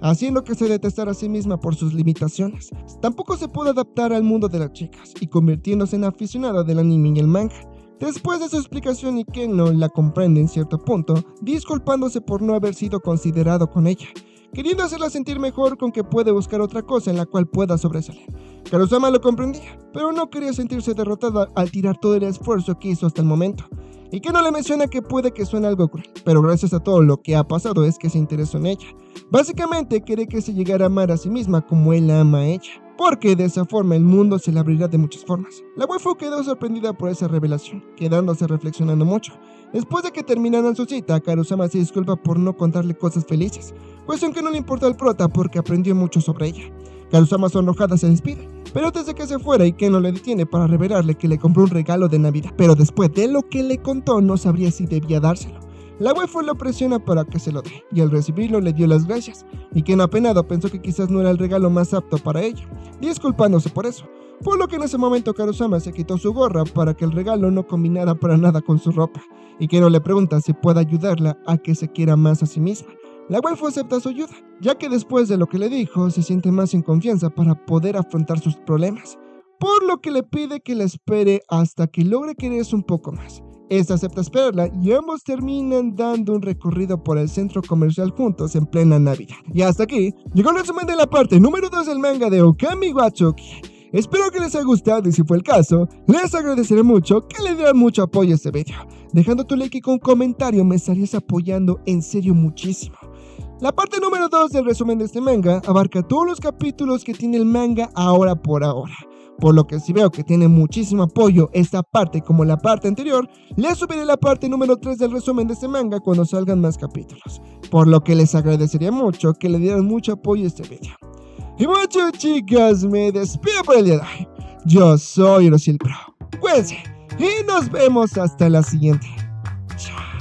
haciendo que se detestara a sí misma por sus limitaciones. Tampoco se pudo adaptar al mundo de las chicas y convirtiéndose en aficionada del anime y el manga. Después de su explicación, Keno la comprende en cierto punto, disculpándose por no haber sido considerado con ella, queriendo hacerla sentir mejor con que puede buscar otra cosa en la cual pueda sobresalir. Karuzama lo comprendía, pero no quería sentirse derrotada al tirar todo el esfuerzo que hizo hasta el momento. Keno le menciona que puede que suene algo cruel, pero gracias a todo lo que ha pasado es que se interesó en ella. Básicamente quiere que se llegara a amar a sí misma como él la ama a ella, porque de esa forma el mundo se le abrirá de muchas formas. La waifu quedó sorprendida por esa revelación, quedándose reflexionando mucho. Después de que terminaran su cita, Karuzama se disculpa por no contarle cosas felices, cuestión que no le importa al prota porque aprendió mucho sobre ella. Karuzama sonrojada se despide, pero antes de que se fuera, Keno le detiene para revelarle que le compró un regalo de Navidad, pero después de lo que le contó no sabría si debía dárselo. La waifu lo presiona para que se lo dé, y al recibirlo le dio las gracias, y Ken apenado pensó que quizás no era el regalo más apto para ella, disculpándose por eso, por lo que en ese momento Karusama se quitó su gorra para que el regalo no combinara para nada con su ropa, y Keno le pregunta si puede ayudarla a que se quiera más a sí misma. La waifu acepta su ayuda, ya que después de lo que le dijo, se siente más en confianza para poder afrontar sus problemas, por lo que le pide que la espere hasta que logre quererse un poco más. Esta acepta esperarla y ambos terminan dando un recorrido por el centro comercial juntos en plena Navidad. Y hasta aquí llegó el resumen de la parte número 2 del manga de Okami wa Chouki. Espero que les haya gustado y si fue el caso, les agradeceré mucho que le dieran mucho apoyo a este video. Dejando tu like y con un comentario me estarías apoyando en serio muchísimo. La parte número 2 del resumen de este manga abarca todos los capítulos que tiene el manga ahora por ahora. Por lo que si veo que tiene muchísimo apoyo esta parte como la parte anterior, les subiré la parte número 3 del resumen de este manga cuando salgan más capítulos. Por lo que les agradecería mucho que le dieran mucho apoyo a este video. Y mucho chicas, me despido por el día de hoy. Yo soy Rosilpro. Cuídense y nos vemos hasta la siguiente. Chao.